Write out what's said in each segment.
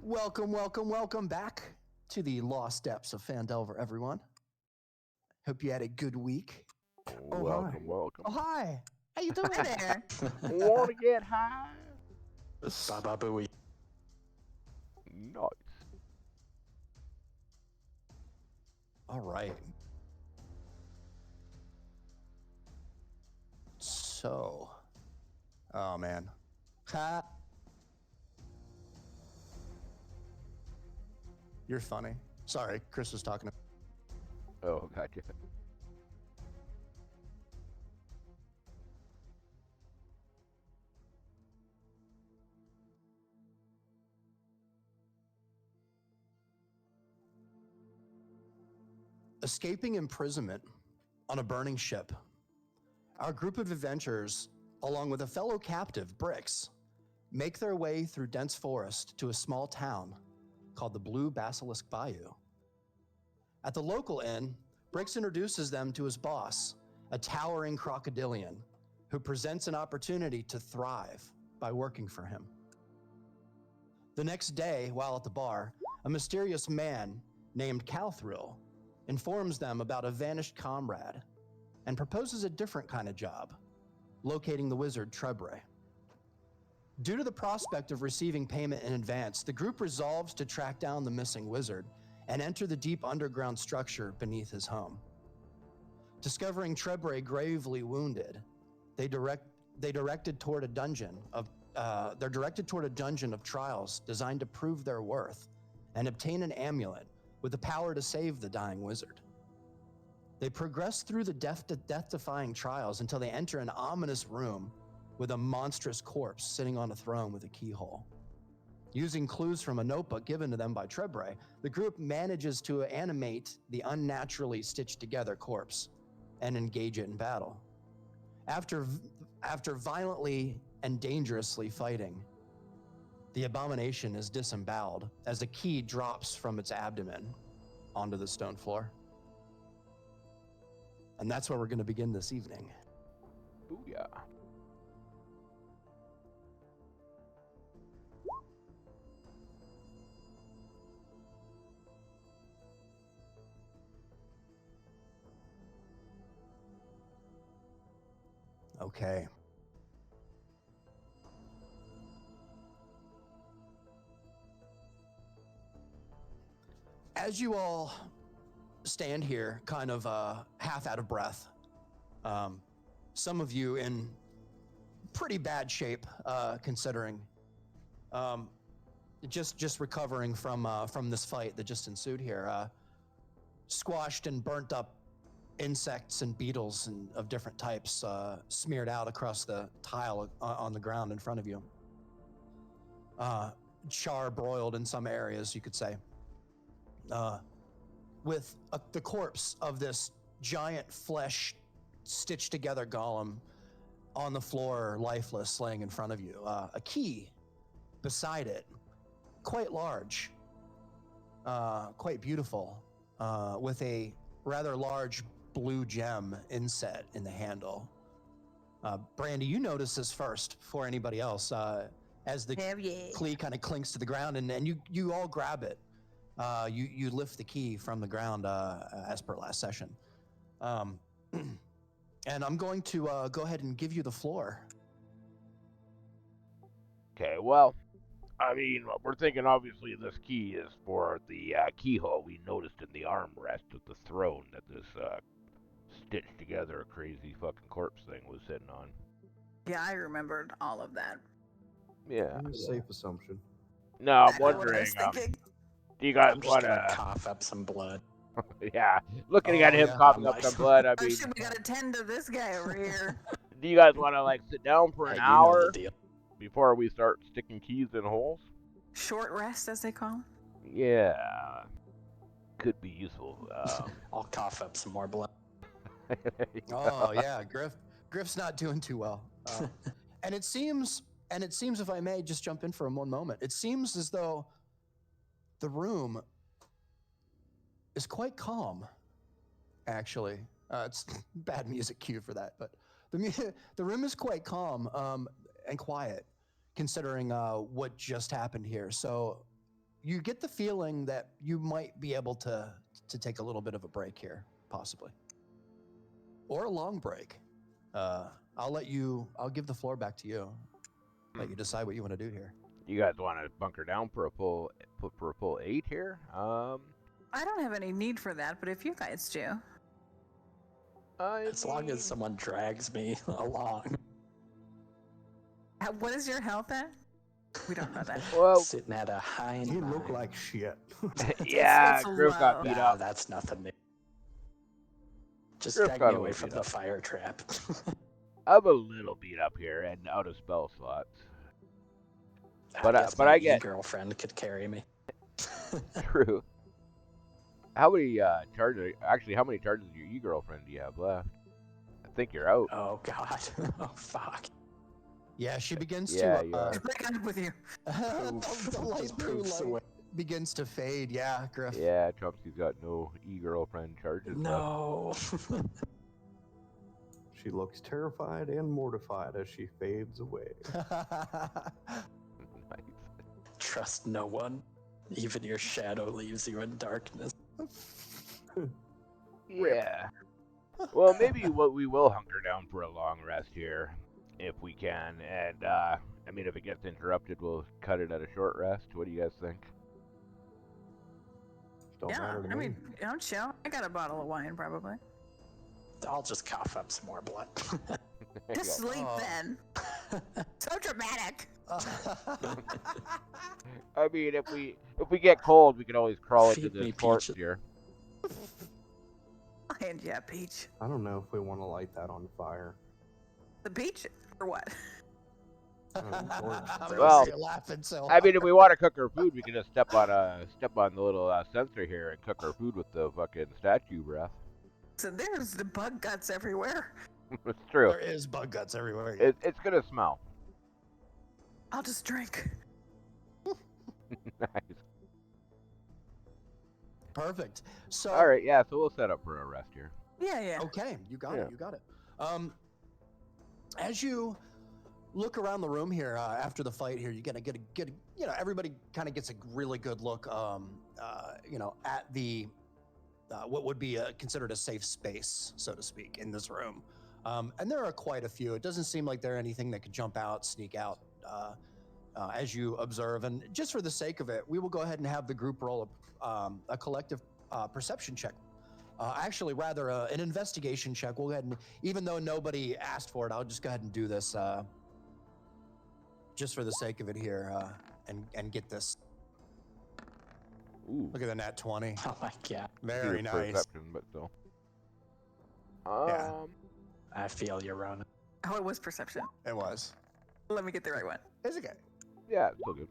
Welcome back to the Lost Steps of Phandelver, everyone. Hope you had a good week. Welcome. Oh, hi. How you doing? Hi there. Want to get high? Baba Booey. Nice. All right. So, oh man. Ha. You're funny. Sorry, Chris was talking. Oh, gotcha. Escaping imprisonment on a burning ship, our group of adventurers, along with a fellow captive, Brix, make their way through dense forest to a small town called the Blue Basilisk Bayou. At the local inn, Brix introduces them to his boss, a towering crocodilian who presents an opportunity to thrive by working for him. The next day, while at the bar, a mysterious man named Calthrill informs them about a vanished comrade and proposes a different kind of job, locating the wizard Trebre. Due to the prospect of receiving payment in advance, the group resolves to track down the missing wizard and enter the deep underground structure beneath his home. Discovering Trebre gravely wounded, they're directed toward a dungeon of trials designed to prove their worth and obtain an amulet with the power to save the dying wizard. They progress through the death-defying trials until they enter an ominous room with a monstrous corpse sitting on a throne with a keyhole. Using clues from a notebook given to them by Trebre, the group manages to animate the unnaturally stitched together corpse and engage it in battle. After violently and dangerously fighting, the abomination is disemboweled as a key drops from its abdomen onto the stone floor. And that's where we're going to begin this evening. Booyah. Okay. As you all stand here, kind of half out of breath, some of you in pretty bad shape, considering just recovering from this fight that just ensued here, squashed and burnt up insects and beetles and of different types smeared out across the tile on the ground in front of you. Char broiled in some areas, you could say. With the corpse of this giant flesh stitched together golem on the floor, lifeless, laying in front of you. A key beside it, quite large, quite beautiful, with a rather large blue gem inset in the handle. Brandy, you notice this first before anybody else, as the key kind of clinks to the ground, and you all grab it. You lift the key from the ground as per last session. And I'm going to go ahead and give you the floor. Okay, well, I mean, we're thinking obviously this key is for the keyhole we noticed in the armrest of the throne that this stitched together crazy fucking corpse thing was sitting on. Yeah, I remembered all of that. Yeah. Safe assumption. No, I'm Exactly what I wondering, was thinking. do you guys I'm just want gonna to... cough up some blood. Yeah, looking at him yeah. coughing up some blood, I Oh mean, shit, we gotta tend to this guy over here. do you guys want to, like, sit down for an Hey, you know hour the deal. before we start sticking keys in holes? Short rest, as they call it. Yeah, could be useful. I'll cough up some more blood. Oh yeah, Griff's not doing too well. And it seems, if I may just jump in for one moment, it seems as though the room is quite calm, actually. It's bad music cue for that, but the room is quite calm and quiet, considering what just happened here. So you get the feeling that you might be able to take a little bit of a break here, possibly, or a long break. I'll give the floor back to you. Let you decide what you want to do here. You guys want to bunker down for a full 8 here? I don't have any need for that, but if you guys do. As long as someone drags me along. What is your health at? We don't know that. Well, Sitting at a high You 9. look like shit. yeah, it's Griff got low. beat Nah, up. that's nothing new. Just Griff drag got me a away little from beat the up. fire trap. I'm a little beat up here and out of spell slots. But I guess but my I get girlfriend could carry me. true. How many charges? Actually, how many charges of your e-girlfriend do you have left? I think you're out. Oh god. Oh fuck. Yeah, she begins Yeah, to. you are. Breaking up with you. The light Just blue poofs light away. begins to fade. Yeah, Griff. Yeah, Trumpsy's got no e-girlfriend charges left. No. She looks terrified and mortified as she fades away. Nice. Trust no one. Even your shadow leaves you in darkness. Yeah. Well, maybe we will hunker down for a long rest here, if we can. And I mean, if it gets interrupted, we'll cut it at a short rest. What do you guys think? Don't Yeah, matter to I me. mean, don't chill. I got a bottle of wine, probably. I'll just cough up some more blood. Just Yeah. sleep Oh. then. So dramatic. I mean, if we get cold, we can always crawl into Feed me this corpse peaches. here. And yeah, peach. I don't know if we want to light that on fire. The peach or what? Well, you're laughing so I mean, if we want to cook our food, we can just step on the little sensor here and cook our food with the fucking statue breath. So there's the bug guts everywhere. It's true. There is bug guts everywhere. It's gonna smell. I'll just drink. Nice. Perfect. So, All right, yeah. So we'll set up for a rest here. Yeah, yeah. okay, you got Yeah. it. You got it. As you look around the room here after the fight here, you're gonna get everybody kind of gets a really good look, at the what would be considered a safe space, so to speak, in this room. And there are quite a few. It doesn't seem like there anything that could jump out, sneak out, as you observe. And just for the sake of it, we will go ahead and have the group roll a collective perception check. Actually, rather an investigation check. We'll go ahead and, even though nobody asked for it, I'll just go ahead and do this just for the sake of it here, and get this. Ooh. Look at the nat 20. Oh my god. Very Zero nice. Perception, but still. Yeah. I feel you, Ronan. Oh, it was perception. It was. Let me get the right one. It's okay. Yeah, it's still good.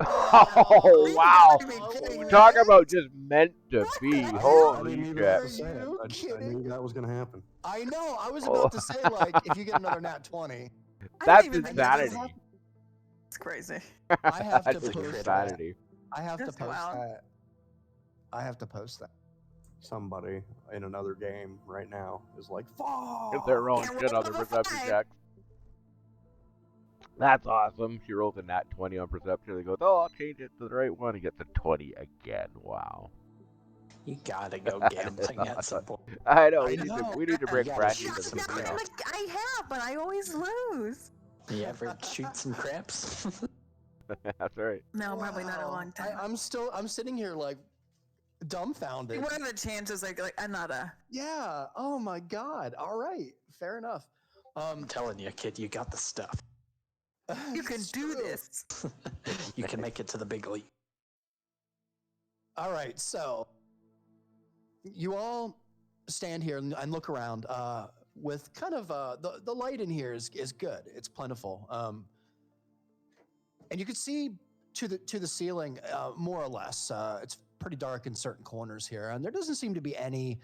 Oh, Oh wow! you gotta be kidding me. Talk about just meant to be. I Holy didn't even shit! have to say it. Are you I kidding? knew that was going to happen. I know. I was Oh. about to say, like, if you get another nat 20, I That's didn't even think that was insanity. happening. It's crazy. I have to That's post that. insanity. I have to That's post wild. that. I have to post that. Somebody in another game right now is like, fuck! If they're rolling Can't shit roll on the over perception five. checks. That's awesome. She rolls a nat 20 on perception. He goes, "Oh, I'll change it to the right one." He gets a 20 again. Wow. You gotta go gambling at some point. I know. I We need to. know. We need to bring You gotta Brandy shoot into some the No, casino. crap. I have, but I always lose. You ever shoot some craps? That's right. No, probably not in a Wow. long time. I'm sitting here like dumbfounded. What are the chances? Like another? Yeah. Oh my God. All right. Fair enough. I'm telling you, kid, you got the stuff. You can it's do true. this. You can make it to the big league. All right. So you all stand here and look around. With kind of the light in here is good. It's plentiful. And you can see to the ceiling, more or less. It's pretty dark in certain corners here, and there doesn't seem to be any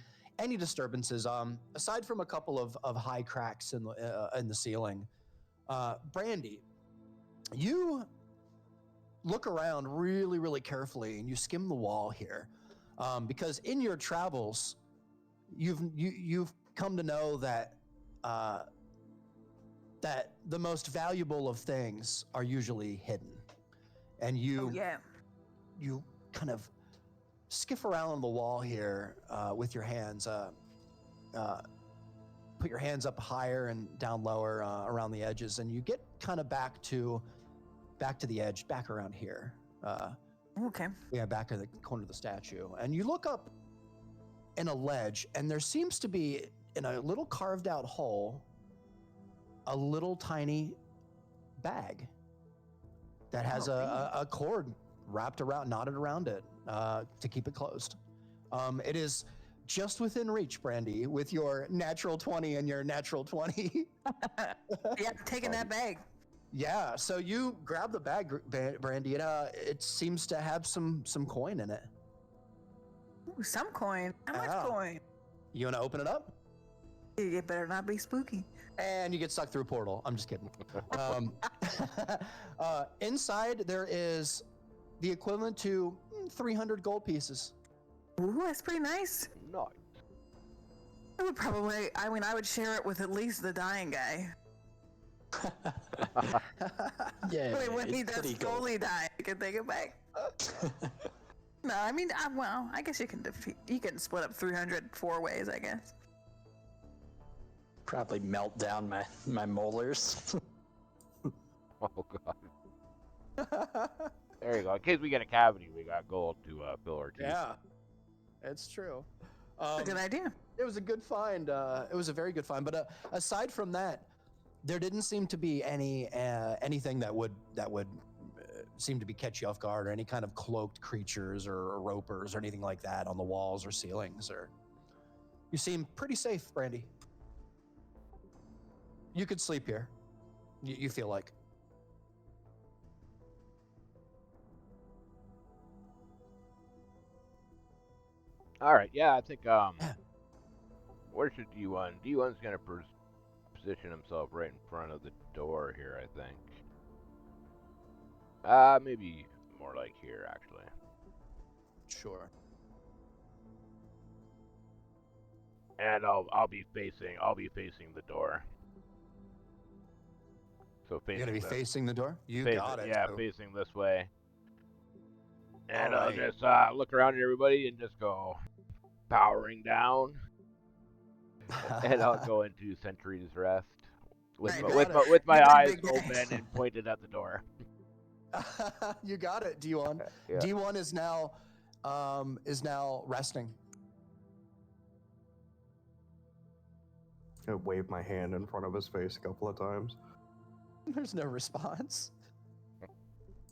disturbances. Aside from a couple of high cracks in the ceiling. Brandy, you look around really, really carefully, and you skim the wall here, because in your travels, you've come to know that that the most valuable of things are usually hidden. and you Oh yeah. you kind of skiff around on the wall here with your hands. Put your hands up higher and down lower around the edges, and you get kind of back to the edge, back around here. Okay. Yeah, back of the corner of the statue, and you look up in a ledge, and there seems to be in a little carved out hole a little tiny bag that has a cord knotted around it to keep it closed. It is just within reach, Brandy, with your natural 20 and your natural 20. Yeah, taking that bag. Yeah, so you grab the bag, Brandy. It seems to have some coin in it. Ooh, some coin. How much Yeah. coin? You want to open it up? It better not be spooky. And you get stuck through a portal. I'm just kidding. Inside, there is the equivalent to 300 gold pieces. Ooh, that's pretty nice. Nice. I would probably, I would share it with at least the dying guy. Yeah, When he it's does pretty cool. fully die, I can take it back. No, I mean, well, I guess you can split up 300 4 ways, I guess. Probably melt down my molars. Oh god. There you go. In case we get a cavity, we got gold to fill our teeth. Yeah, it's true. That's a good idea. It was a good find. It was a very good find. But aside from that, there didn't seem to be anything that would seem to be catch you off guard, or any kind of cloaked creatures or ropers or anything like that on the walls or ceilings. Or you seem pretty safe, Brandy. You could sleep here. You feel like. All right. Yeah, I think where should D1? D1's gonna position himself right in front of the door here, I think. Maybe more like here, actually. Sure. And I'll be facing the door. So facing. You're gonna be facing the door. You facing, got it. Yeah, So- facing this way. And All I'll right. just look around at everybody and just go powering down, and I'll go into Sentry's Rest with Right, my, got with it. my, with my You're eyes big guy. open and pointed at the door. You got it, D1. Yeah. D1 is now resting. I waved my hand in front of his face a couple of times. There's no response.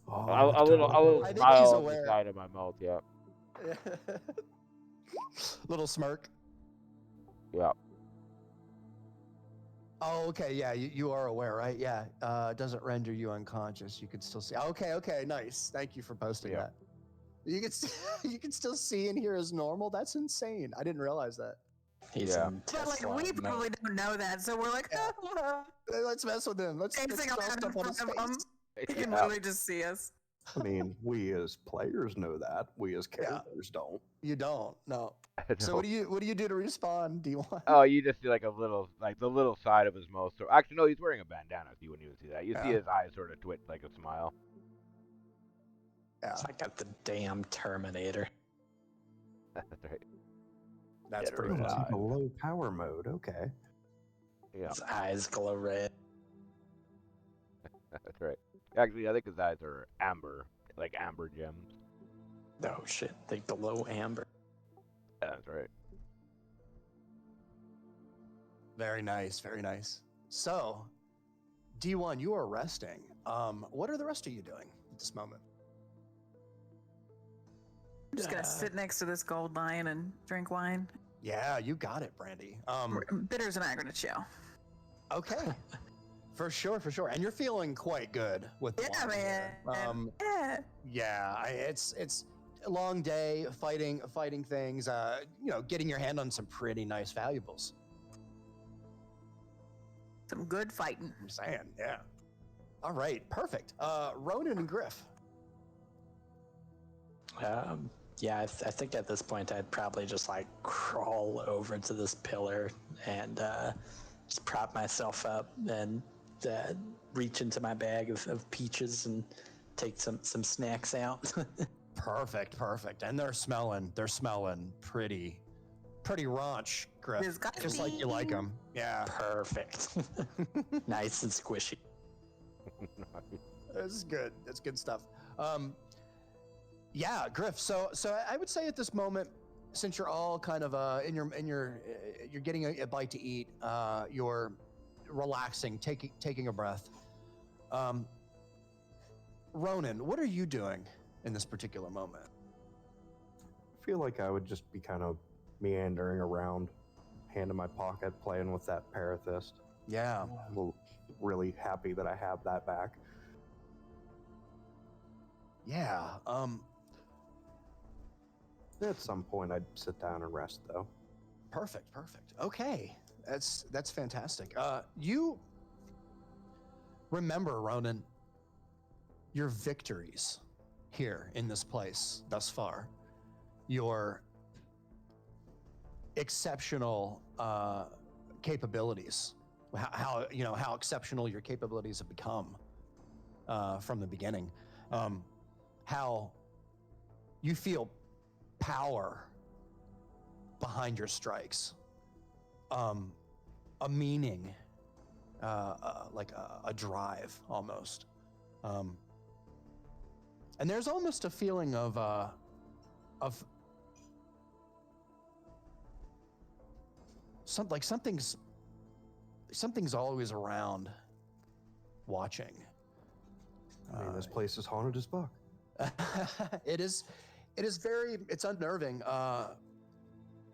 Oh, A little I think smile he's on the aware. side of my mouth. Yeah. Little smirk. Yeah. Oh, okay. Yeah, you are aware, right? Yeah. It doesn't render you unconscious. You can still see. Okay. Nice. Thank you for posting Yeah. that. You can you can still see and hear as normal. That's insane. I didn't realize that. He's Yeah. in But like, Tesla we mode. probably don't know that, so we're like, Yeah. Let's mess with him. Let's dancing draw around in stuff on his front of him. face. He can Yeah. literally just see us. I mean, we as players know that. We as characters don't. You don't. No. So No. what do you do to respond, D1? Oh, you just do like a little, like the little side of his mouth. So actually, no, he's wearing a bandana. So you wouldn't even see that. You see Yeah. his eyes sort of twitch like a smile. Yeah, It's like got the damn Terminator. That's right. that's Get pretty rid Oh, of cool. that. it's like a low power mode. Okay. Yeah, His eyes glow red. that's right. Actually, I think his eyes are amber, like amber gems. Oh shit, they glow amber. Yeah, that's right. Very nice, very nice. So, D1, you are resting. What are the rest of you doing at this moment? I'm just gonna sit next to this gold lion and drink wine. Yeah, you got it, Brandy. Bitters and I are gonna chill. Okay. For sure. And you're feeling quite good with the Yeah, wine man. here. Yeah. Yeah, it's a long day fighting things. Getting your hand on some pretty nice valuables. Some good fighting. I'm saying, yeah. All right, perfect. Ronan and Griff. Yeah, I think at this point I'd probably just like crawl over to this pillar and just prop myself up and reach into my bag of peaches and take some snacks out. Perfect. And they're smelling pretty raunch, Griff. Disgusting. Just like you like them. Yeah. Perfect. Nice and squishy. This is good. That's good stuff. Yeah, Griff. So I would say at this moment, since you're all kind of you're getting a bite to eat, you're relaxing, taking a breath. Ronan, what are you doing in this particular moment? I feel like I would just be kind of meandering around, hand in my pocket, playing with that parathist. Yeah. I'm really happy that I have that back. Yeah. At some point, I'd sit down and rest, though. Perfect. Okay, that's fantastic. You remember, Ronan, your victories here in this place thus far. Your exceptional capabilities. How exceptional your capabilities have become from the beginning. How you feel power behind your strikes, a meaning, like a drive almost, and there's almost a feeling of something's always around, watching. I mean, this place is haunted as fuck. It is it's unnerving,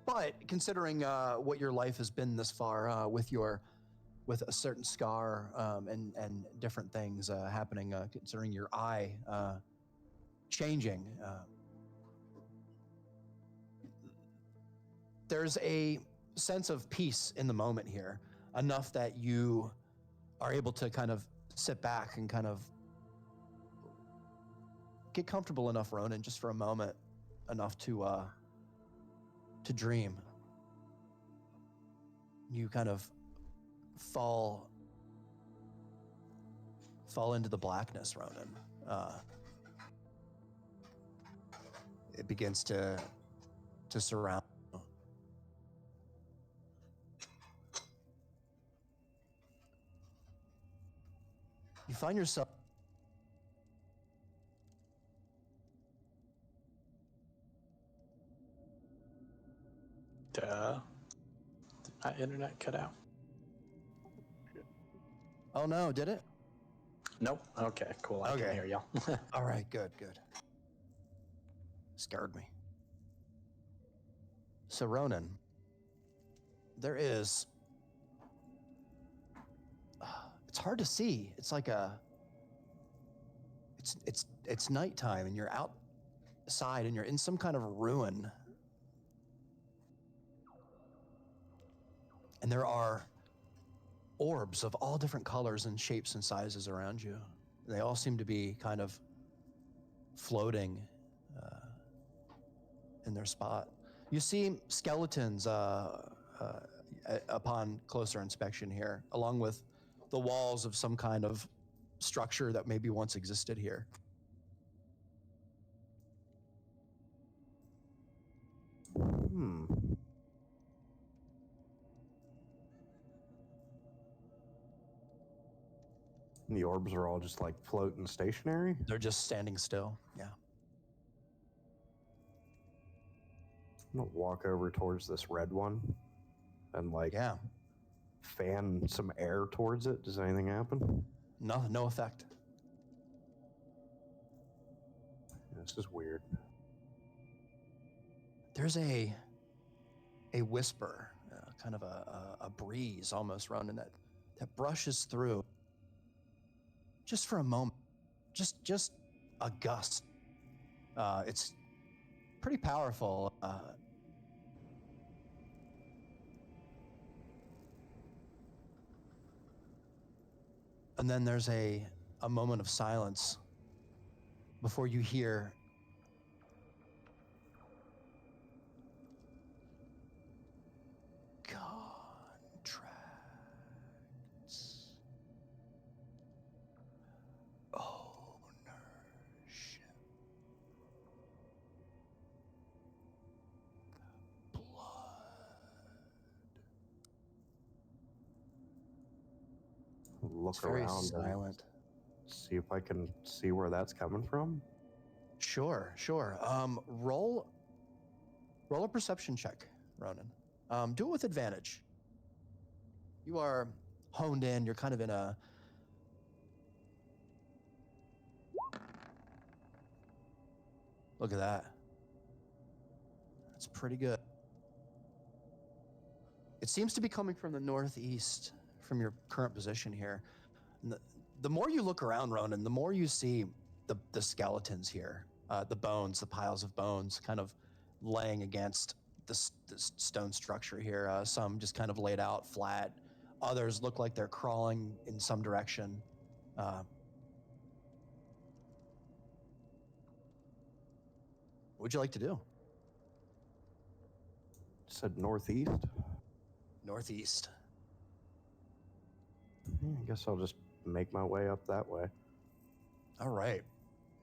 but considering what your life has been this far, with a certain scar, and different things happening, considering your eye changing, there's a sense of peace in the moment here, enough that you are able to kind of sit back and kind of get comfortable enough, Ronan, just for a moment, enough to dream. You kind of fall into the blackness, Ronan. It begins to surround you. You find yourself Did my internet cut out? Oh no, did it? Nope. Okay, cool. I Okay. can hear y'all. All right, good. Scared me. So Ronan, there is, it's hard to see. It's like it's nighttime and you're outside and you're in some kind of ruin. And there are orbs of all different colors and shapes and sizes around you. They all seem to be kind of floating in their spot. You see skeletons upon closer inspection here, along with the walls of some kind of structure that maybe once existed here. The orbs are all just like floating stationary? They're just standing still, yeah. I'm gonna walk over towards this red one and Yeah, fan some air towards it. Does anything happen? no effect. This is weird. There's a whisper, kind of a breeze almost, Ronan, that brushes through just for a moment, just a gust. It's pretty powerful. And then there's a moment of silence before you hear contracts. Owners. look It's very around silent. and see if I can see where that's coming from. Sure. Roll a perception check, Ronan. Do it with advantage. You are honed in. You're kind of in a... Look at that. That's pretty good. It seems to be coming from the northeast, from your current position here. And the more you look around, Ronan, the more you see the skeletons here, the bones, the piles of bones kind of laying against this stone structure here. Some just kind of laid out flat. Others look like they're crawling in some direction. What would you like to do? Said northeast. Northeast. I guess I'll just make my way up that way. All right.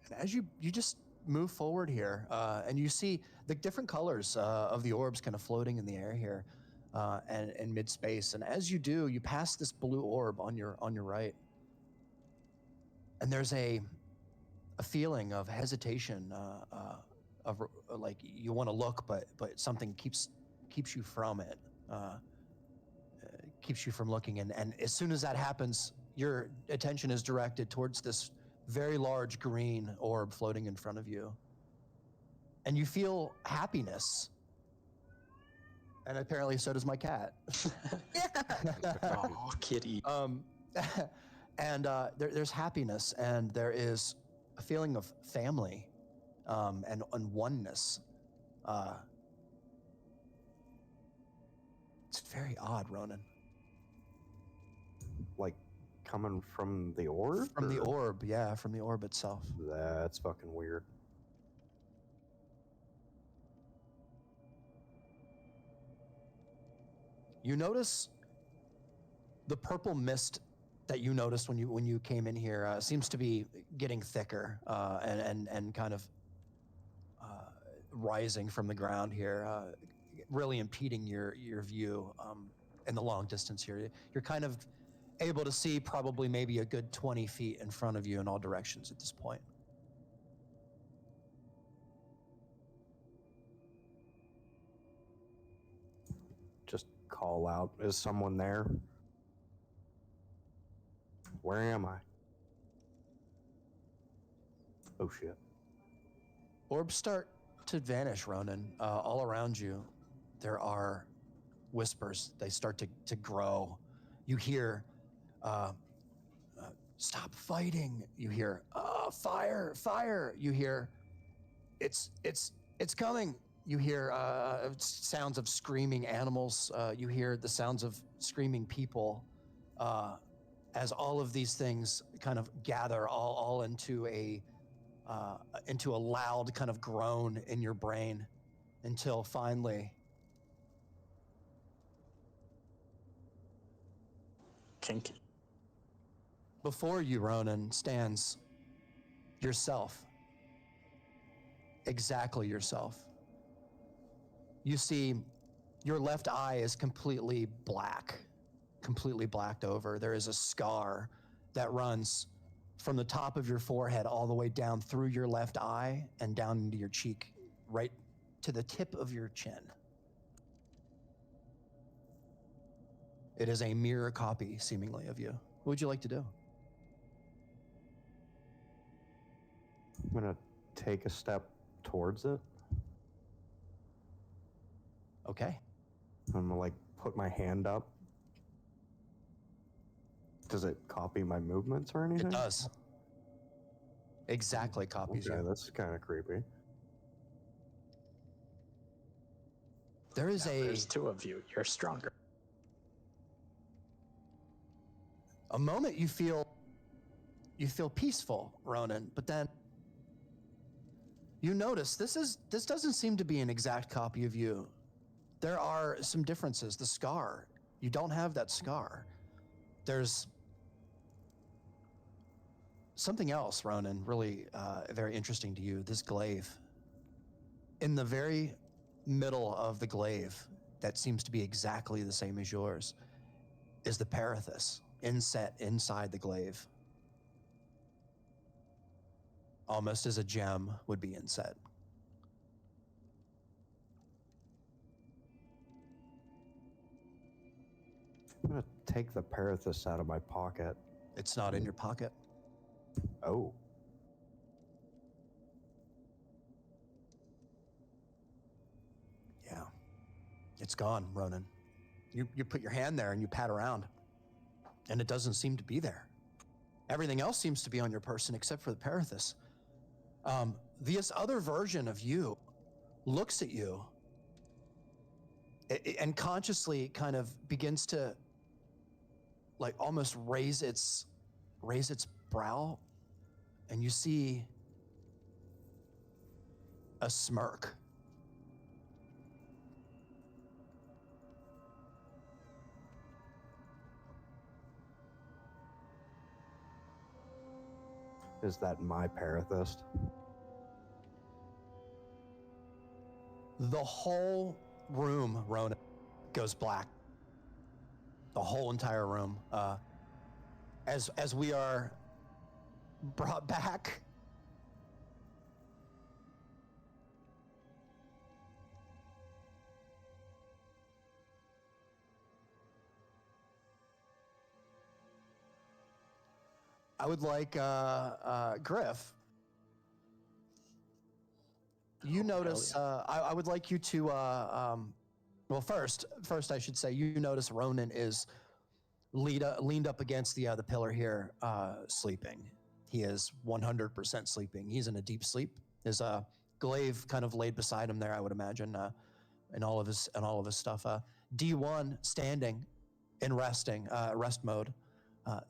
And as you just move forward here, and you see the different colors of the orbs kind of floating in the air here, and in mid-space. And as you do, you pass this blue orb on your right. And there's a feeling of hesitation, of like you want to look, but something keeps you from it. Keeps you from looking, and as soon as that happens, your attention is directed towards this very large green orb floating in front of you, and you feel happiness. And apparently, so does my cat. Oh, kitty. And there's happiness, and there is a feeling of family, and oneness. It's very odd, Ronan. Like coming from the orb? From the orb, yeah, from the orb itself. That's fucking weird. You notice the purple mist that you noticed when you came in here seems to be getting thicker, and kind of rising from the ground here, really impeding your view in the long distance here. You're kind of able to see probably maybe a good 20 feet in front of you in all directions at this point. Just call out. Is someone there? Where am I? Oh shit. Orbs start to vanish, Ronan. All around you, there are whispers. They start to grow. You hear, stop fighting. You hear, fire, fire. You hear, it's coming. You hear sounds of screaming animals. You hear the sounds of screaming people, as all of these things kind of gather all into a loud kind of groan in your brain, until finally Kinky. before you, Ronan, stands yourself. Exactly yourself. You see, your left eye is completely blacked over. There is a scar that runs from the top of your forehead all the way down through your left eye and down into your cheek, right to the tip of your chin. It is a mirror copy, seemingly, of you. What would you like to do? I'm gonna take a step towards it. Okay. I'm gonna like put my hand up. Does it copy my movements or anything? It does. Exactly copies Okay, you. that's kind of creepy. There's two of you. You're stronger. A moment you feel peaceful, Ronan, but then you notice this doesn't seem to be an exact copy of you. There are some differences. The scar, you don't have that scar. There's something else, Ronan, really very interesting to you, this glaive. In the very middle of the glaive, that seems to be exactly the same as yours, is the parathis. inset inside the glaive, almost as a gem would be inset. I'm gonna take the Parathis out of my pocket. It's not in your pocket. Oh. Yeah. It's gone, Ronan. You put your hand there and you pat around, and it doesn't seem to be there. Everything else seems to be on your person except for the Parathis. This other version of you looks at you and consciously kind of begins to like almost raise its brow, and you see a smirk. Is that my Parathist? The whole room, Ronan, goes black. The whole entire room. As we are brought back. I would like Griff. You notice. I would like you to. Well, first, I should say you notice Ronan is leaned up against the pillar here, sleeping. He is 100% sleeping. He's in a deep sleep. His glaive kind of laid beside him there, I would imagine, and all of his stuff. D1 standing in rest mode.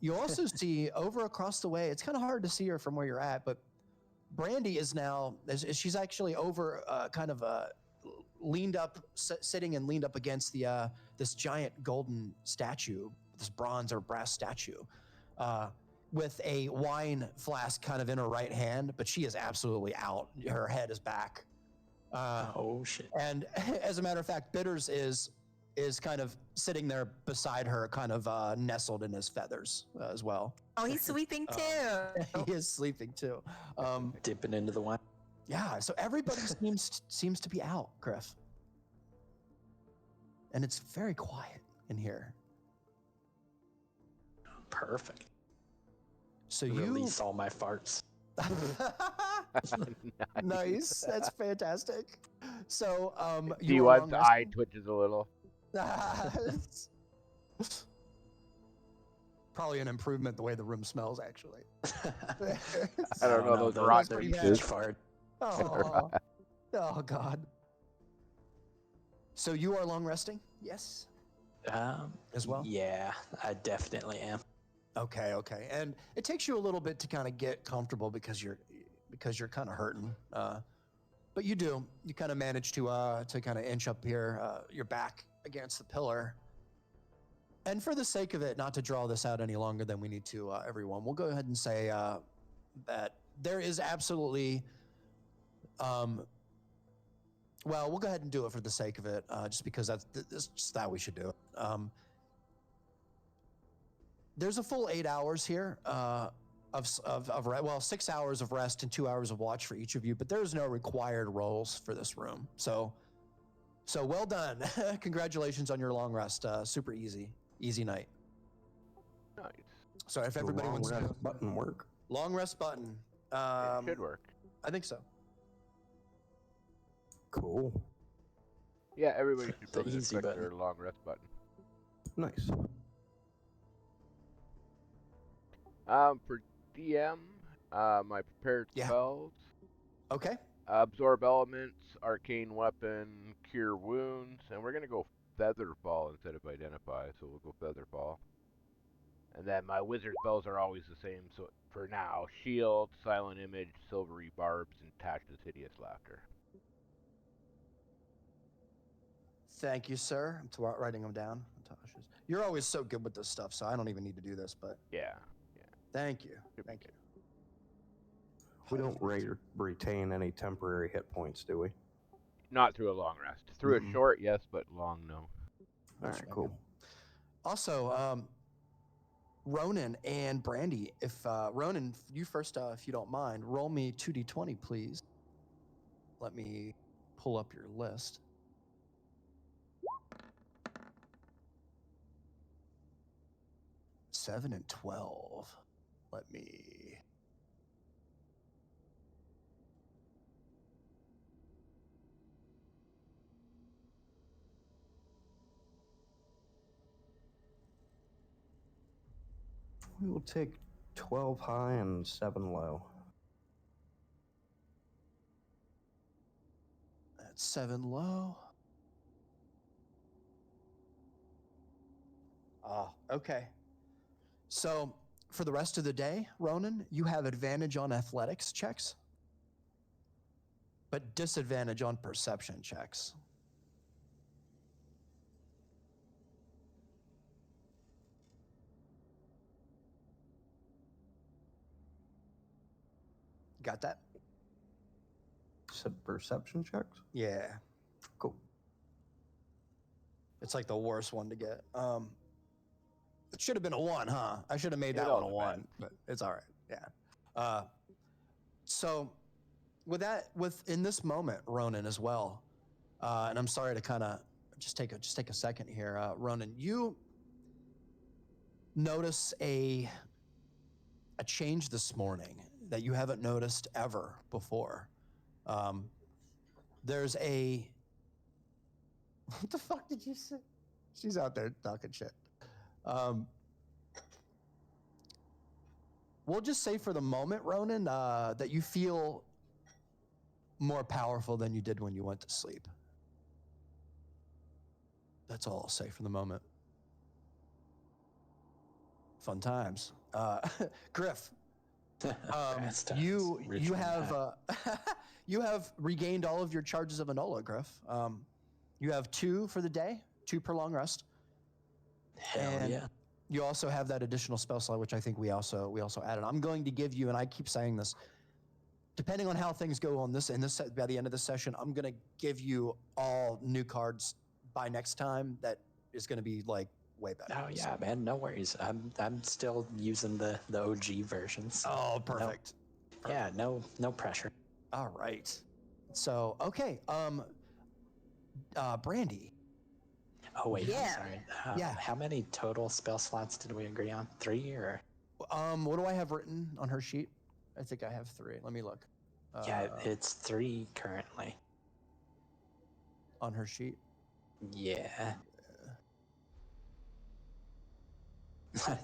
You also see over across the way. It's kind of hard to see her from where you're at, but Brandy is now. She's actually over, kind of leaned up, sitting and leaned up against the this giant golden statue, this bronze or brass statue, with a wine flask kind of in her right hand. But she is absolutely out. Her head is back. Oh shit! And as a matter of fact, Bitters is kind of sitting there beside her, kind of nestled in his feathers as well. Oh, he's sleeping too. He is sleeping too. Dipping into the wine. Yeah, so everybody seems to be out, Griff. And it's very quiet in here. Perfect. So Release all my farts. Nice. That's fantastic. So D1's eye twitches a little. Probably an improvement the way the room smells, actually. I don't know, those rock pretty pieces. bad. Fart. Oh, oh God. So you are long resting? Yes. As well? Yeah, I definitely am. Okay. And it takes you a little bit to kind of get comfortable because you're kind of hurting. But you kind of manage to kind of inch up here, your back against the pillar. And for the sake of it, not to draw this out any longer than we need to, everyone, we'll go ahead and say that there is absolutely, well, we'll go ahead and do it for the sake of it, just because that's just how we should do it. There's a full 8 hours here of 6 hours of rest and 2 hours of watch for each of you, but there's no required rolls for this room. So well done. Congratulations on your long rest. Super easy night. Nice. So if everybody wants to long rest button work. long rest button, It should work. I think so. Cool. Yeah, everybody should The probably just easy click button. their long rest button. Nice. For DM, my prepared spells. Okay. Absorb elements, arcane weapon, cure wounds, and we're gonna go featherfall instead of identify, so we'll go featherfall. And then my wizard spells are always the same, so for now, shield, silent image, silvery barbs, and Tasha's hideous laughter. Thank you, sir. I'm writing them down. Natasha's. You're always so good with this stuff, so I don't even need to do this, but Yeah. thank you. Thank you. We don't retain any temporary hit points, do we? Not through a long rest. Through a short, yes, but long, no. All right, cool. Also, Ronan and Brandy, if Ronan, you first, if you don't mind, roll me 2d20, please. Let me pull up your list. Seven and 12. Let me. We will take 12 high and 7 low. That's 7 low. Okay. So for the rest of the day, Ronan, you have advantage on athletics checks, but disadvantage on perception checks. Got that? Said perception checks? Yeah. Cool. It's like the worst one to get. It should have been a 1, huh? I should have made It that all one a 1, depends. but it's all right. Yeah. So with that, in this moment, Ronan as well, and I'm sorry to kind of just take a second here, Ronan. You notice a change this morning that you haven't noticed ever before. There's a. What the fuck did you say? She's out there talking shit. We'll just say for the moment, Ronan, that you feel more powerful than you did when you went to sleep. That's all I'll say for the moment. Fun times. Griff, Fast times. you Rich man have you have regained all of your charges of Enola, Griff. You have 2 for the day, 2 per long rest. Hell and yeah. You also have that additional spell slot, which I think we also added. I'm going to give you, and I keep saying this, depending on how things go on this by the end of the session, I'm going to give you all new cards by next time. That is going to be like way better. Oh yeah, man, no worries. I'm still using the OG versions. Oh, perfect. Yeah, no pressure. All right. So, okay. Brandy. Oh wait, Yeah. I'm sorry. Yeah. How many total spell slots did we agree on? 3 or? What do I have written on her sheet? I think I have 3. Let me look. Yeah, it's 3 currently. On her sheet. Yeah.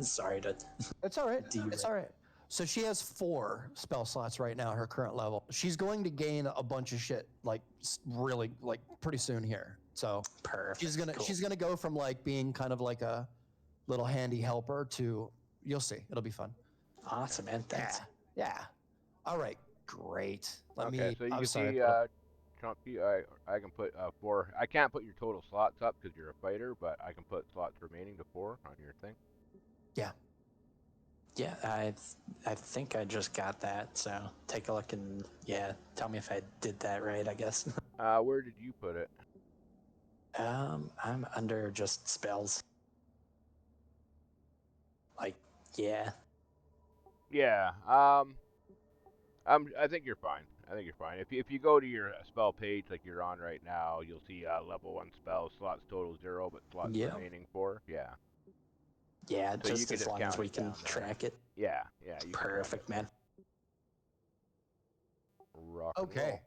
Sorry to. It's all right. Derail. It's all right. So she has 4 spell slots right now at her current level. She's going to gain a bunch of shit like really like pretty soon here. So Perfect. she's gonna go from like being kind of like a little handy helper to, you'll see, it'll be fun. Awesome, man. Thanks. Yeah. All right. Great. So you I'm can sorry, see, Chumpy, I can put 4. I can't put your total slots up because you're a fighter, but I can put slots remaining to 4 on your thing. Yeah. Yeah, I think I just got that. So take a look and tell me if I did that right. I guess. Where did you put it? I'm under just spells. Like, yeah. Yeah. I think you're fine. If you go to your spell page like you're on right now, you'll see level 1 spells, slots total 0, but slots remaining 4. Yeah. Yeah, So just as long as we can down there. track it. Yeah. You Perfect, man. Rock and Okay.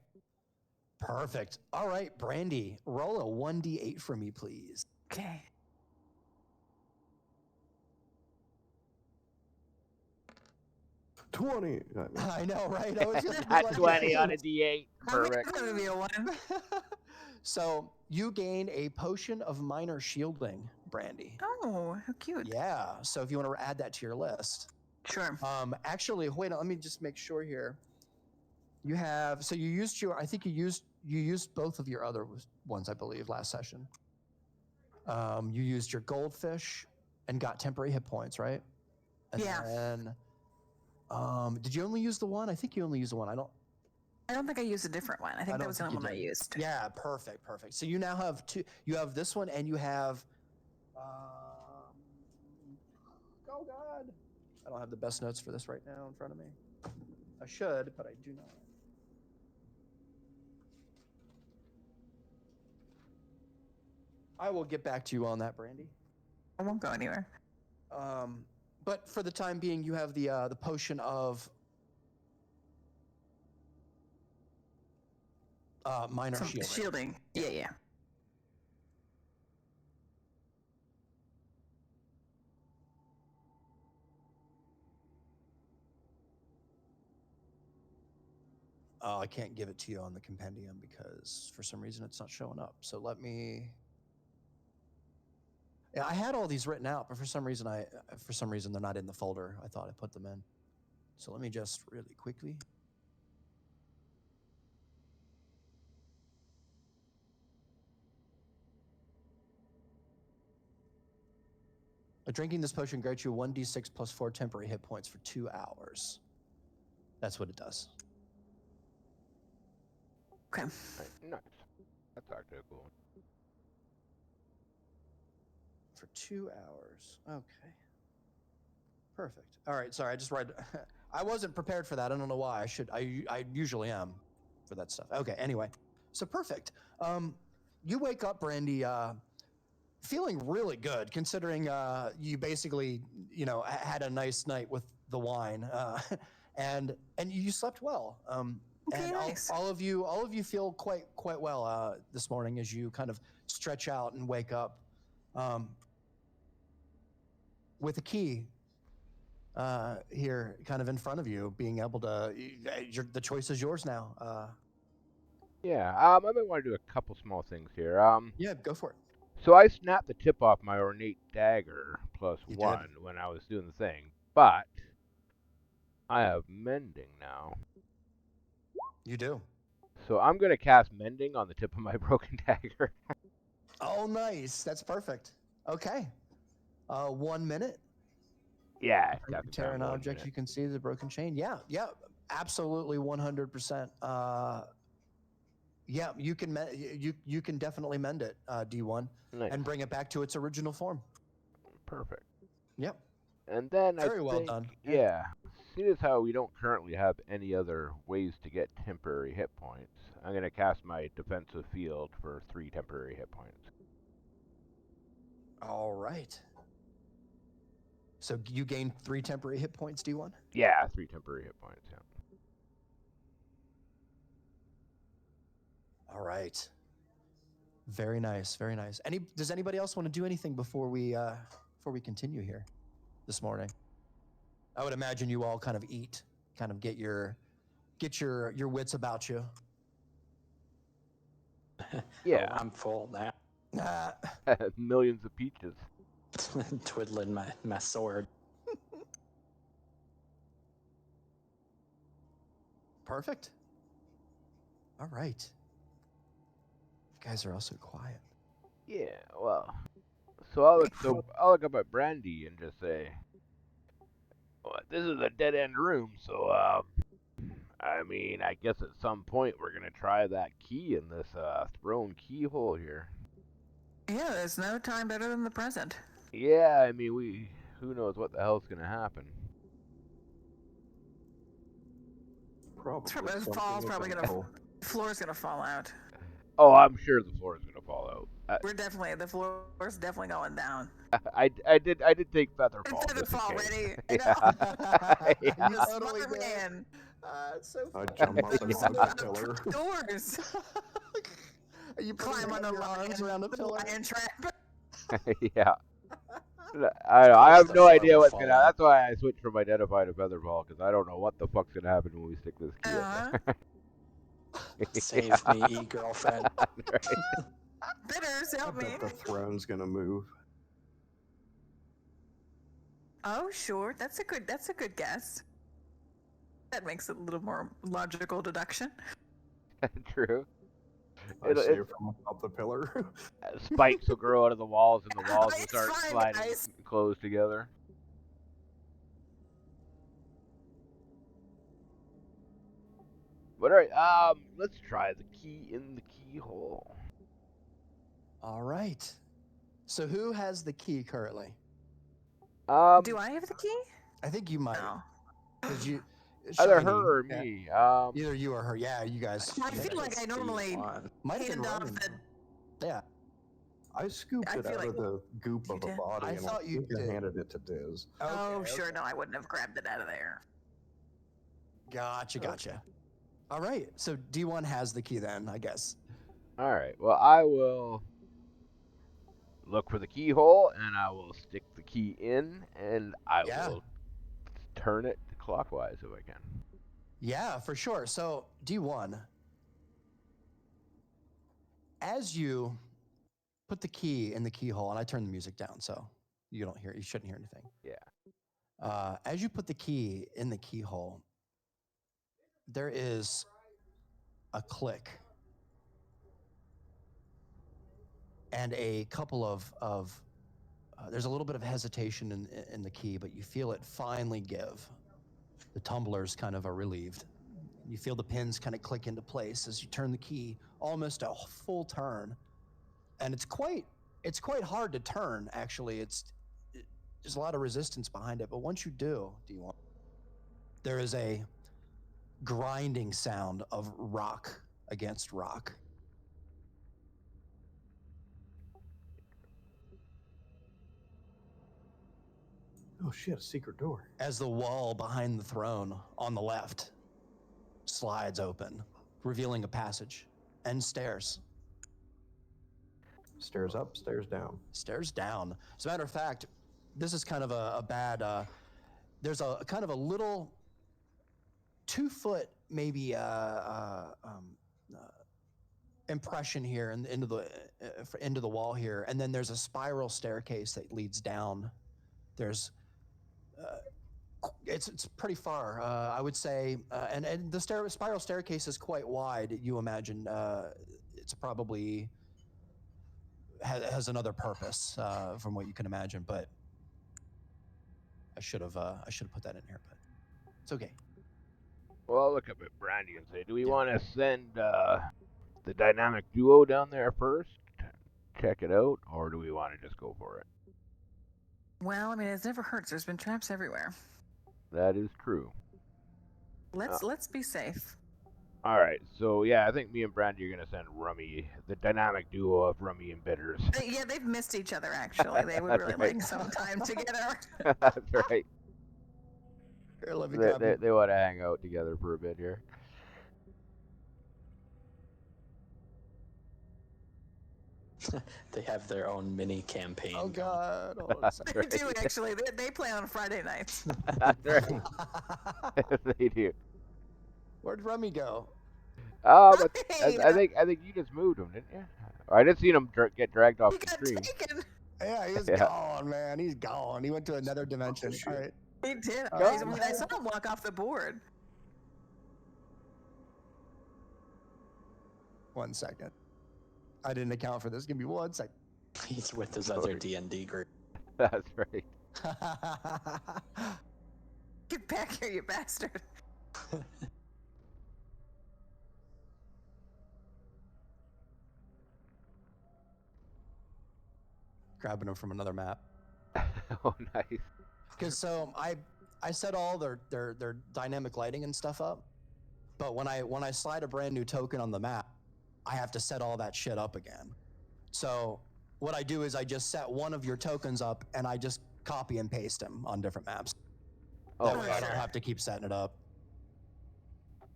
Perfect. All right, Brandy, roll a 1d8 for me, please. Okay. $20. I know, right? I was gonna be roll. like, 20 on a D8. Perfect. It's gonna be a 1. So you gain a potion of minor shielding, Brandy. Oh, how cute. Yeah. So if you want to add that to your list. Sure. Actually, wait, let me just make sure here. You have, so you used I think you used both of your other ones, I believe, last session. You used your goldfish and got temporary hit points, right? And Yeah. then, did you only use the one? I think you only used the one. I don't think I used a different one. I think that don't was the think only you one I did. used. Yeah, perfect. So you now have 2. You have this one, and you have, oh God, I don't have the best notes for this right now in front of me. I should, but I do not. I will get back to you on that, Brandy. I won't go anywhere. But for the time being, you have the potion of minor Some shielding. shielding. Yeah. I can't give it to you on the compendium because for some reason it's not showing up. So let me. Yeah, I had all these written out, but for some reason they're not in the folder. I thought I put them in. So let me just really quickly. Drinking this potion grants you 1d6 plus 4 temporary hit points for 2 hours. That's what it does. Okay. Right, nice. That's actually cool. For 2 hours. Okay. Perfect. All right. Sorry, I just read. I wasn't prepared for that. I don't know why. I usually am for that stuff. Okay. Anyway, so perfect. You wake up, Brandy, feeling really good, considering you basically, had a nice night with the wine, and you slept well. Okay, And nice. all of you feel quite well this morning as you kind of stretch out and wake up with a key here, kind of in front of you, being able to. The choice is yours now. Yeah, I might want to do a couple small things here. Yeah, go for it. So I snapped the tip off my ornate dagger plus You 1 did. when I was doing the thing, but I have mending now. You do. So I'm gonna cast mending on the tip of my broken dagger. Oh, nice. That's perfect. Okay. 1 minute. Yeah, You tear an object, you can see the broken chain. Yeah, absolutely, 100%. Yeah, you can you can definitely mend it, D1, Nice. and bring it back to its original form. Perfect. Yep. And then Very I well think, done. yeah, seeing as how we don't currently have any other ways to get temporary hit points, I'm gonna cast my defensive field for 3 temporary hit points. All right. So you gain 3 temporary hit points, D1. Yeah, 3 temporary hit points. Yeah. All right. Very nice. Very nice. Does anybody else want to do anything before we continue here this morning? I would imagine you all kind of eat, kind of get your wits about you. Yeah. Oh, I'm full now. Millions of peaches. Twiddling my sword. Perfect. All right. You guys are also quiet. Yeah, well, so I'll look up at Brandy and just say, well, this is a dead end room, so I mean, I guess at some point we're gonna try that key in this thrown keyhole here. Yeah, there's no time better than the present. Yeah, I mean, who knows what the hell's gonna happen. Probably The floor's gonna fall out. Oh, I'm sure the floor is gonna fall out. The floor's definitely going down. I did take feather fall. Feather just in fall case. ready. Yeah. You The totally smart did. man. It's so I funny. jump off the Out pillar. of doors. You Climb on the your arms around a pillar. lion trap. Yeah. I have The no floor idea will what's fall gonna. out. That's why I switched from identify to feather fall, because I don't know what the fuck's gonna happen when we stick this key in there. Save me, girlfriend. Right. Bitters, I help me. bet the throne's gonna move. Oh, sure. That's a good guess. That makes it a little more logical deduction. True. I see it from up the pillar. Spikes will grow out of the walls, and the walls will It's start fine, sliding guys. close together. But alright, let's try the key in the keyhole. All right. So who has the key currently? Do I have the key? I think you might, No. because you. Either Shiny, her or yeah. me. Either you or her. Yeah, you guys. I feel like I normally Might have been hand off running. the. Yeah. I scooped I it feel out like of the goop you of a did. body I and thought you think I did. handed it to Diz. Oh, Okay, sure. okay. No, I wouldn't have grabbed it out of there. Gotcha. All right. So D1 has the key then, I guess. All right. Well, I will look for the keyhole and I will stick the key in and I Yeah. will turn it clockwise if I can. Yeah, for sure. So D1, as you put the key in the keyhole, and I turn the music down so you shouldn't hear anything. Yeah. As you put the key in the keyhole, there is a click and a couple of there's a little bit of hesitation in the key, but you feel it finally give. The tumblers kind of are relieved. You feel the pins kind of click into place as you turn the key almost a full turn, and it's quite hard to turn. Actually, there's a lot of resistance behind it, but once you do, there is a grinding sound of rock against rock. Oh shit, a secret door. As the wall behind the throne on the left slides open, revealing a passage and stairs. Stairs up, stairs down. Stairs down. As a matter of fact, this is kind of a bad, there's a kind of a little 2 foot maybe impression here into the wall here, and then there's a spiral staircase that leads down. There's it's pretty far, I would say, and the spiral staircase is quite wide. You imagine it's probably has another purpose from what you can imagine, but I should have put that in here, but it's okay. Well, I'll look up at Brandy and say, do we want to send the dynamic duo down there first, check it out, or do we want to just go for it? Well, I mean, it never hurts. There's been traps everywhere. That is true. Let's be safe. All right, so yeah, I think me and Brandy are gonna send Rummy, the dynamic duo of Rummy and Bitters. Yeah, they've missed each other actually. They would really like some time together. That's right. Here, let me They want to hang out together for a bit here. They have their own mini campaign. Oh God! They do actually. They play on Friday nights. That's right. They do. Where'd Rummy go? But I think you just moved him, didn't you? I did see him get dragged off He the got stream. taken. Yeah, he's gone, man. He's gone. He went to another dimension. All right. He did. Oh, I mean, I saw him walk off the board. 1 second. I didn't account for this. Give me 1 second. He's with his other D&D group. That's right. Get back here, you bastard. Grabbing him from another map. Oh, nice. Because so I set all their dynamic lighting and stuff up, but when I slide a brand new token on the map, I have to set all that shit up again. So what I do is I just set one of your tokens up and I just copy and paste them on different maps. Oh, That way I don't sure. have to keep setting it up.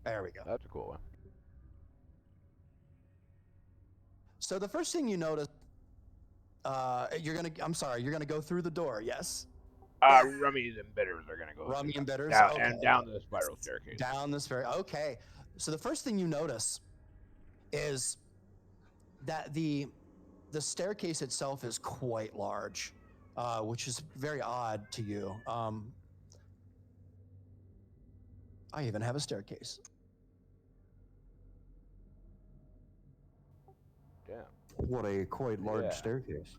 There we go. That's a cool one. So the first thing you notice, you're gonna go through the door, yes? Rummies and Bitters are gonna go. Rummy and Bitters, down, okay. and down the spiral staircase. Down this very okay. So the first thing you notice is that the staircase itself is quite large, which is very odd to you. I even have a staircase. Damn, What a quite large Yeah. staircase.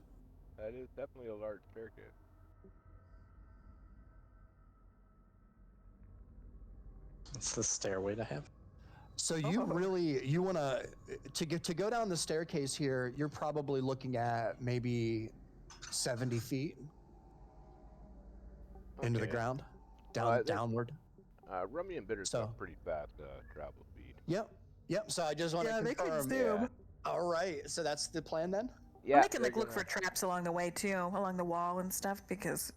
that is definitely a large staircase. It's the stairway to heaven. So you want to go down the staircase here, you're probably looking at maybe 70 feet into the Okay. ground. downward. Rummy and Bitters So- have pretty fast travel speed. Yep. So I just want to Yeah, they can confirm. zoom. Yeah. All right. So that's the plan then. Yeah, And they can they're like look for gonna- traps along the way too, along the wall and stuff, because,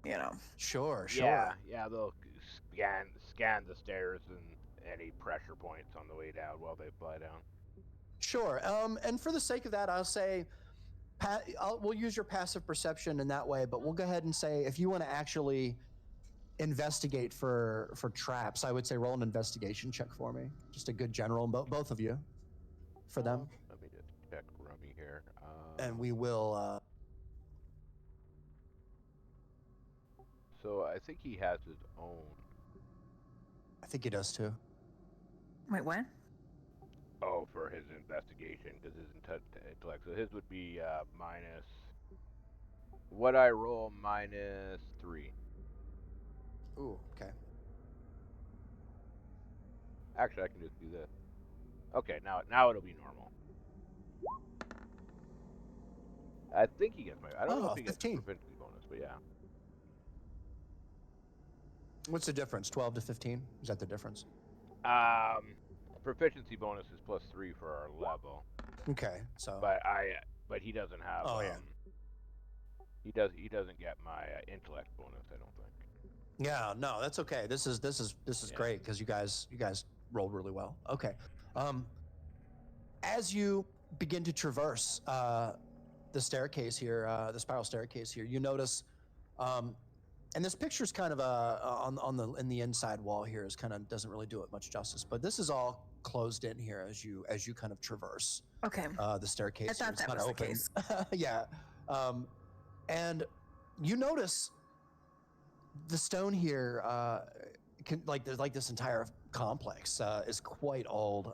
you know. Sure. Yeah, they'll scan the stairs and any pressure points on the way down while they fly down. Sure. And for the sake of that, I'll say, we'll use your passive perception in that way. But we'll go ahead and say if you want to actually investigate for traps, I would say roll an investigation check for me. Just a good general, both of you, for them. Let me just check Rummy here. And we will. So I think he has his own. I think he does too. Wait, what? Oh, for his investigation, because his intellect. So his would be minus. What I roll -3. Ooh. Okay. Actually, I can just do this. Okay, now it'll be normal. I think he gets my. I don't know if he gets 15. the proficiency bonus, but yeah. What's the difference? 12 to 15? Is that the difference? Proficiency bonus is +3 for our level, Okay. So. but he doesn't have. Oh, yeah. He doesn't get my intellect bonus. I don't think. Yeah, no, that's okay. This is Yeah. great because you guys rolled really well. Okay. As you begin to traverse the staircase here, the spiral staircase here, you notice, and this picture's kind of in the inside wall here is kind of doesn't really do it much justice, but this is all closed in here as you kind of traverse Okay. the staircase. I thought It's that not was the open. case. Yeah. And you notice the stone here, there's like this entire complex is quite old,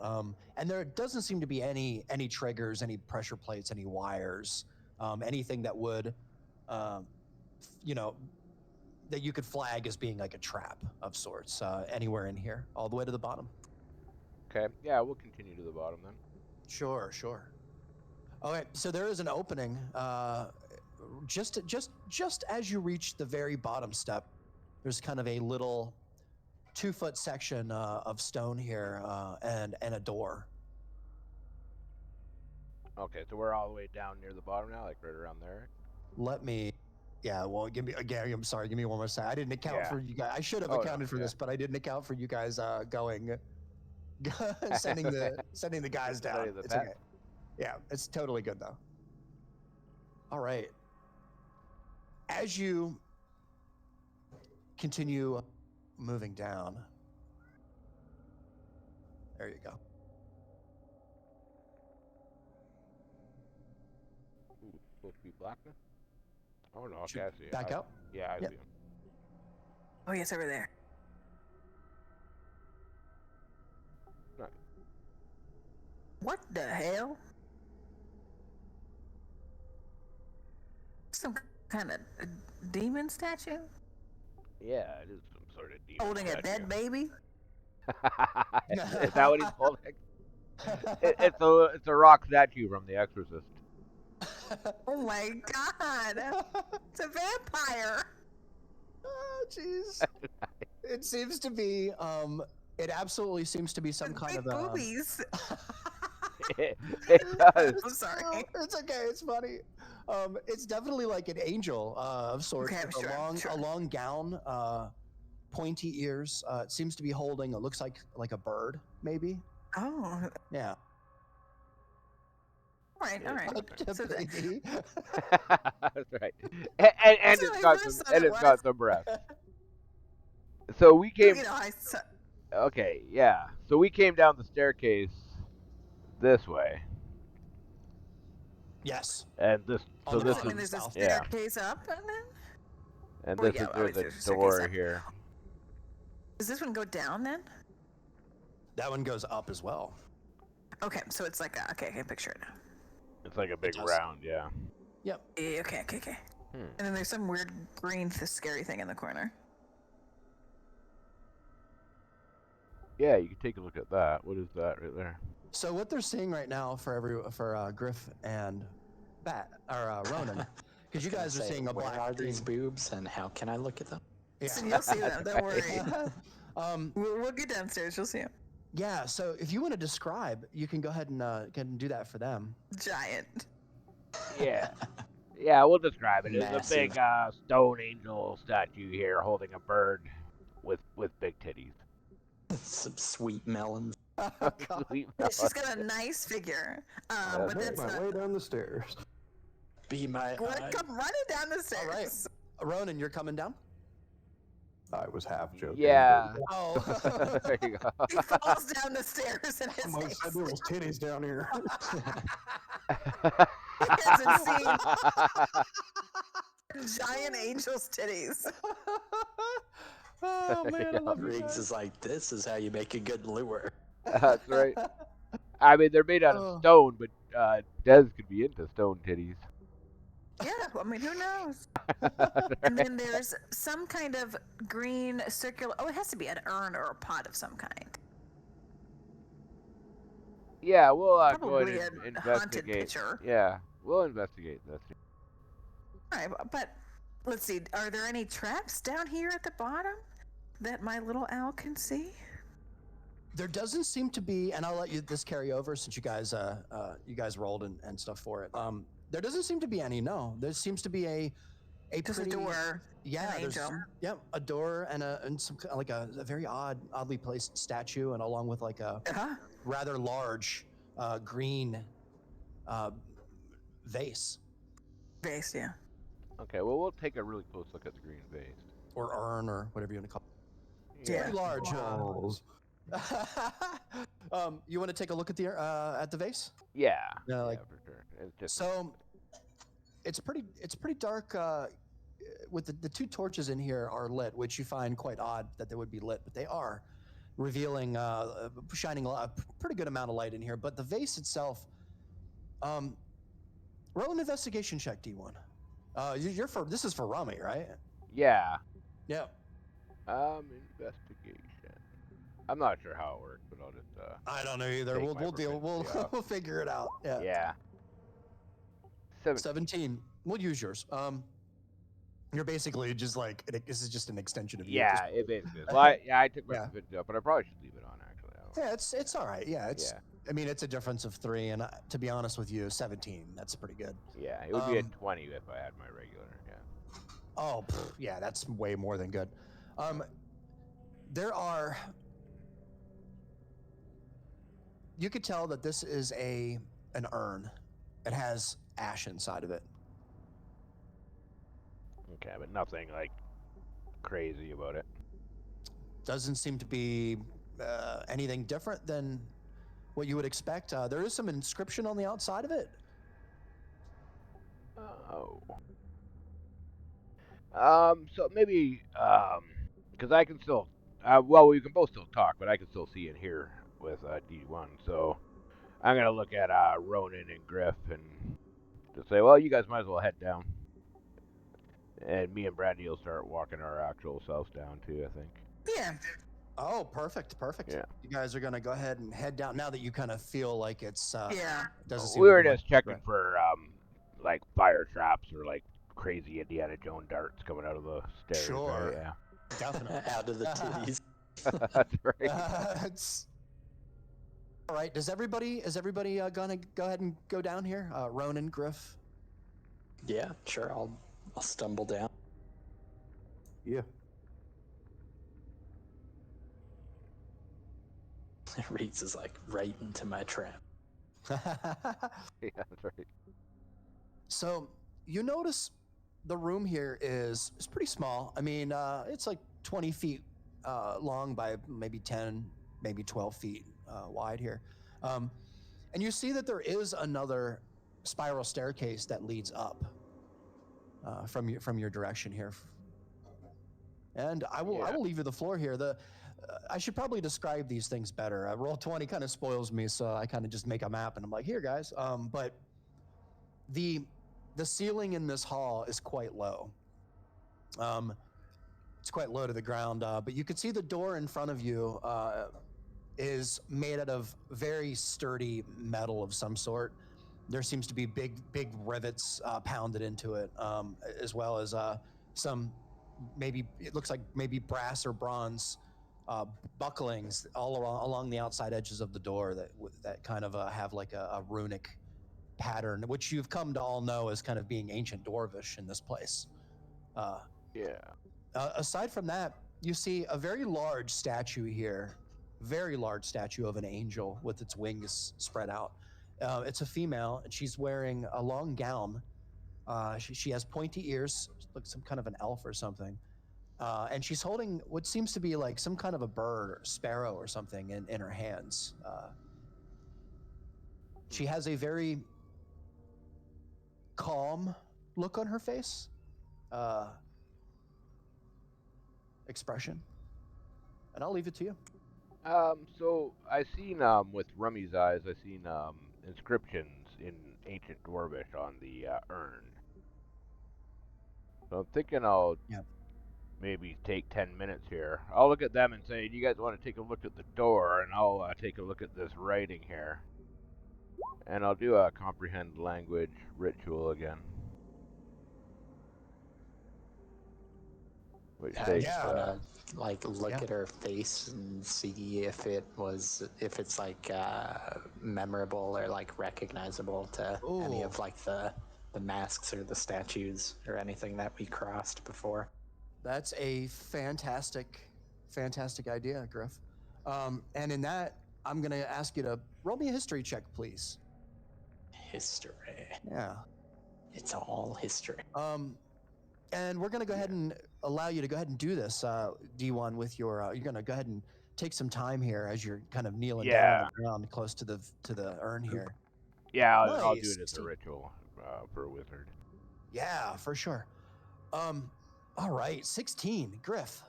and there doesn't seem to be any triggers, any pressure plates, any wires, anything that would, that you could flag as being like a trap of sorts anywhere in here, all the way to the bottom. Okay. Yeah, we'll continue to the bottom then. Sure. Okay, so there is an opening just as you reach the very bottom step. There's kind of a little 2-foot section of stone here and a door. Okay, so we're all the way down near the bottom now, like right around there. Well, I'm sorry, give me one more second. I didn't account Yeah. for you guys. I should have Oh, no, accounted for yeah. this, but I didn't account for you guys going, sending the guys down. Sending the It's pets. okay. Yeah, it's totally good though. All right. As you continue moving down, there you go. Ooh, supposed to be blackness. Oh no, Should okay, I see. back I- up? Yeah, I Yep. see him. Oh, yes, over there. Nice. What the hell? Some kind of demon statue? Yeah, it is some sort of demon. Holding a statue. dead baby? Is that what he's holding? It's a rock statue from The Exorcist. Oh my god! It's a vampire! Oh, jeez. It seems to be, it absolutely seems to be some With kind big of a... boobies. It does. I'm sorry. Oh, it's okay. It's funny. It's definitely like an angel of sorts, Okay, with a long gown, pointy ears. It seems to be holding. It looks like a bird, maybe. Oh, Yeah. all right. A So the- baby. That's right. And So it's I got first some thought and it it's got was. some breath. So we came. you know, Okay, yeah. So we came down the staircase this way, Yes. and this. On So the this front. I mean, is there's a yeah. staircase up, and then And Well, this yeah, is where obviously the there's a staircase door up. here. does this one go down then? That one goes up as well. Okay, so it's like okay, I can picture it now. It's like a big does. round, yeah. Yeah, okay. Hmm. And then there's some weird green, scary thing in the corner. Yeah, you can take a look at that. What is that right there? So what they're seeing right now for Griff and Ronan, because you guys are seeing a Where black are these screen. boobs and how can I look at them? So you'll see them. Don't worry. um, We'll get downstairs. You'll see them. yeah. So if you want to describe, you can go ahead and do that for them. Giant. Yeah. Yeah, we'll describe it. It's a Massive. big stone angel statue here holding a bird with big titties. Some sweet melons. Oh, God. Sweet She's got a nice figure. But Make that's my not. way down the stairs. Be my Come running down the stairs. All right, Ronan, you're coming down. I was half joking. Yeah. Oh, There you go. He falls down the stairs and his Someone face. said there was titties down here. He hasn't seen giant angel's titties. oh man, I love you Riggs guys. is like, this is how you make a good lure. That's right. I mean, they're made out Oh. of stone, but Des could be into stone titties. Yeah, I mean, who knows? And then there's some kind of green circular. Oh, it has to be an urn or a pot of some kind. Yeah, we'll go Probably ahead a and haunted investigate. picture. Yeah, we'll investigate this. All right, but let's see. Are there any traps down here at the bottom that my little owl can see? There doesn't seem to be, and I'll let you this carry over since you guys rolled and stuff for it. There doesn't seem to be any. No, there seems to be a Just pretty, a door. Yeah, an there's angel. yep a door and some like a very oddly placed statue, and along with like a Uh-huh. rather large green vase Base, yeah. Okay, well, we'll take a really close look at the green vase. or urn or whatever you want to call it. Yeah. Very large. Balls. You want to take a look at the vase? Yeah. Yeah, like- for sure. It's just So it's pretty dark. With the two torches in here are lit, which you find quite odd that they would be lit, but they are, revealing shining a pretty good amount of light in here. But the vase itself, roll an investigation check, D1. This is for Rami, right? yeah. Yeah. Investigation. I'm not sure how it works, but I'll just I don't know either. Take We'll my deal. We'll proficiency off. we'll figure it out. Yeah. yeah. 17. We'll use yours. You're basically just like this is just an extension of you. Yeah, it basically is. Well, I took my Yeah. proficiency up, but I probably should leave it on actually. I don't know. Yeah, it's all right. Yeah, it's. Yeah. I mean, it's a difference of 3, and to be honest with you, 17. That's pretty good. Yeah, it would be a Um, 20 if I had my regular. Yeah. Oh, yeah, that's way more than good. There are. You could tell that this is an urn. It has ash inside of it. Okay, but nothing like crazy about it. Doesn't seem to be anything different than what you would expect. There is some inscription on the outside of it. Oh. So maybe, because I can still, well, we can both still talk, but I can still see and hear with D1. So I'm gonna look at Ronan and Griff and just say, well, you guys might as well head down. And me and Brandy will start walking our actual selves down too, I think. Yeah. Oh, perfect. Yeah. You guys are gonna go ahead and head down now that you kind of feel like it's. Yeah. Doesn't seem We to were be just much- checking right. for like fire traps or like crazy Indiana Jones darts coming out of the stairs. Sure. Right? Yeah. Definitely. Out of the titties. That's right. It's- all right. Is everybody gonna go ahead and go down here? Ronan, Griff. Yeah, sure. I'll stumble down. Yeah. Reeds is like right into my trap. Yeah, that's right. So you notice the room here is pretty small. I mean, it's like 20 feet long by maybe 10, maybe 12 feet wide here. And you see that there is another spiral staircase that leads up from your direction here. And I will leave you the floor here. I should probably describe these things better. Roll 20 kind of spoils me, so I kind of just make a map and I'm like, here, guys. But the ceiling in this hall is quite low. It's quite low to the ground, but you can see the door in front of you is made out of very sturdy metal of some sort. There seems to be big rivets pounded into it, as well as some maybe it looks like maybe brass or bronze bucklings all along the outside edges of the door that kind of have like a runic pattern, which you've come to all know as kind of being ancient dwarvish in this place. Yeah. Aside from that, you see a very large statue here, very large statue of an angel with its wings spread out. It's a female, and she's wearing a long gown. She has pointy ears, looks some kind of an elf or something. And she's holding what seems to be like some kind of a bird or sparrow or something in her hands. She has a very calm look on her face, expression. And I'll leave it to you. So I seen with Rummy's eyes, I seen inscriptions in ancient Dwarvish on the urn. So I'm thinking I'll maybe take 10 minutes here. I'll look at them and say, "Do you guys want to take a look at the door?" And I'll take a look at this writing here, and I'll do a comprehend language ritual again. Which I takes, just wanna like look at her face and see if it's like memorable or like recognizable to any of like the masks or the statues or anything that we crossed before. That's a fantastic idea, Griff. And in that, I'm going to ask you to roll me a history check, please. History. Yeah. It's all history. And we're going to go ahead and allow you to go ahead and do this, D1, with your. You're going to go ahead and take some time here as you're kind of kneeling down on the ground close to the urn here. Yeah, I'll do Nice. it as a ritual for a wizard. Yeah, for sure. All right, 16, Griff.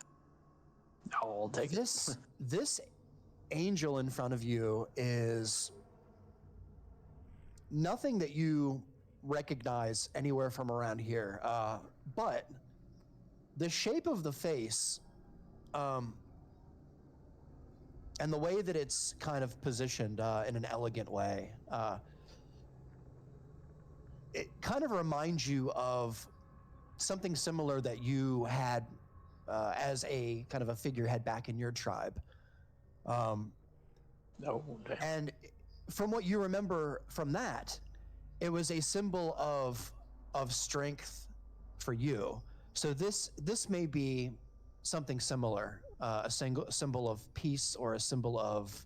I'll take This angel in front of you is nothing that you recognize anywhere from around here, but the shape of the face and the way that it's kind of positioned in an elegant way, it kind of reminds you of something similar that you had as a kind of a figurehead back in your tribe. And from what you remember from that, it was a symbol of strength for you. So this may be something similar, a symbol of peace or a symbol of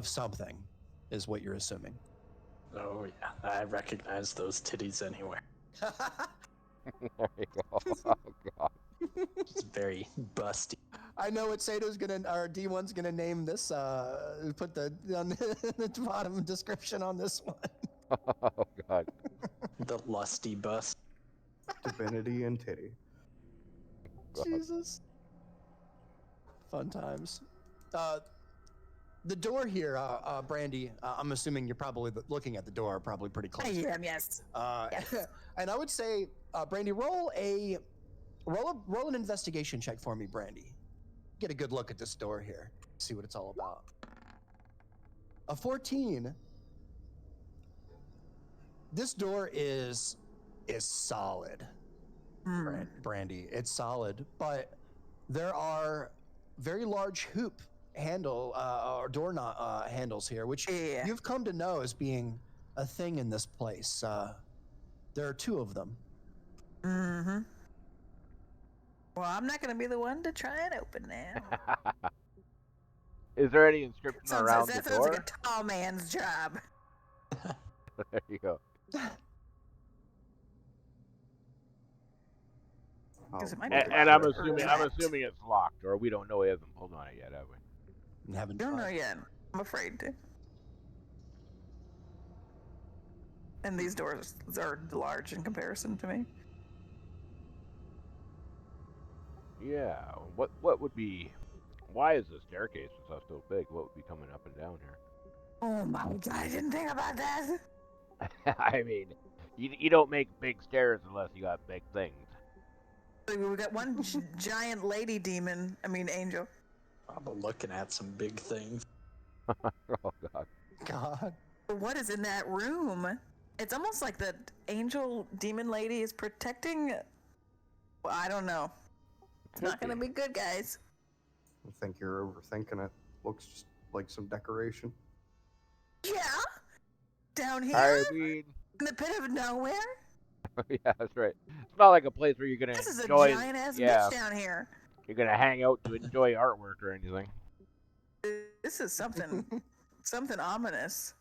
something, is what you're assuming. Oh yeah, I recognize those titties anywhere. There you go. Oh god. It's very busty. I know what Sato's or D1's gonna name this. Put on the bottom description on this one. Oh god. The lusty bust. Divinity and titty. Jesus. Fun times. The door here, Brandy, I'm assuming you're probably looking at the door, probably pretty close. I am, yes. Yes. And I would say, Brandy, roll an investigation check for me, Brandy. Get a good look at this door here. See what it's all about. A 14. This door is solid, Brandy. It's solid, but there are very large hoop handle or door handles here, which you've come to know as being a thing in this place. There are 2 of them. Mm-hmm. Well, I'm not going to be the one to try and open them. Is there any inscription around the that door? sounds like a tall man's job. There you go. And I'm assuming it's locked, or we don't know he hasn't pulled on it yet, have we? Haven't Don't know tried. yet. I'm afraid to. And these doors are large in comparison to me. Yeah. What would be? Why is the staircase so big? What would be coming up and down here? Oh my god! I didn't think about that. I mean, you don't make big stairs unless you got big things. We got one giant lady demon. I mean angel. I'm looking at some big things. Oh god. God. What is in that room? It's almost like the angel demon lady is protecting. Well, I don't know. It's not gonna be good, guys. I think you're overthinking it. Looks just like some decoration. Yeah? Down here? I mean, In the pit of nowhere? yeah, that's right. It's not like a place where you're gonna This is a enjoy. giant ass Yeah, bitch down here. you're gonna hang out to enjoy artwork or anything. This is something ominous.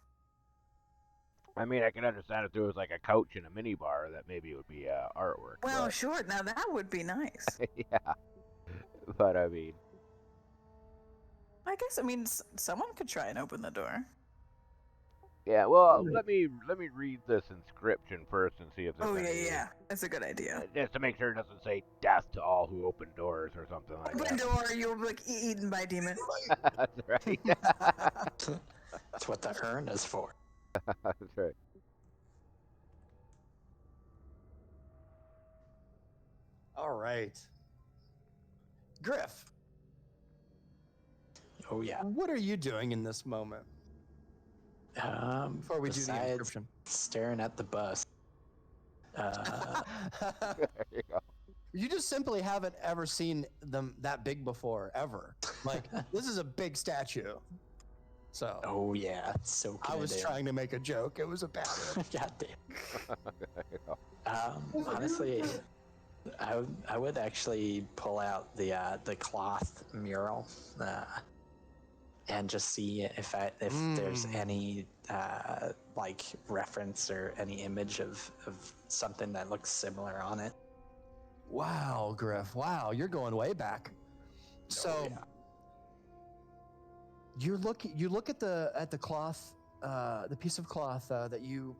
I mean, I can understand if there was like a couch and a mini bar that maybe it would be artwork. Well, sure. Now that would be nice. Yeah, but I mean, I guess. I mean, someone could try and open the door. yeah. Well, let me read this inscription first and see if there's Oh any, yeah. That's a good idea. just to make sure it doesn't say "death to all who open doors" or something like Open that. door. You'll be like eaten by demons. That's right. That's what the urn is for. That's right. All right. Griff, Oh yeah. what are you doing in this moment before we do the Besides inscription? staring at the bus. There you go. You just simply haven't ever seen them that big before, ever. Like, this is a big statue. So, Oh yeah, soaking I was it in. trying to make a joke. It was a bad one. God damn. There you go. Honestly, I would actually pull out the cloth mural and just see if there's any like reference or any image of something that looks similar on it. Wow, Griff. Wow, you're going way back. So, yeah. you look at the cloth, the piece of cloth that you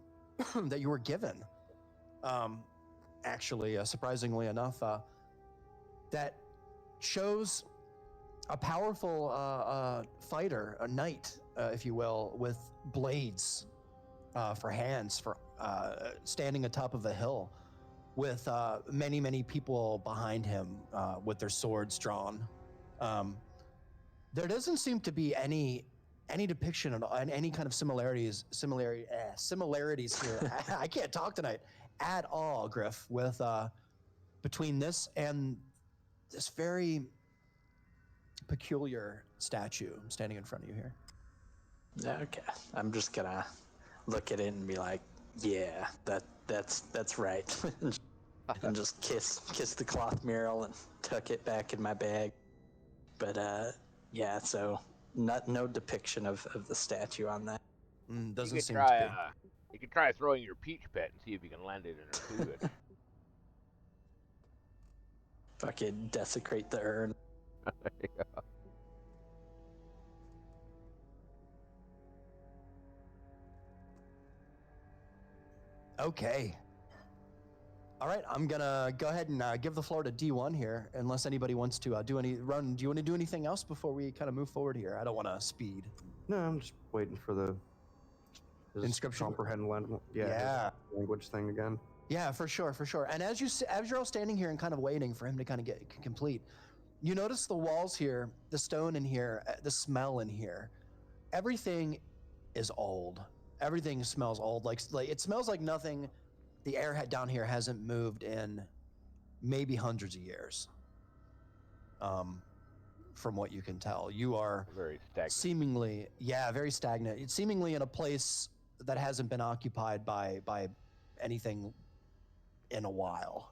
that you were given. Actually, surprisingly enough, that shows a powerful fighter, a knight, if you will, with blades for hands, for standing atop of a hill, with many people behind him with their swords drawn. There doesn't seem to be any depiction and any kind of similarities here. I can't talk tonight at all, Griff, with between this and this very peculiar statue standing in front of you here. Okay, I'm just gonna look at it and be like, yeah, that's right, and just kiss the cloth mural and tuck it back in my bag. But yeah, so no depiction of the statue on that. Doesn't You could seem try. to be. You could try throwing your peach pet and see if you can land it in her sewage. Fucking desecrate the urn. There you go. Okay. All right, I'm gonna go ahead and give the floor to D1 here, unless anybody wants to do any run. Do you want to do anything else before we kind of move forward here? I don't want to speed. No, I'm just waiting for his Inscription? comprehend language. Yeah. Language thing again. Yeah, for sure. And as you're all standing here and kind of waiting for him to kind of get complete, you notice the walls here, the stone in here, the smell in here. Everything is old. Everything smells old. Like it smells like nothing. The air down here hasn't moved in maybe hundreds of years. From what you can tell, you are Very stagnant. seemingly, very stagnant. It's seemingly in a place that hasn't been occupied by anything in a while.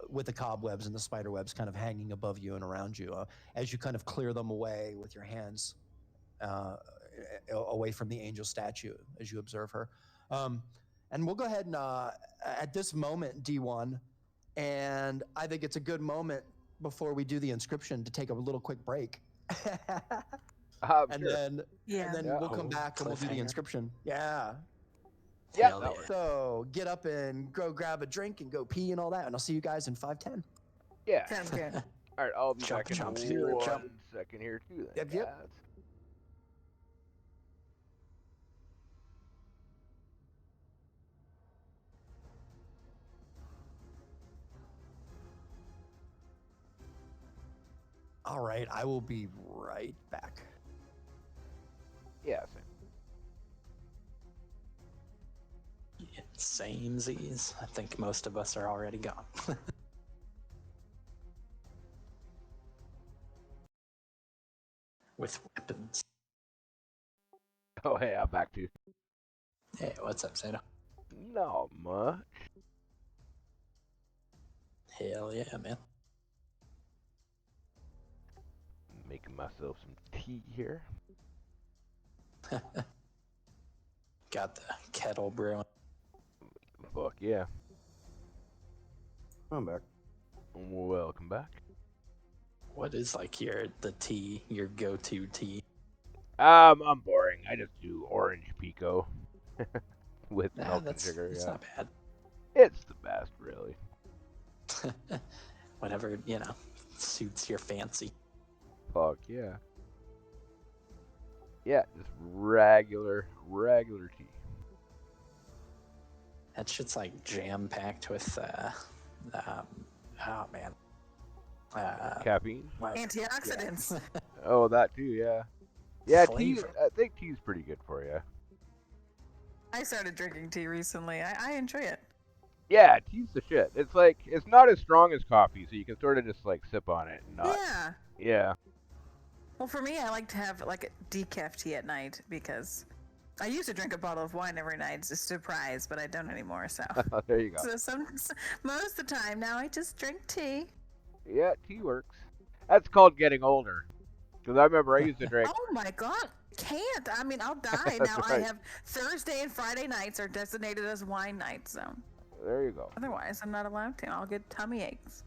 With the cobwebs and the spider webs kind of hanging above you and around you, as you kind of clear them away with your hands away from the angel statue as you observe her. And we'll go ahead and at this moment, D1, and I think it's a good moment before we do the inscription to take a little quick break. And Sure. then we'll come back and we'll do the cliffhanger. inscription. Yeah. Yeah. Hell that yeah. works. So get up and go grab a drink and go pee and all that, and I'll see you guys in 5:10. Yeah. Sounds good. All right, I'll be Chomp, back in chomp, 1 second here too. Then, Yep. guys. All right, I will be right back. Yeah. Same. Samesies. I think most of us are already gone. with weapons. Oh, hey, I'm back too. Hey, what's up, Sato? Not much. Hell yeah, man. Making myself some tea here. Got the kettle brewing. Fuck yeah. I'm back. Welcome back. What is like your go-to tea? I'm boring. I just do orange pico with Nah, milk and that's sugar. it's Yeah, not bad. it's the best, really. Whatever, suits your fancy. Fuck yeah. Yeah, just regular tea. That shit's like jam-packed with oh man. Caffeine. Antioxidants. Oh, that too. Yeah. Yeah, tea. Flavor. I think tea's pretty good for you. I started drinking tea recently. I enjoy it. Yeah, tea's the shit. It's like it's not as strong as coffee, so you can sort of just like sip on it and not. Yeah. Yeah. Well, for me, I like to have like a decaf tea at night because I used to drink a bottle of wine every night. It's a surprise, but I don't anymore. So, There you go. most of the time now I just drink tea. Yeah, tea works. That's called getting older. Because I remember I used to drink. Oh my god, can't. I mean, I'll die. That's Now I right. have Thursday and Friday nights are designated as wine nights. So There you go. otherwise, I'm not allowed to. I'll get tummy aches.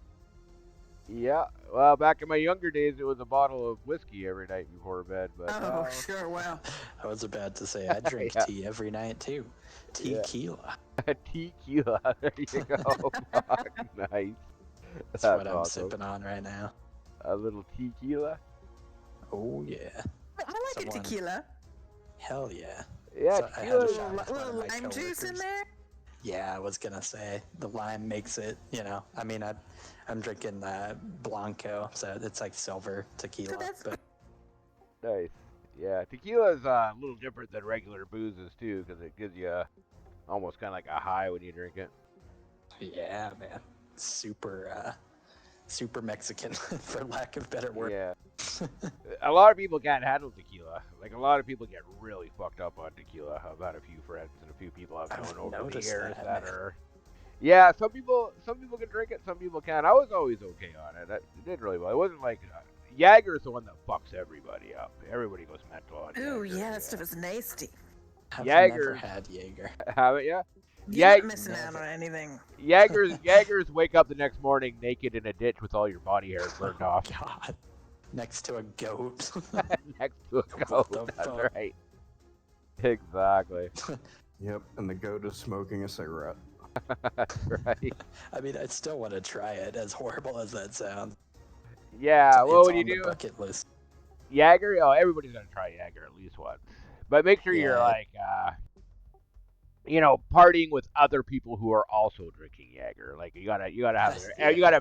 Yeah. Well, back in my younger days, it was a bottle of whiskey every night before bed. But Oh, sure. Well, I was about to say I drink Yeah. tea every night too. Yeah. Tequila. tequila. There you go. Fuck, nice. That's That's what I'm awesome. sipping on right now. A little tequila. Oh yeah. I like a Someone- tequila. Hell yeah. Yeah, So I had tequila. a shot with one Little of my lime juice in coworkers. there. Yeah, I was gonna say the lime makes it. I mean, I'm drinking Blanco, so it's like silver tequila. that's But Nice. Yeah, tequila is a little different than regular boozes too, because it gives you almost kind of like a high when you drink it. yeah, man, super Mexican, for lack of better word. Yeah. A lot of people can't handle tequila. Like a lot of people get really fucked up on tequila. I've had a few friends and a few people I've known I've over the noticed years that, that man. are. Yeah, some people can drink it, some people can't. I was always okay on it. It did really well. It wasn't like Jaeger is the one that fucks everybody up. Everybody goes mental on Ooh, Jaeger. yeah, that stuff is nasty. I've Jaeger. never had Jaeger. Haven't ya? You're Yeah, not missing out on anything. Jaegers wake up the next morning naked in a ditch with all your body hairs burned Oh, off God, next to a goat. next to a What goat. the That's fuck? right. Exactly. Yep, and the goat is smoking a cigarette. That's right. I mean, I still want to try it, as horrible as that sounds. Yeah, well, It's when you on the do bucket list. Jaeger, everybody's gonna try Jaeger at least once. But make sure you're Yeah. like, partying with other people who are also drinking Jaeger. Like you gotta have you gotta have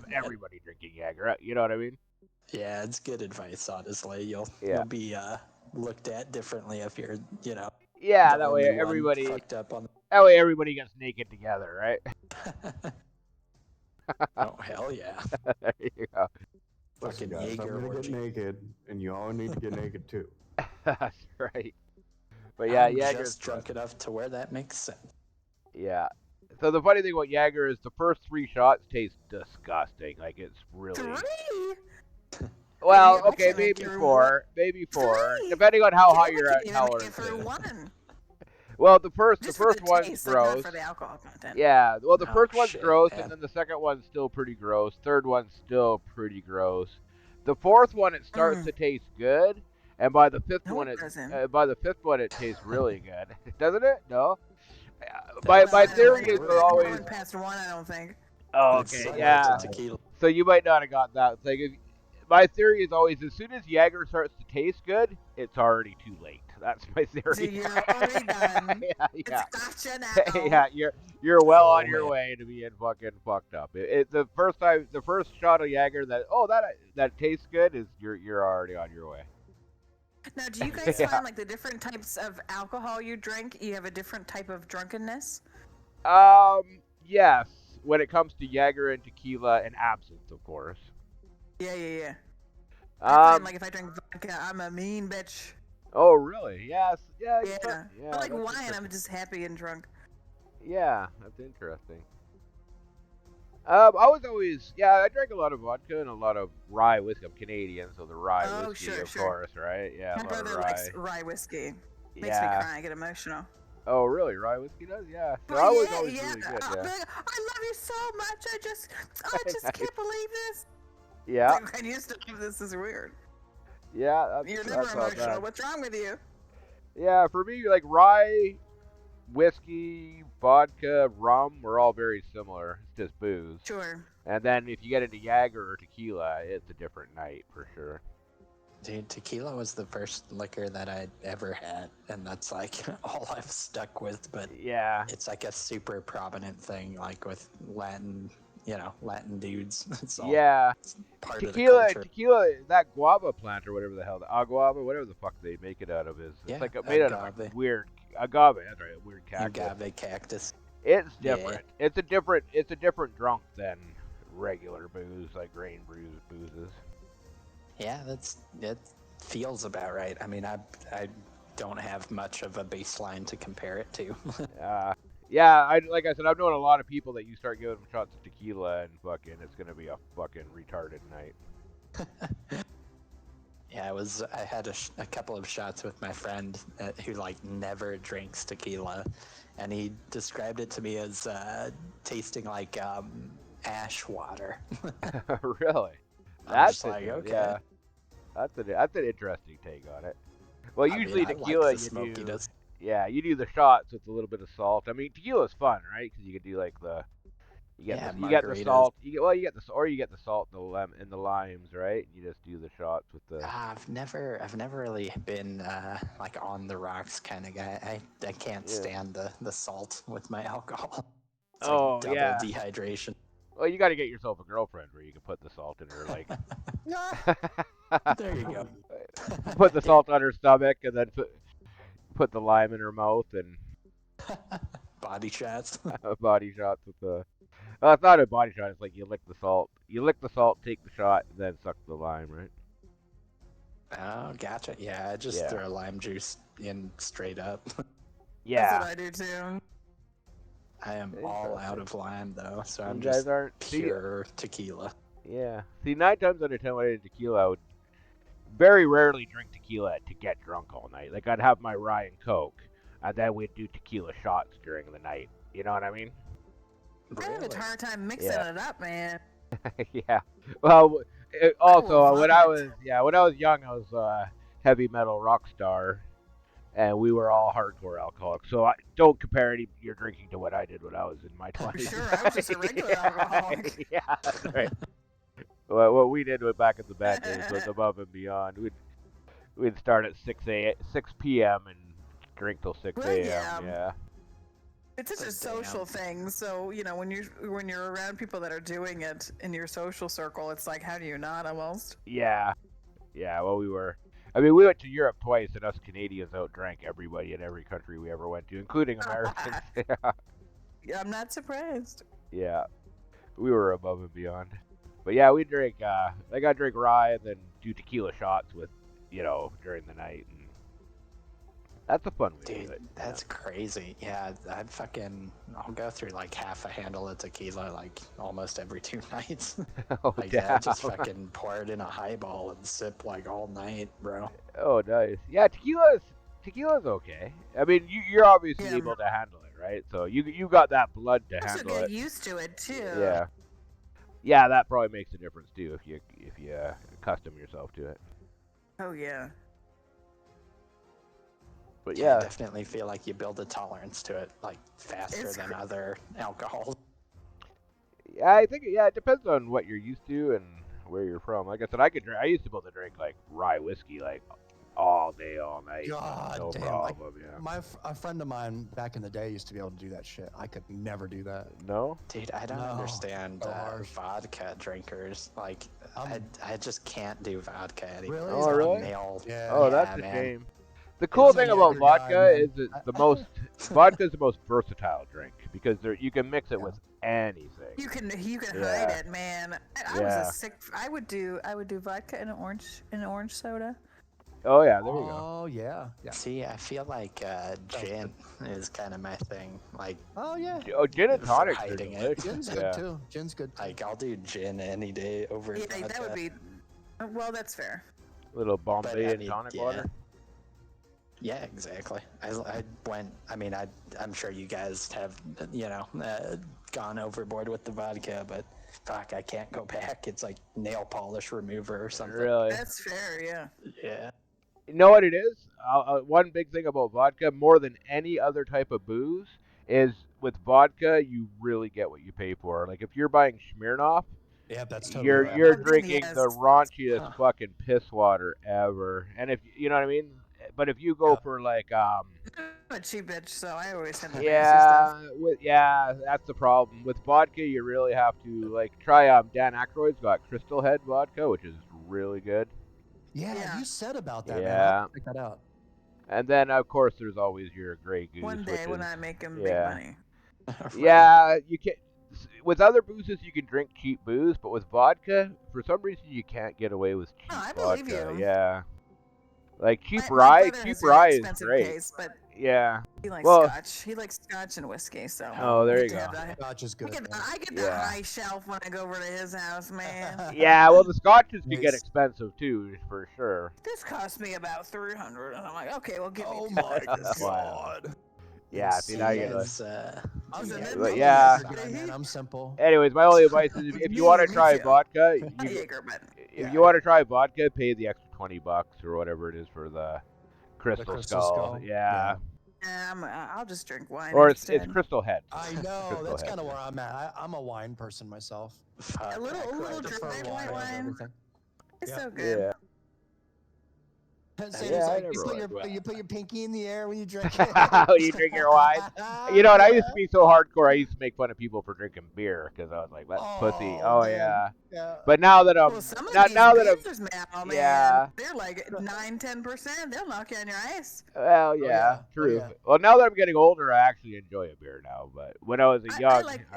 Yeah. everybody drinking Jaeger. You know what I mean? Yeah, it's good advice, honestly. You'll be looked at differently if you're, Yeah, the that way only one everybody fucked up on. gets naked together, right? Oh hell yeah! There you go. Fucking Listen, guys, I'm Jaeger gonna get orgy. naked, and you all need to get naked too. That's right. But yeah, I'm Jaeger's just drunk enough to where that makes sense. Yeah. So the funny thing about Jaeger is the first 3 shots taste disgusting. Like it's really 3? well, Yeah, I okay, can't make maybe your 4, maybe 4, 3? depending on how hot Yeah, your I can't even make tolerance it through is. one. Well, the first Just for the one's taste, like, gross. not for the alcohol content. Yeah, well, the Oh, first one's shit, gross, man. and then the second one's still pretty gross. Third one's still pretty gross. The fourth one, it starts to taste good, and by the fifth No, one, it doesn't. it tastes really good, doesn't it? No. Well, My I don't theory think is we're always. going past 1, I don't think. Oh, It's okay, similar yeah. to tequila. So you might not have got that. Like, my theory is always, as soon as Jaeger starts to taste good, it's already too late. That's my theory. So you're already done. yeah. It's gotcha now. Yeah, you're well Oh, on your man. way to being fucking fucked up. The first shot of Jaeger that tastes good is you're already on your way. Now, do you guys Yeah. find like the different types of alcohol you drink, you have a different type of drunkenness? Yes, when it comes to Jaeger and tequila and absinthe, of course. Yeah. I find Um. like if I drink vodka, I'm a mean bitch. Oh, really? Yes. Yeah. Yeah. Yeah. I like that's wine. I'm interesting. just happy and drunk. Yeah, that's interesting. I was always, I drank a lot of vodka and a lot of rye whiskey. I'm Canadian, so the rye Oh, whiskey, sure, of sure. course, right? Yeah, My a lot of brother likes rye. rye whiskey. Makes me Yeah. cry. I get emotional. Oh, really? Rye whiskey does? Yeah. So Oh I was yeah, always yeah. really good. I'll be Yeah. like, I love you so much. I just Nice. can't believe this. Yeah. Like, when you stop, this is weird. Yeah. You're never That's not emotional. bad. What's wrong with you? Yeah, for me, like rye, whiskey, vodka, rum, we're all very similar. It's just booze. Sure. And then if you get into Jaeger or tequila, it's a different night for sure. Dude, tequila was the first liquor that I'd ever had, and that's like all I've stuck with. But Yeah. it's like a super prominent thing, like with Latin, Latin dudes. It's all Yeah. part of the Tequila, culture. that guava plant or whatever the hell, the aguava, whatever the fuck they make it out of is. It's Yeah, like made out of agave. a weird agave. That's right, a weird cactus. Agave cactus. It's Yeah. different. It's a different drunk than regular booze, like grain boozes. Yeah, it feels about right. I mean, I don't have much of a baseline to compare it to. Like I said, I've known a lot of people that you start giving them shots of tequila and fucking, it's gonna be a fucking retarded night. Yeah, I had a couple of shots with my friend who like never drinks tequila, and he described it to me as tasting like ash water. Really? I'm just like, okay. Yeah, that's an interesting take on it. Well, I usually mean, I tequila like the you do. smokiness. Yeah, you do the shots with a little bit of salt. I mean, tequila's fun, right? Because you can do like you get the margaritas. salt. You get the salt and the limes, right? You just do the shots with the. I've never really been like on the rocks kind of guy. I can't stand the salt with my alcohol. It's Oh, like double yeah. dehydration. Well, you got to get yourself a girlfriend where you can put the salt in her, like. There you go. Put the salt on her stomach and then put the lime in her mouth and Body shots. body shots with the. Well, it's not a body shot. It's like you lick the salt. You lick the salt, take the shot, and then suck the lime, right? Oh, gotcha. Yeah, I just throw lime juice in straight up. Yeah. That's what I do too. I am all out of lime though, so I'm You just guys aren't pure tequila. Yeah. See, 9 times out of 10 when I did tequila, I would very rarely drink tequila to get drunk all night. Like, I'd have my rye and Coke, and then we'd do tequila shots during the night. You know what I mean? I have a hard time mixing it up, man. Yeah. Well, also, when I vomit. was young, I was a heavy metal rock star, and we were all hardcore alcoholics. So don't compare your drinking to what I did when I was in my 20s. Sure, I was just a regular alcoholic. Yeah, that's right. What we did back in the bad days was above and beyond. We'd start at 6 p.m. and drink till 6 a.m. Yeah. It's such a social thing, so when you're around people that are doing it in your social circle, it's like, how do you not almost? Yeah. Well, we went to Europe twice, and us Canadians outdrank everybody in every country we ever went to, including Americans. Yeah, I'm not surprised. Yeah, we were above and beyond. But yeah, we drink. Like I drink rye and then do tequila shots with, during the night, and that's a fun way to do it. That's crazy. Yeah, I'll go through like half a handle of tequila like almost every 2 nights. Oh, like damn. I just fucking pour it in a highball and sip like all night, bro. Oh, nice. Yeah, tequila's okay. I mean, you're obviously able to handle it, right? So you got that blood to Also handle get it. used to it too. Yeah. Yeah, that probably makes a difference too if you accustom yourself to it. Oh yeah. But I definitely feel like you build a tolerance to it like faster than other alcohols. Yeah, I think it depends on what you're used to and where you're from. Like I said, I used to be able to drink like rye whiskey like all day, all night. God no damn! problem. A friend of mine back in the day used to be able to do that shit. I could never do that. No? Dude, I don't understand harsh. vodka drinkers. Like, I just can't do vodka anymore. Really? Oh, really? Yeah. Oh, Yeah, that's a man. shame. The cool He's a thing about Jaeger guy, vodka man. is it's the most vodka is the most versatile drink because you can mix it with anything. You can Yeah. hide it, man. I was Yeah. a sick. I would do vodka and an orange soda. Oh yeah, there you go. Oh yeah. See, I feel like gin is kind of my thing. Like, Oh yeah. Oh, gin and For tonics are hiding it. delicious. Gin's yeah. good too. Gin's good too. I'll do gin any day over Yeah, vodka. that would be. Well, that's fair. Little But, Bombay I and mean, tonic yeah. water. Yeah, exactly. I'm sure you guys have, gone overboard with the vodka, but fuck, I can't go back. It's like nail polish remover or something. Really? That's fair. Yeah. Yeah. You know what it is? One big thing about vodka, more than any other type of booze, is with vodka you really get what you pay for. Like if you're buying Smirnoff, Yeah, that's totally you're right. you're Then drinking the yes. raunchiest fucking piss water ever. And if you know what I mean. But if you go Yeah. for like I'm a cheap bitch, so I always have the fancy stuff. that's the problem with vodka. You really have to like try Dan Aykroyd's got Crystal Head vodka, which is really good. Yeah, Yeah. you said about that, man. Yeah. I'll have to check that out. And then of course there's always your Grey Goose. One day which when is, I make him yeah. big money. Yeah, you can. With other boozes, you can drink cheap booze, but with vodka, for some reason, you can't get away with cheap I vodka. believe you. Yeah, like cheap My rye. brother Cheap has a very rye is expensive great. Taste, but Yeah. he likes Well- scotch. He likes scotch and whiskey. So Oh, there I you get to go. have that- Scotch is good. man. I get the Yeah. high shelf when I go over to his house, man. Yeah. Well, the scotches can get Nice. expensive too, for sure. This cost me about $300, and I'm like, okay, well, give me Oh two my boxes. god. Yeah. See now you know. Yes, I'm Yeah. the But yeah. Jaeger guy, man. I'm simple. Anyways, my only advice is if you want to Me try too. vodka, Not Jaeger, but if you want to try vodka, pay the extra $20 or whatever it is for the Crystal Crystal Skull. Skull? Yeah. I'll just drink wine. Or it's instead. Crystal Head. I know. Crystal That's Head. kind of where I'm at. I'm a wine person myself. A little Prefer dry white over wine. everything. It's Yeah. so good. Yeah. Sandy's Yeah, I like, never you liked put your pinky in the air when you drink When you drink your wine. You know what? I used to be so hardcore. I used to make fun of people for drinking beer because I was like, "That's pussy." Oh man. yeah. Yeah. But now that I'm Well, some of now, these now that I'm beers now, man, Yeah. they're like 9-10%. They'll knock you on your ice. well, yeah, yeah. Oh, true. yeah. Well, now that I'm getting older, I actually enjoy a beer now. But when I was I young, like-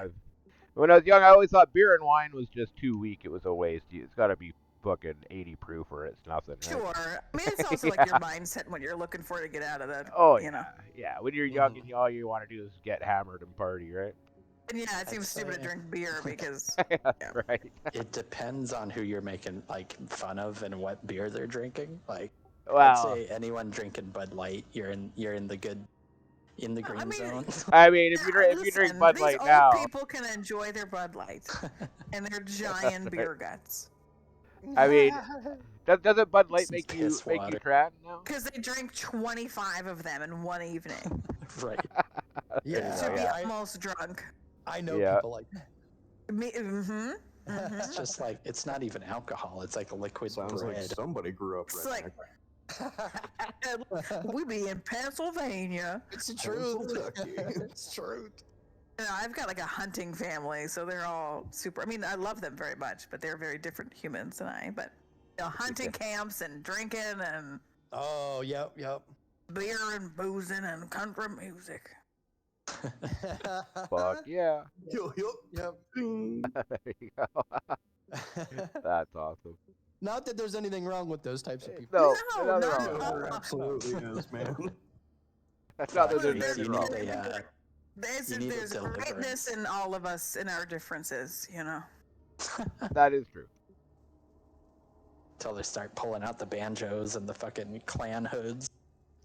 when I was young, I always thought beer and wine was just too weak. It was a waste. It's got to be fucking 80 proof or it's nothing. Right? Sure. I mean, it's also like your mindset when you're looking for to get out of that. Oh you yeah, know. yeah. When you're young and all you want to do is get hammered and party, right? And yeah, it seems I'd stupid say- to drink beer because That's right. It depends on who you're making like fun of and what beer they're drinking. Like, I'd Well, say anyone drinking Bud Light, you're in the good, in the Well, I green mean- zone. I mean, if you drink Listen, Bud these Light old now, people can enjoy their Bud Light and their giant beer guts I mean, doesn't Bud Light Some make you piss water. trad now? because they drink 25 of them in one evening Right. Yeah, to be yeah. almost drunk. I know Yeah. people like that. Me, mm-hmm. It's just like it's not even alcohol. It's like a liquid Sounds like bread. somebody grew up It's redneck. like we be in Pennsylvania. It's the truth. Kentucky. It's truth. You know, I've got like a hunting family, so they're all super. I mean, I love them very much, but they're very different humans than I. But you know, hunting camps and drinking and Oh, yep. beer and boozing and country music. Fuck yeah. Yep. There you go. That's awesome. Not that there's anything wrong with those types of people. No, No, no, not no, at no, all. no. There absolutely is, man. That's not that there's There's anything you wrong. need with it. a, There's, You need a there's deliverance. greatness in all of us in our differences, you know. That is true. until they start pulling out the banjos and the fucking clan hoods.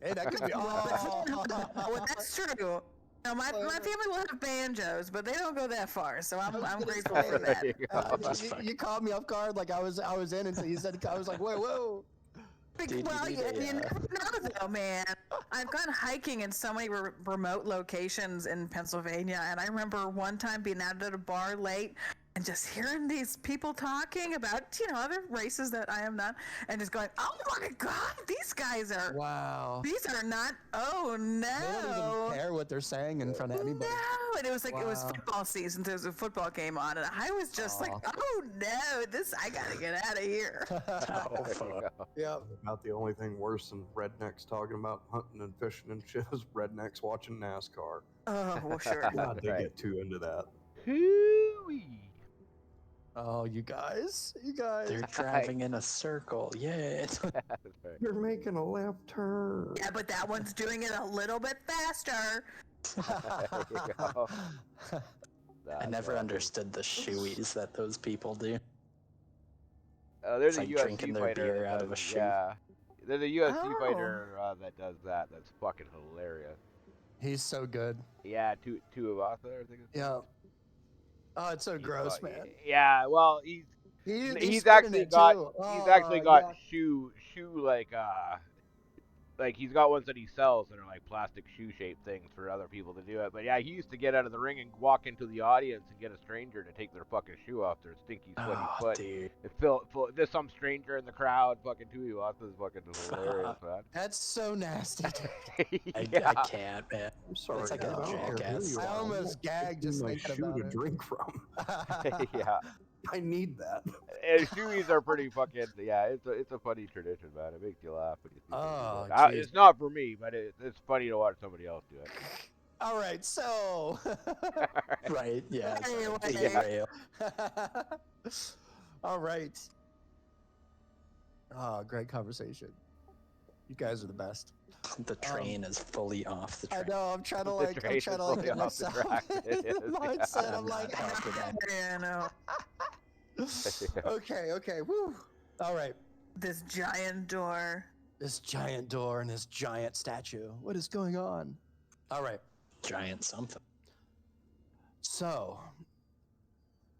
Hey, that could be. Well, that's true. No, my family will have banjos, but they don't go that far, so I'm grateful for that. There you go. You caught me off guard, like I was in until you said. I was like, whoa. Well, you never know, though, man. I've gone hiking in so many remote locations in Pennsylvania, and I remember one time being out at a bar late and just hearing these people talking about, other races that I am not, and just going, "Oh my God, these guys are, Wow. these are not. Oh They don't no." even care what they're saying in front of anybody. No, and it was like it was Wow. football season. There was a football game on, and I was just like, Aw. "Oh no, I gotta get out of here." Oh, fuck. Yep. About the only thing worse than rednecks talking about hunting and fishing and shit is rednecks watching NASCAR. Oh, well, sure. God, they Right. get too into that. Hoo-wee. Oh, you guys. They're driving in a circle. Yeah. That's right. You're making a left turn. Yeah, but that one's doing it a little bit faster. There you go. I That's never awesome. understood the shoeies that those people do. There's It's a like UFC drinking their fighter beer that out of does- a shoe. Yeah, there's a UFC Oh. fighter that does that. That's fucking hilarious. He's so good. Yeah, Tuivasa, I think. Yeah. Oh, it's so He's gross, fu- man. Yeah, well, He's he's spitting actually it, got too. he's Oh, actually got yuck. shoe like he's got ones that he sells that are like plastic shoe shaped things for other people to do it. But yeah, he used to get out of the ring and walk into the audience and get a stranger to take their fucking shoe off their stinky sweaty Oh, foot. dude. There's some stranger in the crowd fucking Tuivasa is fucking hilarious, man. That's so nasty. Yeah. I can't, man. I'm sorry. It's like guys, a I don't care jackass. who you I are. almost gagged Give just me my thinking shoe about to it. drink from. Yeah. I need that. And shoeies are pretty fucking it's a funny tradition, man. It makes you laugh when you see Oh, somebody do it. jeez. It's not for me, but it's funny to watch somebody else do it. All right, so. Right, yeah. Anyway. Derail. All right. Oh, great conversation. You guys are the best. The train is fully off the I train. know. I'm trying to The like. I'm train trying to is like fully get off the myself track. It in is, the yeah. mindset. I'm I'm like. not happy then. Yeah, no. Okay. Woo. All right. This giant door. This giant door and this giant statue. What is going on? All right. Giant something. So,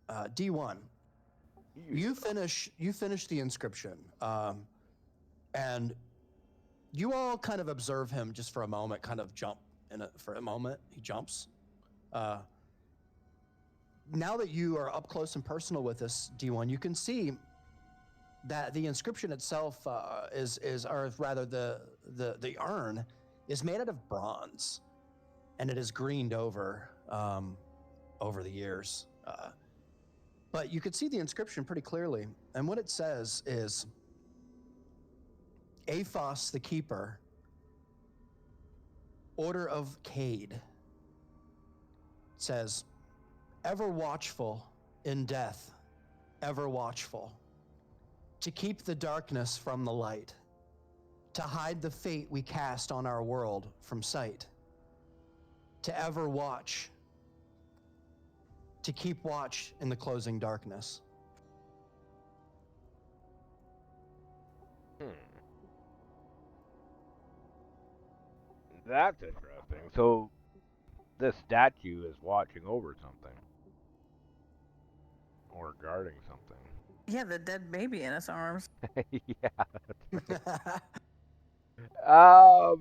D1, you finish the inscription, and you all kind of observe him just for a moment, kind of jump for a moment. He jumps. Now that you are up close and personal with this D1, you can see that the inscription itself or rather the urn is made out of bronze, and it is greened over the years. But you could see the inscription pretty clearly, and what it says is, Aphos the Keeper, Order of Cade. It says, ever watchful in death, ever watchful, to keep the darkness from the light, to hide the fate we cast on our world from sight, to ever watch, to keep watch in the closing darkness. That's interesting. So this statue is watching over something. Or guarding something. Yeah, the dead baby in his arms. Yeah. Alright,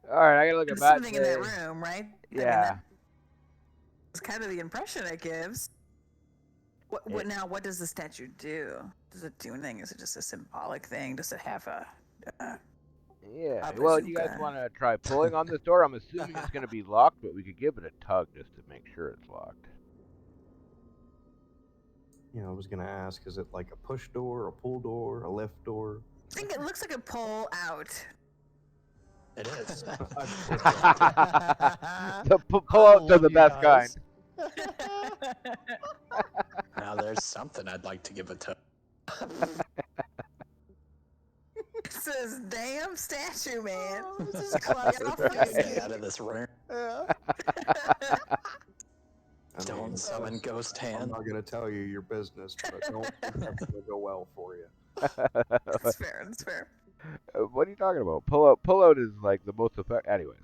I gotta look at There's Matt. something in that room, right? Yeah. It's kind of the impression it gives. What does the statue do? Does it do anything? Is it just a symbolic thing? Does it have a... Yeah. a Well, do you guys bazooka? want to try pulling on this door? I'm assuming it's going to be locked, but we could give it a tug just to make sure it's locked. You know, I was gonna ask, is it like a push door, a pull door, a lift door? I think it looks like a pull out. It is. So pull out to the best kind. Now there's something I'd like to give a tug. It's this damn statue, man. Oh, this is Get off my classic. Get out of this room. Yeah. I Don't mean, summon ghost I'm hand. not gonna tell you your business, but I don't think that's gonna go well for you. That's fair. That's fair. What are you talking about? Pull out is like the most effective. Anyways,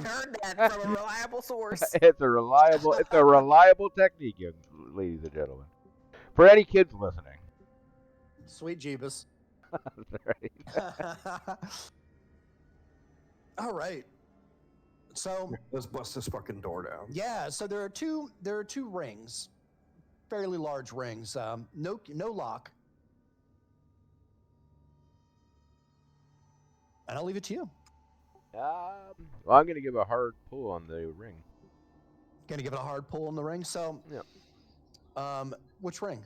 Heard that from a reliable source. it's a reliable technique, young ladies and gentlemen. For any kids listening. Sweet Jeebus. Right. All right. So Let's bust this fucking door down. yeah, so there are two rings, fairly large rings. No lock. And I'll leave it to you. Well, I'm gonna give a hard pull on the ring. Gonna give it a hard pull on the ring. So, Yeah. Which ring?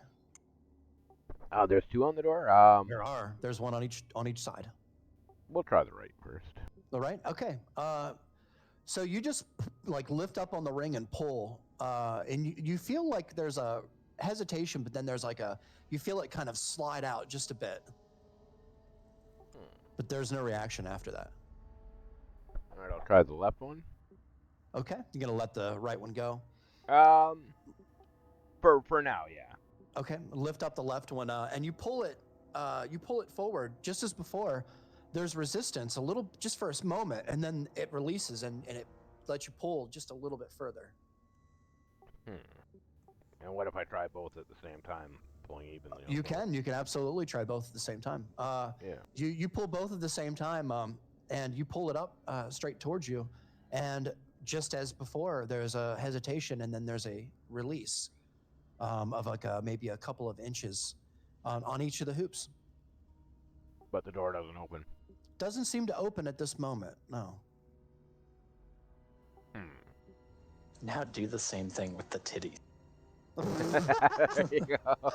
There's 2 on the door. There are. There's one on each side. We'll try the right first. The right? Okay. So you just like lift up on the ring and pull, and you feel like there's a hesitation, but then there's like you feel it kind of slide out just a bit, but there's no reaction after that. All right, I'll try the left one. Okay, you're gonna let the right one go. For now, yeah. Okay, lift up the left one, and you pull it. You pull it forward just as before. There's resistance a little, just for a moment, and then it releases and it lets you pull just a little bit further. And what if I try both at the same time, pulling evenly? You can absolutely try both at the same time. Yeah. You pull both at the same time, and you pull it up straight towards you, and just as before, there's a hesitation, and then there's a release of like maybe a couple of inches on each of the hoops. But the door doesn't open. Doesn't seem to open at this moment. No. Now do the same thing with the titties. There you go.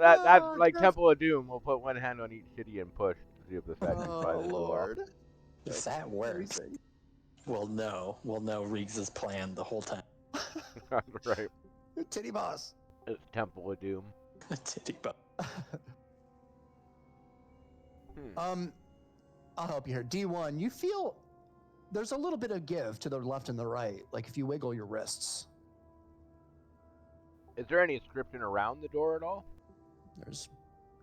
That's like Temple of Doom. We'll put one hand on each titty and push to see if the statue finds the Lord. If that works, we'll know Riggs' plan the whole time. Right. Titty boss. It's Temple of Doom. Titty boss. I'll help you here. D1, you feel there's a little bit of give to the left and the right, like if you wiggle your wrists. Is there any inscription around the door at all?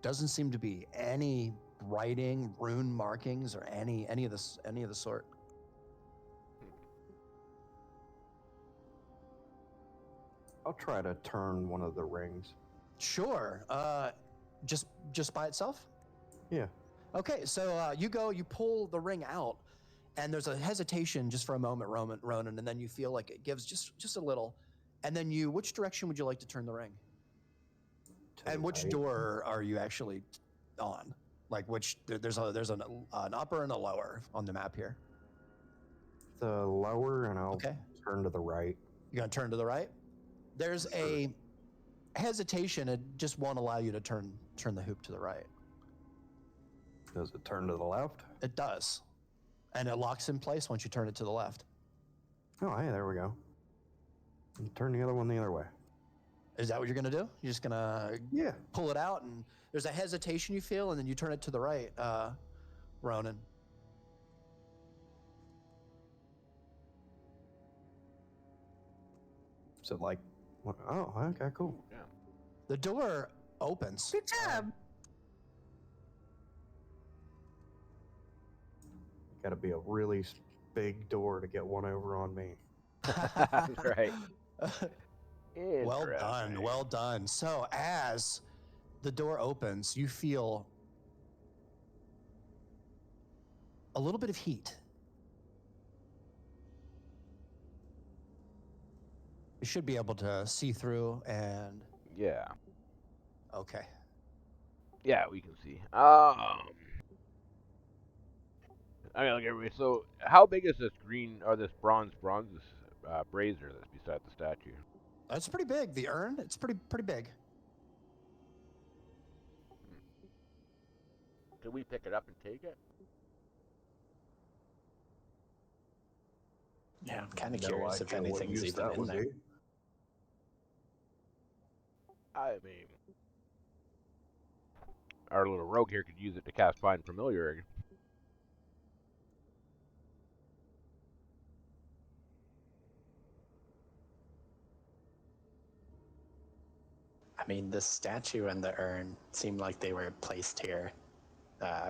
Doesn't seem to be any writing, rune markings, or any of the sort. I'll try to turn one of the rings. Sure. Just by itself? Yeah. Okay, so you pull the ring out, and there's a hesitation just for a moment, Ronan, and then you feel like it gives just a little, and then which direction would you like to turn the ring? And which door are you actually on? Like there's an upper and a lower on the map here. The lower, and I'll turn to the right. You're gonna turn to the right? There's a hesitation. It just won't allow you to turn the hoop to the right. Does it turn to the left? It does. And it locks in place once you turn it to the left. Oh, hey, there we go. And turn the other one the other way. Is that what you're going to do? You're just going to pull it out, and there's a hesitation you feel, and then you turn it to the right, Ronan. So, like, oh, okay, cool. Yeah. The door opens. Good job. Got to be a really big door to get one over on me. Right. Well done. So as the door opens, you feel a little bit of heat. You should be able to see through and... Yeah. Okay. Yeah, we can see. Okay, look, everybody. So, how big is this this bronze brazier that's beside the statue? That's pretty big. The urn, it's pretty big. Can we pick it up and take it? Yeah, I'm kind of curious if anything's even in there. I mean, our little rogue here could use it to cast Find Familiar. I mean, the statue and the urn seemed like they were placed here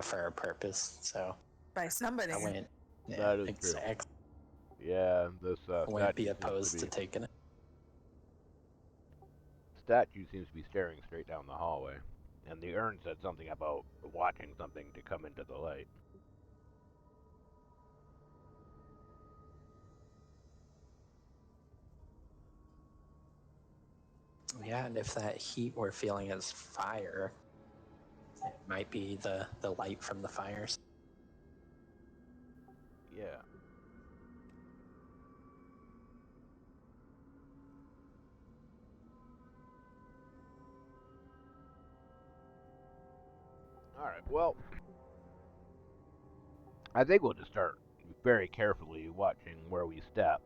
for a purpose, so... By somebody. I went... Yeah, That is exactly. true. Yeah, this I wouldn't be opposed to taking it. Statue seems to be staring straight down the hallway, and the urn said something about watching something to come into the light. Yeah, and if that heat we're feeling is fire, it might be the light from the fires. Yeah. All right. Well, I think we'll just start very carefully watching where we step,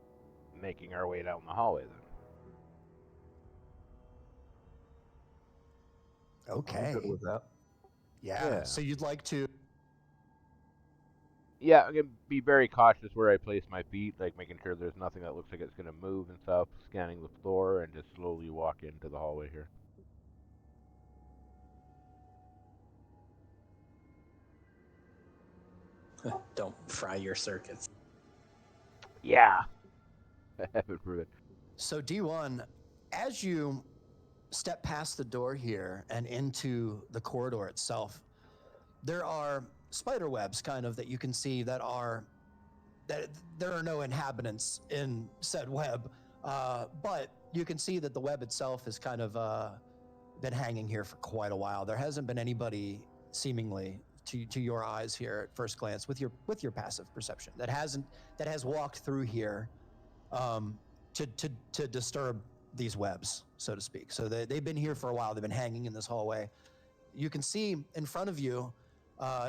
making our way down the hallway then. I'm Okay. good with that. Yeah. Yeah. So you'd like to. Yeah, I'm gonna be very cautious where I place my feet, like making sure there's nothing that looks like it's gonna move and stuff, scanning the floor, and just slowly walk into the hallway here. Don't fry your circuits. Yeah. I haven't proven. So D1, as you step past the door here and into the corridor itself, there are spider webs kind of that you can see that there are no inhabitants in said web, but you can see that the web itself has kind of been hanging here for quite a while. There hasn't been anybody seemingly to your eyes here at first glance with your passive perception that has walked through here to disturb these webs, so to speak. So they've been here for a while. They've been hanging in this hallway. You can see in front of you,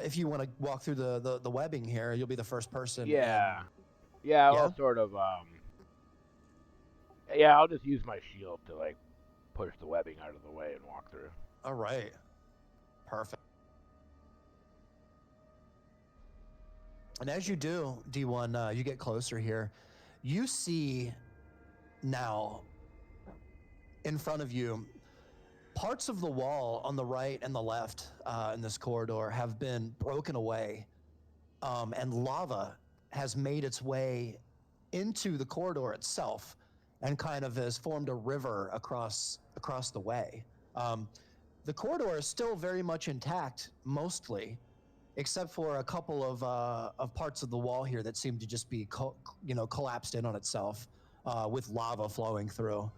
if you want to walk through the webbing here, you'll be the first person. Yeah. And, Yeah, Yeah? I'll sort of yeah, I'll just use my shield to like push the webbing out of the way and walk through. all right. Perfect. And as you do, D1, you get closer here. You see now in front of you, parts of the wall on the right and the left in this corridor have been broken away, and lava has made its way into the corridor itself and kind of has formed a river across the way. The corridor is still very much intact, mostly, except for a couple of parts of the wall here that seem to just be collapsed in on itself, with lava flowing through.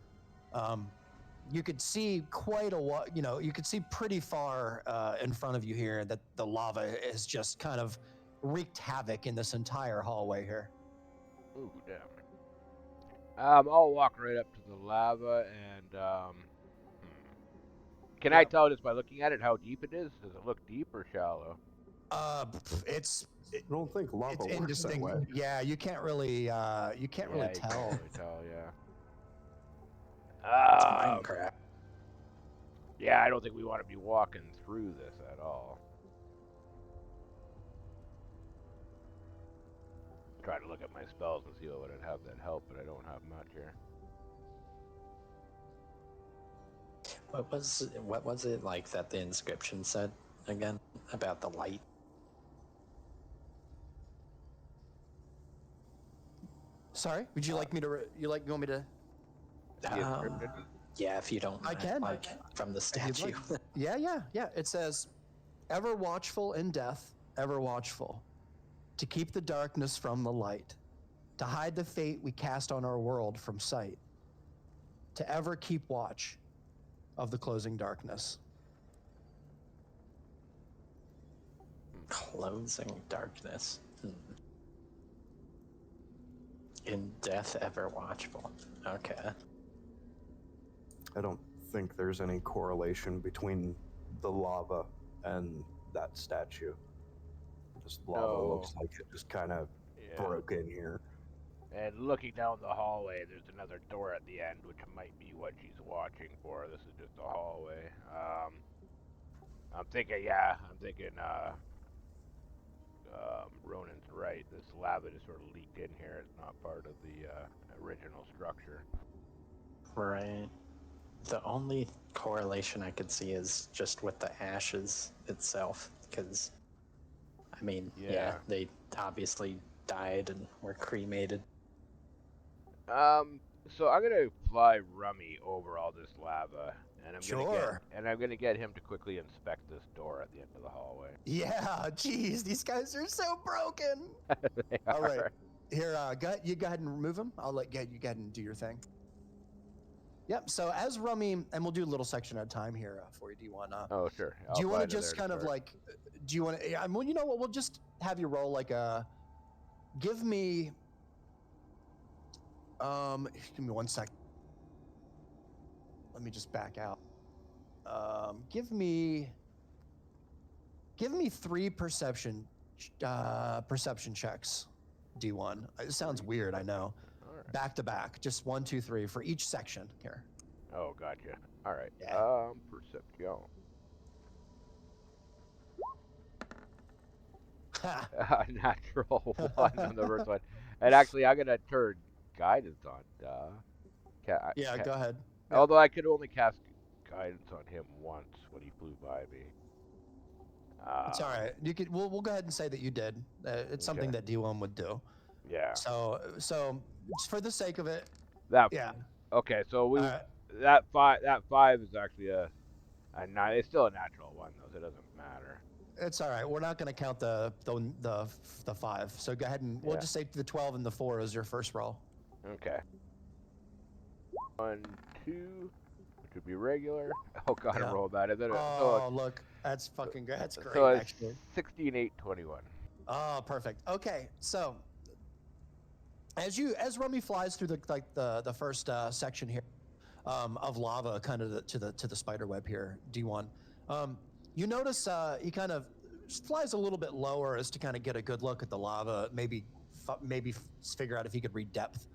You could see you could see pretty far in front of you here that the lava has just kind of wreaked havoc in this entire hallway here. Ooh, damn. I'll walk right up to the lava and Can I Yep. tell just by looking at it how deep it is? Does it look deep or shallow? It's I don't think lava it's works that indistinct. way. Yeah, you can't really Yeah, really you tell. can't really tell, yeah. It's Um, Minecraft. yeah, I don't think we want to be walking through this at all. Try to look at my spells and see what would have that help, but I don't have much here. What was it like that the inscription said again about the light? Sorry, would you like me to? You want me to? The inscription? Yeah, if you don't I mind, can. like from the If you'd statue. like. Yeah. It says, "Ever watchful in death, ever watchful, to keep the darkness from the light, to hide the fate we cast on our world from sight, to ever keep watch of the closing darkness." Closing darkness. In death ever watchful. Okay. I don't think there's any correlation between the lava and that statue. Just lava No. looks like it just kind of Yeah. broke in here. And looking down the hallway, there's another door at the end, which might be what she's watching for. This is just a hallway. I'm thinking Ronan's right. This lava just sort of leaked in here. It's not part of the original structure. Right. The only correlation I could see is just with the ashes itself, because, I mean, yeah, they obviously died and were cremated. So I'm gonna fly Rummy over all this lava, and Sure. I'm gonna get him to quickly inspect this door at the end of the hallway. Yeah, geez, these guys are so broken. They All right, are. here, you go ahead and remove them. I'll let you go ahead and do your thing. Yep. So as Rummy, and we'll do a little section at a time here for you. D1. Oh, sure. Do you want to just kind of like? Do you want to? Well, you know what? We'll just have you roll like a give me 1 sec. Let me just back out. Give me 3 perception checks. D1. It sounds weird, I know. All right. Back to back, just 1, 2, 3 for each section here. Oh, gotcha. All right. Yeah. Perception. Natural 1 on the first one. And actually, I'm gonna turn guidance on. Yeah, go ahead. Although I could only cast guidance on him once when he flew by me. It's all right. You could. We'll go ahead and say that you did. It's something that D1 would do. Yeah. So just for the sake of it. That. Yeah. Okay, so we right. that 5 is actually a 9. It's still a natural 1 though, so it doesn't matter. It's all right. We're not going to count the 5. So go ahead and we'll just say the 12 and the 4 is your first roll. Okay. 1, 2, which would be regular. Oh god, I rolled that. Look, that's fucking good. That's great. So it's actually. 16, 8, 21. Oh, perfect. Okay, so as Rummy flies through the first section here of lava, kind of to the spider web here, D1. You notice he kind of flies a little bit lower as to kind of get a good look at the lava, maybe figure out if he could read depth.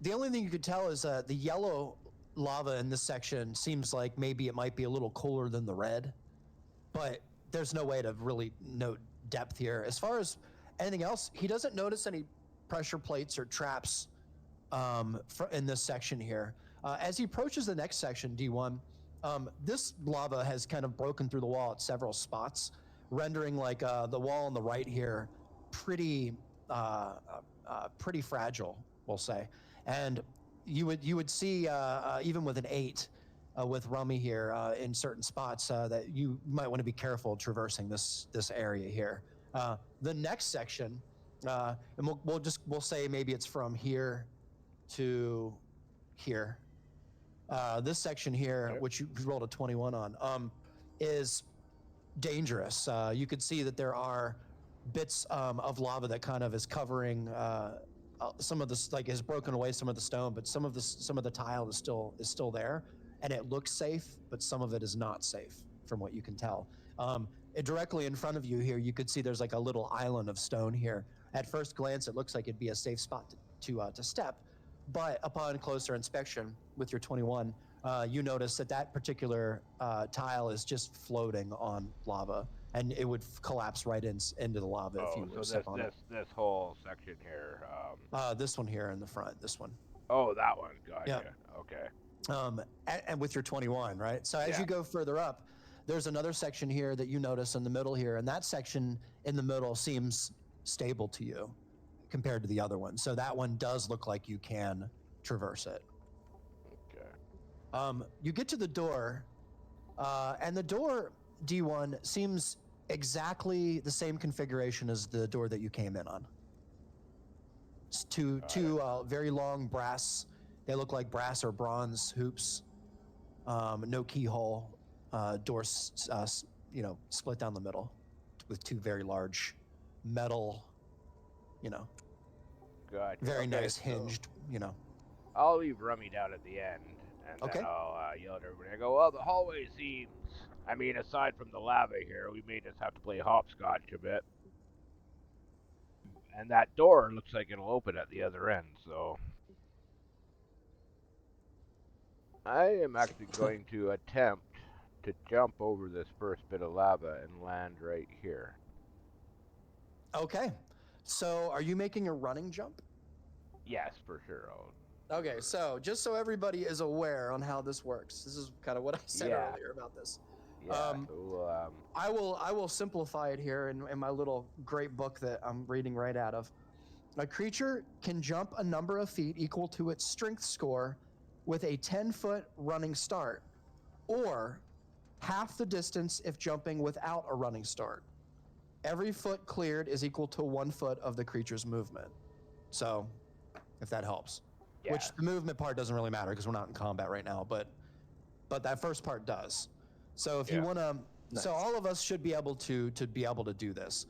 The only thing you could tell is the yellow lava in this section seems like maybe it might be a little cooler than the red, but there's no way to really note depth here. As far as anything else, he doesn't notice any pressure plates or traps in this section here. As he approaches the next section, D1, this lava has kind of broken through the wall at several spots, rendering like the wall on the right here pretty fragile, we'll say. And you would see even with an 8 with Rummy here in certain spots that you might want to be careful traversing this area here. The next section, and we'll say maybe it's from here to here. This section here, which you rolled a 21 on, is dangerous. You could see that there are bits of lava that kind of is covering some of this, like has broken away some of the stone, but some of the tile is still there, and it looks safe, but some of it is not safe from what you can tell. Directly in front of you here, you could see there's like a little island of stone here. At first glance, it looks like it'd be a safe spot to step, but upon closer inspection with your 21, you notice that particular tile is just floating on lava, and it would collapse right into the lava if you were to step on it. This whole section here. This one here in the front. This one. Oh, that one. Gotcha. Yeah. Okay. And with your 21, right? So as you go further up, there's another section here that you notice in the middle here, and that section in the middle seems stable to you compared to the other one. So that one does look like you can traverse it. Okay. You get to the door, and the door, D1, seems exactly the same configuration as the door that you came in on. It's two very long brass. They look like brass or bronze hoops. No keyhole. Doors, split down the middle with 2 very large metal, Gotcha. very nice hinged, I'll leave Rummy down at the end, and then I'll yell at everybody. I go, well, the hallway seems... I mean, aside from the lava here, we may just have to play hopscotch a bit. And that door looks like it'll open at the other end, so... I am actually going to attempt to jump over this first bit of lava and land right here. Okay. So, are you making a running jump? Yes, for sure. Okay, so just so everybody is aware on how this works, this is kind of what I said earlier about this. Yeah. I will simplify it here in my little great book that I'm reading right out of. A creature can jump a number of feet equal to its strength score with a 10-foot running start, or half the distance if jumping without a running start. Every foot cleared is equal to 1 foot of the creature's movement. So, if that helps. Yeah. Which the movement part doesn't really matter because we're not in combat right now, but that first part does. So if you want to, so all of us should be able to do this.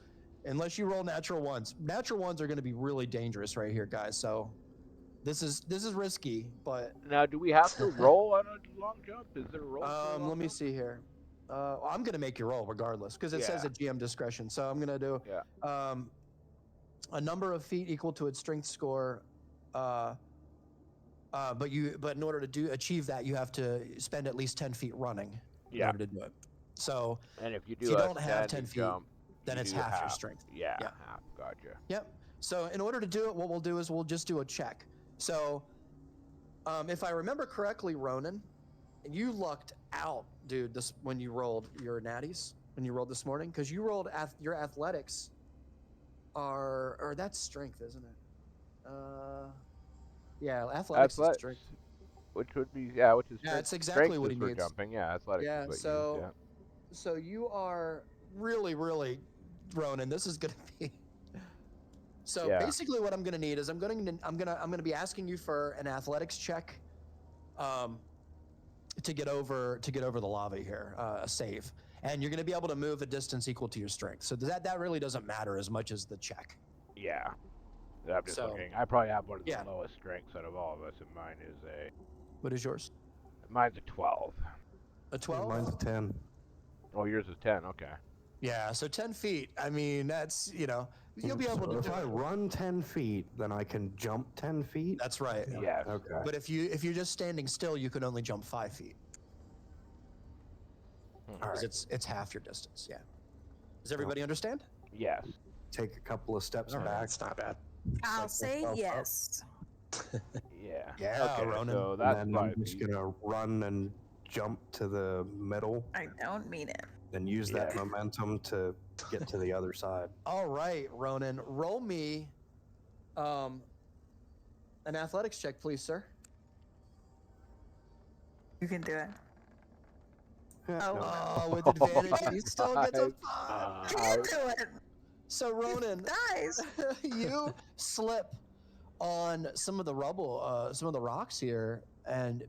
unless you roll natural ones. Natural ones are going to be really dangerous right here, guys. So this is risky, but Now, do we have to roll on a long jump? Is there a roll? For a long let me jump? see here. I'm going to make you roll regardless because it says Yeah. at GM discretion. So I'm going to do Yeah. a number of feet equal to its strength score. But in order to achieve that, you have to spend at least 10 feet running in order to do it. So And if you if you do a don't have 10 standing feet, jump, then you it's do half your strength. Yeah, half. Gotcha. Yep. So in order to do it, what we'll do is we'll just do a check. So if I remember correctly, Ronan, you lucked out, dude, when you rolled your natties, when you rolled this morning, because you rolled your athletics or that's strength, isn't it? Yeah, athletics is strength. Which would be, which is strength. Yeah, it's exactly strength what is he for needs. jumping. Yeah, athletics Yeah, is what so you use, so you are really, really, Ronan. This is gonna be. So basically, what I'm gonna need is I'm gonna be asking you for an athletics check, to get over the lava here, a save, and you're gonna be able to move a distance equal to your strength. So that really doesn't matter as much as the check. Yeah. I'm just looking. I probably have one of the lowest strengths out of all of us, and mine is a. What is yours? Mine's a 12. A 12? Mine's a 10. Oh, yours is 10. Okay. Yeah, so 10 feet. I mean, that's, you'll be able to If do I it. run 10 feet, then I can jump 10 feet? That's right. Yes. Okay. But if you're just standing still, you can only jump 5 feet. Because it's half your distance. Yeah. Does everybody understand? Yes. Take a couple of steps back. It's not bad. I'll say yes. Yeah. Yeah, Okay, Ronan. so that's and then 5 I'm just feet. gonna run and jump to the middle, I don't mean it. and use that momentum to get to the other side. All right, Ronan, roll me an athletics check, please, sir. You can do it. Oh, with advantage, and he still gets a 5. Can't do it. So, Ronan, Dies. you slip on some of the rubble, some of the rocks here, and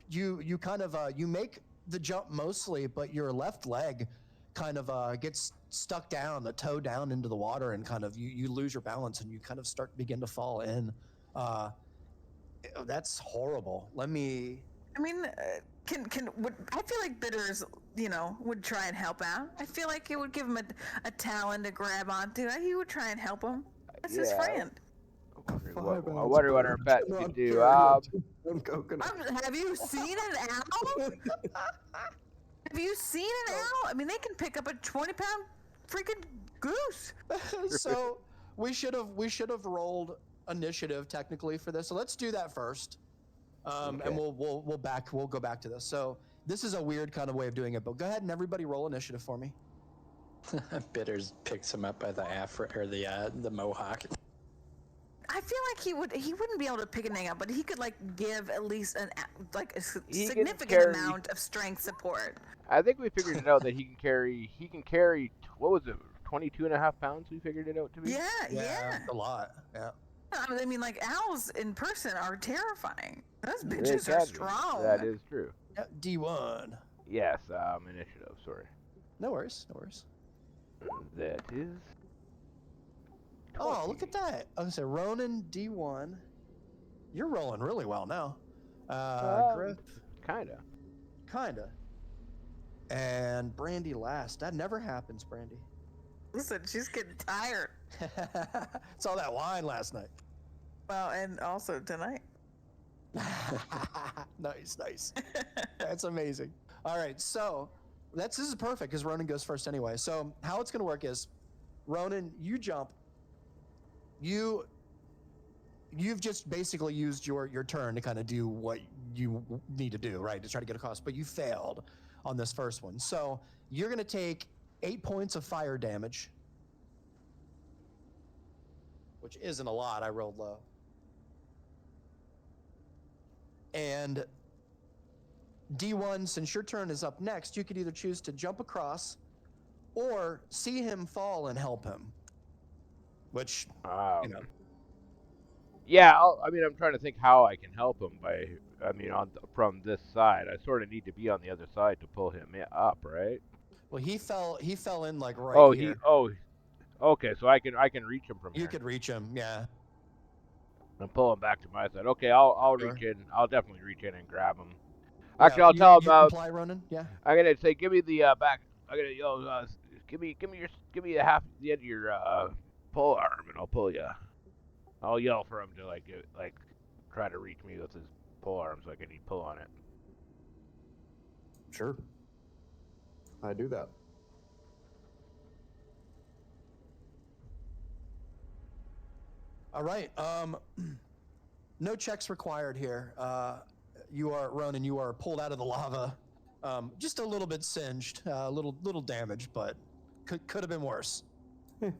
you kind of you make the jump mostly, but your left leg kind of gets stuck down, the toe down into the water, and kind of you lose your balance and you kind of begin to fall in. That's horrible. I mean, I feel like Bitters, would try and help out. I feel like it would give him a talon to grab onto. He would try and help him. That's his friend. I wonder what our pets could do. Have you seen an owl? Have you seen an owl? I mean, they can pick up a 20-pound freaking goose. So we should have rolled initiative technically for this. So let's do that first, and we'll go back to this. So this is a weird kind of way of doing it, but go ahead and everybody roll initiative for me. Bitters picks him up by the afro or the mohawk. I feel like he wouldn't be able to pick anything up, but he could give at least a significant amount of strength support. I think we figured it out that he can carry what was it, 22.5 pounds? We figured it out to be. Yeah. A lot. Yeah. I mean, owls in person are terrifying. Those bitches are strong. That is true. Yeah, D1. Yes, initiative. Sorry. No worries. That is. 20. Oh, look at that. I was gonna say Ronan D1. You're rolling really well now. Griff. Kinda. And Brandy last. That never happens, Brandy. Listen, she's getting tired. Saw that wine last night. Well, and also tonight. Nice. That's amazing. All right, so this is perfect because Ronan goes first anyway. So how it's going to work is, Ronan, you jump. You've just basically used your turn to kind of do what you need to do, right, to try to get across, but you failed on this first one. So you're going to take 8 points of fire damage, which isn't a lot. I rolled low. And D1, since your turn is up next, you could either choose to jump across or see him fall and help him. Which, Yeah, I'm trying to think how I can help him from this side. I sort of need to be on the other side to pull him up, right? Well, he fell in right here. Okay, so I can reach him from You here. could reach him, yeah. And pull him back to my side. Okay, I'll Sure. reach in. I'll definitely reach in and grab him. Yeah, Actually, I'll tell him. you comply, Ronan? Yeah. I'm gonna say, give me the back. I'm gonna give me the end of your pole arm, and I'll pull you. I'll yell for him to like try to reach me with his pole arm so I can pull on it. Sure. I do that. All right. No checks required here. You are Ronan. You are pulled out of the lava, just a little bit singed, little damaged, but could have been worse.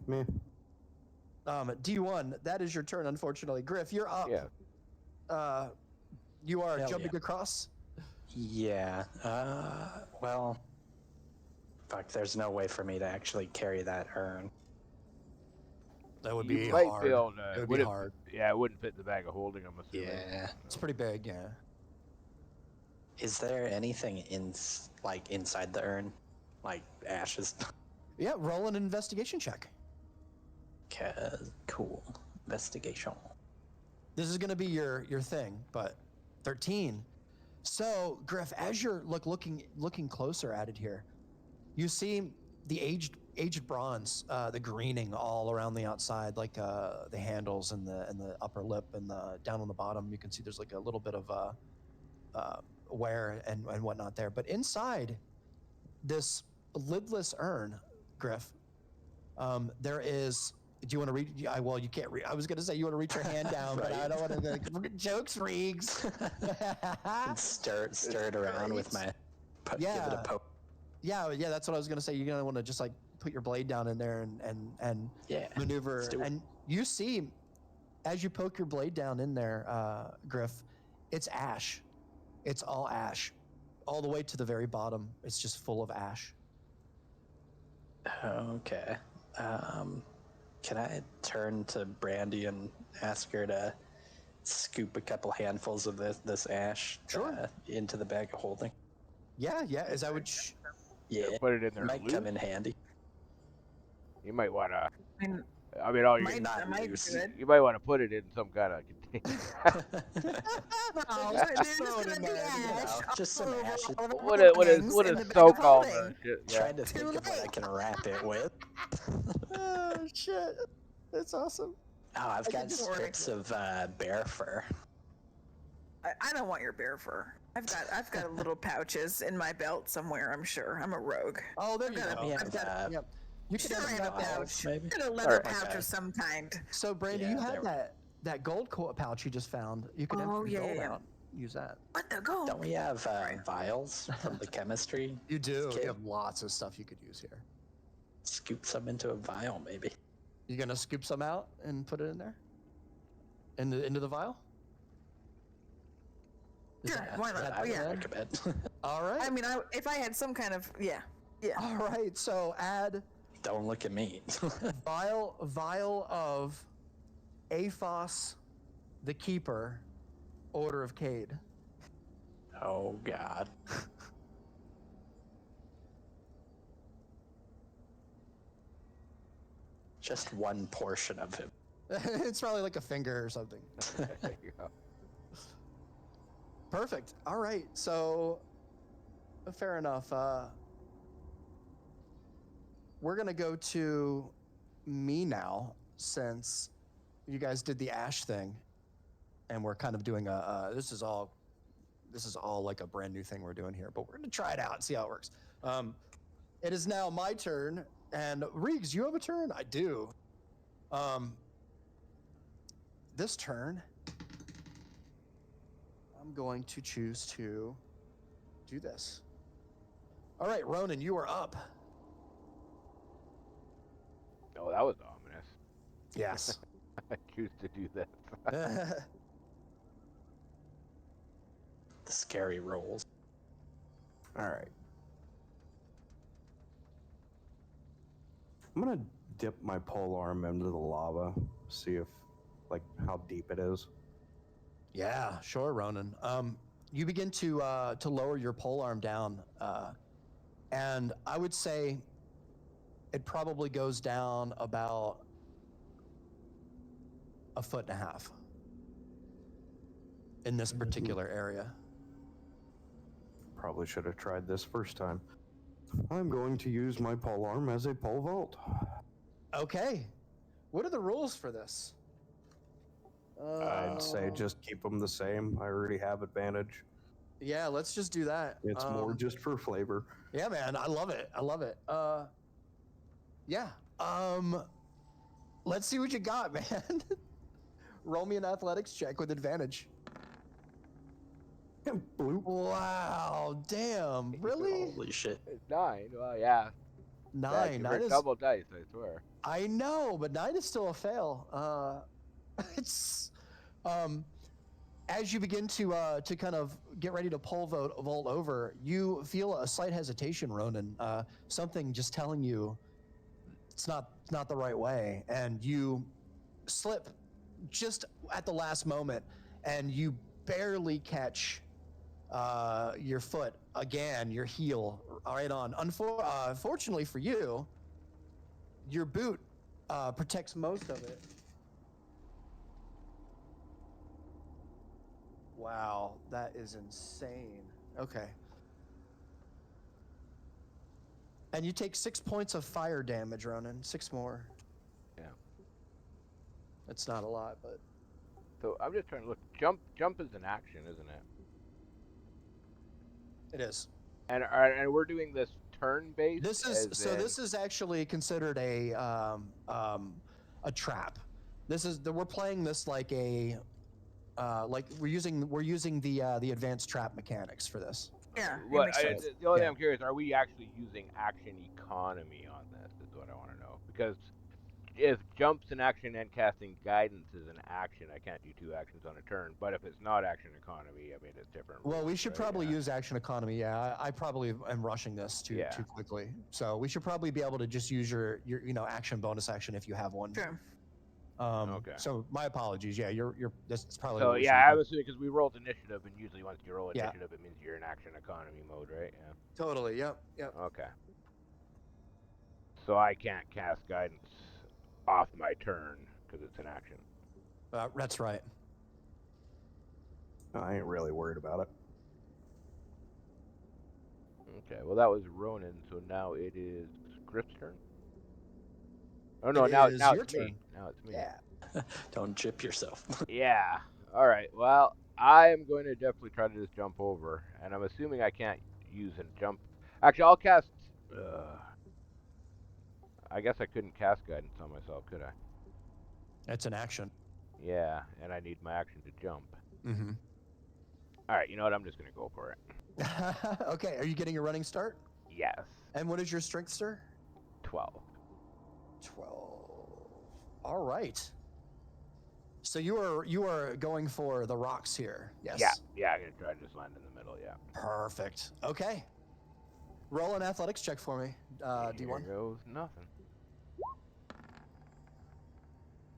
Meh. D1, that is your turn. Unfortunately, Griff, you're up. Yeah. You are Hell jumping yeah. across. Yeah. Well, fuck. There's no way for me to actually carry that urn. That would You be might hard. be able to. It would be hard. Yeah, it wouldn't fit in the bag of holding. I'm assuming. Yeah. It's pretty big. Yeah. Is there anything inside the urn, like ashes? Yeah. Roll an investigation check. Cool. Investigation. This is going to be your thing, but 13. So, Griff, as you're looking closer at it here, you see the aged bronze, the greening all around the outside, like the handles and the upper lip and the down on the bottom. You can see there's like a little bit of wear and whatnot there. But inside this lidless urn, Griff, there is. Do you want to read? Well, you can't read. I was going to say you want to reach your hand down, but I don't want to. Like, jokes, Reeks. Stir it around with my. Give it a poke. Yeah. That's what I was going to say. You're going to want to just like put your blade down in there and maneuver. And you see, as you poke your blade down in there, Griff, it's ash. It's all ash, all the way to the very bottom. It's just full of ash. Okay. Can I turn to Brandy and ask her to scoop a couple handfuls of this ash into the bag of holding? Yeah. Is that what? Yeah. Put it in there. Might come in handy. You might want to. I mean, all might, you that might do it. you might want to put it in some kind of container. No, there's gonna be ash. Just some all ash. over What openings is in the bag soak of all holding. that shit? Yeah. Trying to think of what I can wrap it with. Oh shit! That's awesome. Oh, I've got just strips of bear fur. I don't want your bear fur. I've got little pouches in my belt somewhere. I'm sure. I'm a rogue. Oh, there you go. I've got Yep. You could Sure, I have have a that pouch. maybe? I've got a leather Alright. pouch of some kind. So, Brandy, Yeah, you had there that gold pouch you just found. You could Oh, empty yeah, gold yeah. out. Use that. What the go? Don't we have vials from the chemistry? You do. Okay. You have lots of stuff you could use here. Scoop some into a vial, maybe. You gonna scoop some out and put it in there? Into the vial? Is Sure, that- why not? that Oh, yeah. recommend? Recommend. All right. I mean, if I had some kind of yeah. All right. So add Don't look at me. vial of Aphos, the Keeper, Order of Cade. Oh God. Just one portion of him. It's probably like a finger or something. There you go. Perfect. All right. So, fair enough. We're gonna go to me now, since you guys did the ash thing, and we're kind of doing this is all like a brand new thing we're doing here, but we're gonna try it out and see how it works. It is now my turn, and Reegs, you have a turn. I do. This turn, I'm going to choose to do this. All right, Ronan, you are up. Oh, that was ominous. Yes. I choose to do that. The scary rolls. All right. I'm gonna dip my pole arm into the lava, see if, like, how deep it is. Yeah, sure, Ronan. You begin to lower your pole arm down, and I would say it probably goes down about 1.5 feet in this particular area. Probably should have tried this first time. I'm going to use my pole arm as a pole vault. Okay. What are the rules for this? I'd say just keep them the same. I already have advantage. Yeah, let's just do that. It's more just for flavor. Yeah, man, I love it. I love it. Yeah. Let's see what you got, man. Roll me an athletics check with advantage. Bloop. Wow, damn. Really? Holy shit. 9. Well, yeah. Nine. That's Nine is. double dice, I swear. I know, but 9 is still a fail. It's as you begin to kind of get ready to vault over, you feel a slight hesitation, Ronan. Something just telling you it's not the right way, and you slip just at the last moment, and you barely catch your foot again, your heel right on. Fortunately for you, your boot protects most of it. Wow, that is insane. Okay. And you take 6 points of fire damage, Ronan. 6 more. Yeah. It's not a lot, but So I'm just trying to look. Jump is an action, isn't it? it is. And we're doing this turn-based. This is actually considered a trap. We're playing this like a we're using the advanced trap mechanics for this. Yeah. it What? makes sense. The only Yeah. thing I'm curious, are we actually using action economy on this? Is what I want to know. Because if jumps an action and casting guidance is an action, I can't do 2 actions on a turn. But if it's not action economy, I mean, it's different. Well, we rules, should right? probably Yeah. use action economy. Yeah, I probably am rushing this too quickly. So we should probably be able to just use your action bonus action if you have one. True. Okay. So my apologies. Yeah, you're that's probably. So what we yeah, should I'm do. assuming because we rolled initiative, and usually once you roll Yeah. initiative, it means you're in action economy mode, right? Yeah. Totally. Yep. Okay. So I can't cast guidance off my turn because it's an action. That's right. I ain't really worried about it. Okay. Well, that was Ronan. So now it is Griff's turn. Oh no! It Now is it's your me. turn. Now it's me. Yeah. Don't chip yourself. Yeah. All right. Well, I am going to definitely try to just jump over, and I'm assuming I can't use a jump. Actually, I'll cast. I guess I couldn't cast guidance on myself, could I? It's an action. Yeah, and I need my action to jump. Mm-hmm. All right. You know what? I'm just gonna go for it. Okay. Are you getting a running start? Yes. And what is your strength, sir? 12. 12. All right. So you are going for the rocks here. Yes. Yeah. I'm gonna try to just land in the middle. Yeah. Perfect. Okay. Roll an athletics check for me, D1. Here goes nothing.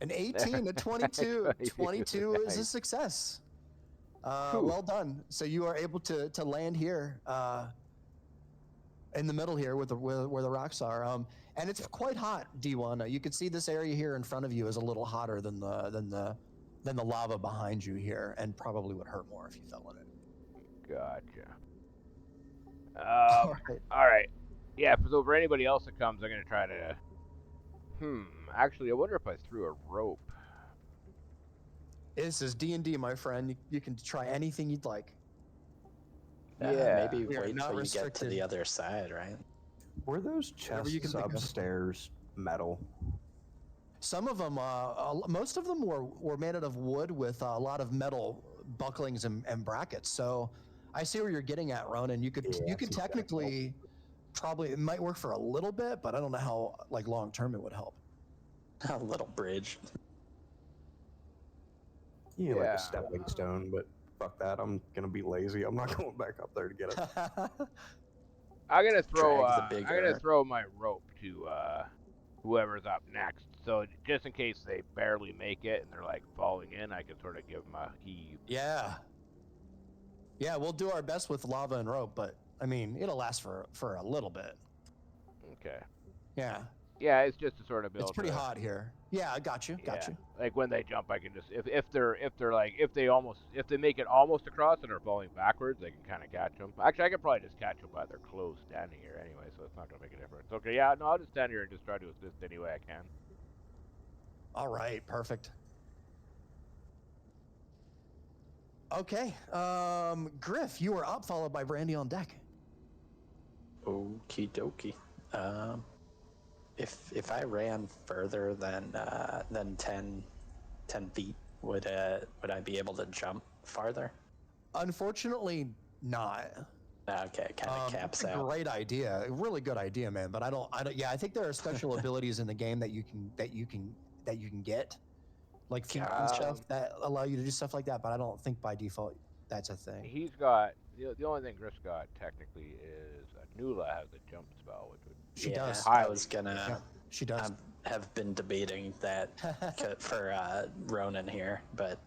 An 18, a 22. 22 is a success. Well done. So you are able to land here in the middle here where the rocks are. And it's quite hot, D1. You can see this area here in front of you is a little hotter than the lava behind you here, and probably would hurt more if you fell in it. Gotcha. All right. All right. Yeah. So for anybody else that comes, I'm gonna try to. Actually, I wonder if I threw a rope. This is D&D, my friend. You can try anything you'd like. Yeah. Maybe We are wait not till you get to restricted. the other side, right? Were those Whatever you can chests think of. upstairs metal? Some of them, most of them were made out of wood with a lot of metal bucklings and brackets. So I see where you're getting at, Ronan. You could technically probably, it might work for a little bit, but I don't know how long term it would help. A little bridge. Yeah, like Yeah. a stepping stone, but fuck that. I'm gonna be lazy. I'm not going back up there to get it. I'm gonna throw. Drag the I'm big gonna earth. throw my rope to whoever's up next. So just in case they barely make it and they're like falling in, I can sort of give them a heave. Yeah, we'll do our best with lava and rope, but I mean, it'll last for a little bit. Okay. Yeah. Yeah, it's just to sort of build. It's pretty hot here. Yeah, I got you. Got you. Like when they jump, I can just if they make it almost across and are falling backwards, they can kind of catch them. Actually, I could probably just catch them by their clothes standing here anyway, so it's not gonna make a difference. Okay, yeah, no, I'll just stand here and just try to assist any way I can. All right, perfect. Okay, Griff, you are up, followed by Brandy on deck. Okie dokie. If I ran further than 10 feet, would I be able to jump farther? Unfortunately, not. Okay, kind of caps That's a out. great idea, really good idea, man. But I don't. Yeah, I think there are special abilities in the game that you can get, like feet and stuff that allow you to do stuff like that. But I don't think by default that's a thing. He's got the only thing Griff's got technically is Nula has a jump spell, which would She does. I was gonna. Yeah, she does. I have been debating that for Ronan here, but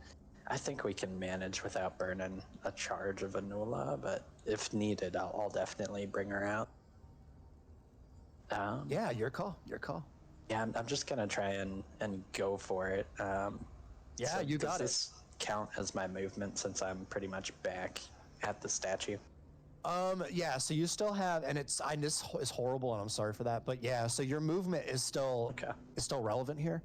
I think we can manage without burning a charge of Anula. But if needed, I'll definitely bring her out. Yeah, your call. Your call. Yeah, I'm just gonna try and go for it. Yeah, so you got does this count as my movement since I'm pretty much back at the statue? Yeah, so you still have, and this is horrible, and I'm sorry for that, but yeah, so your movement is still relevant here,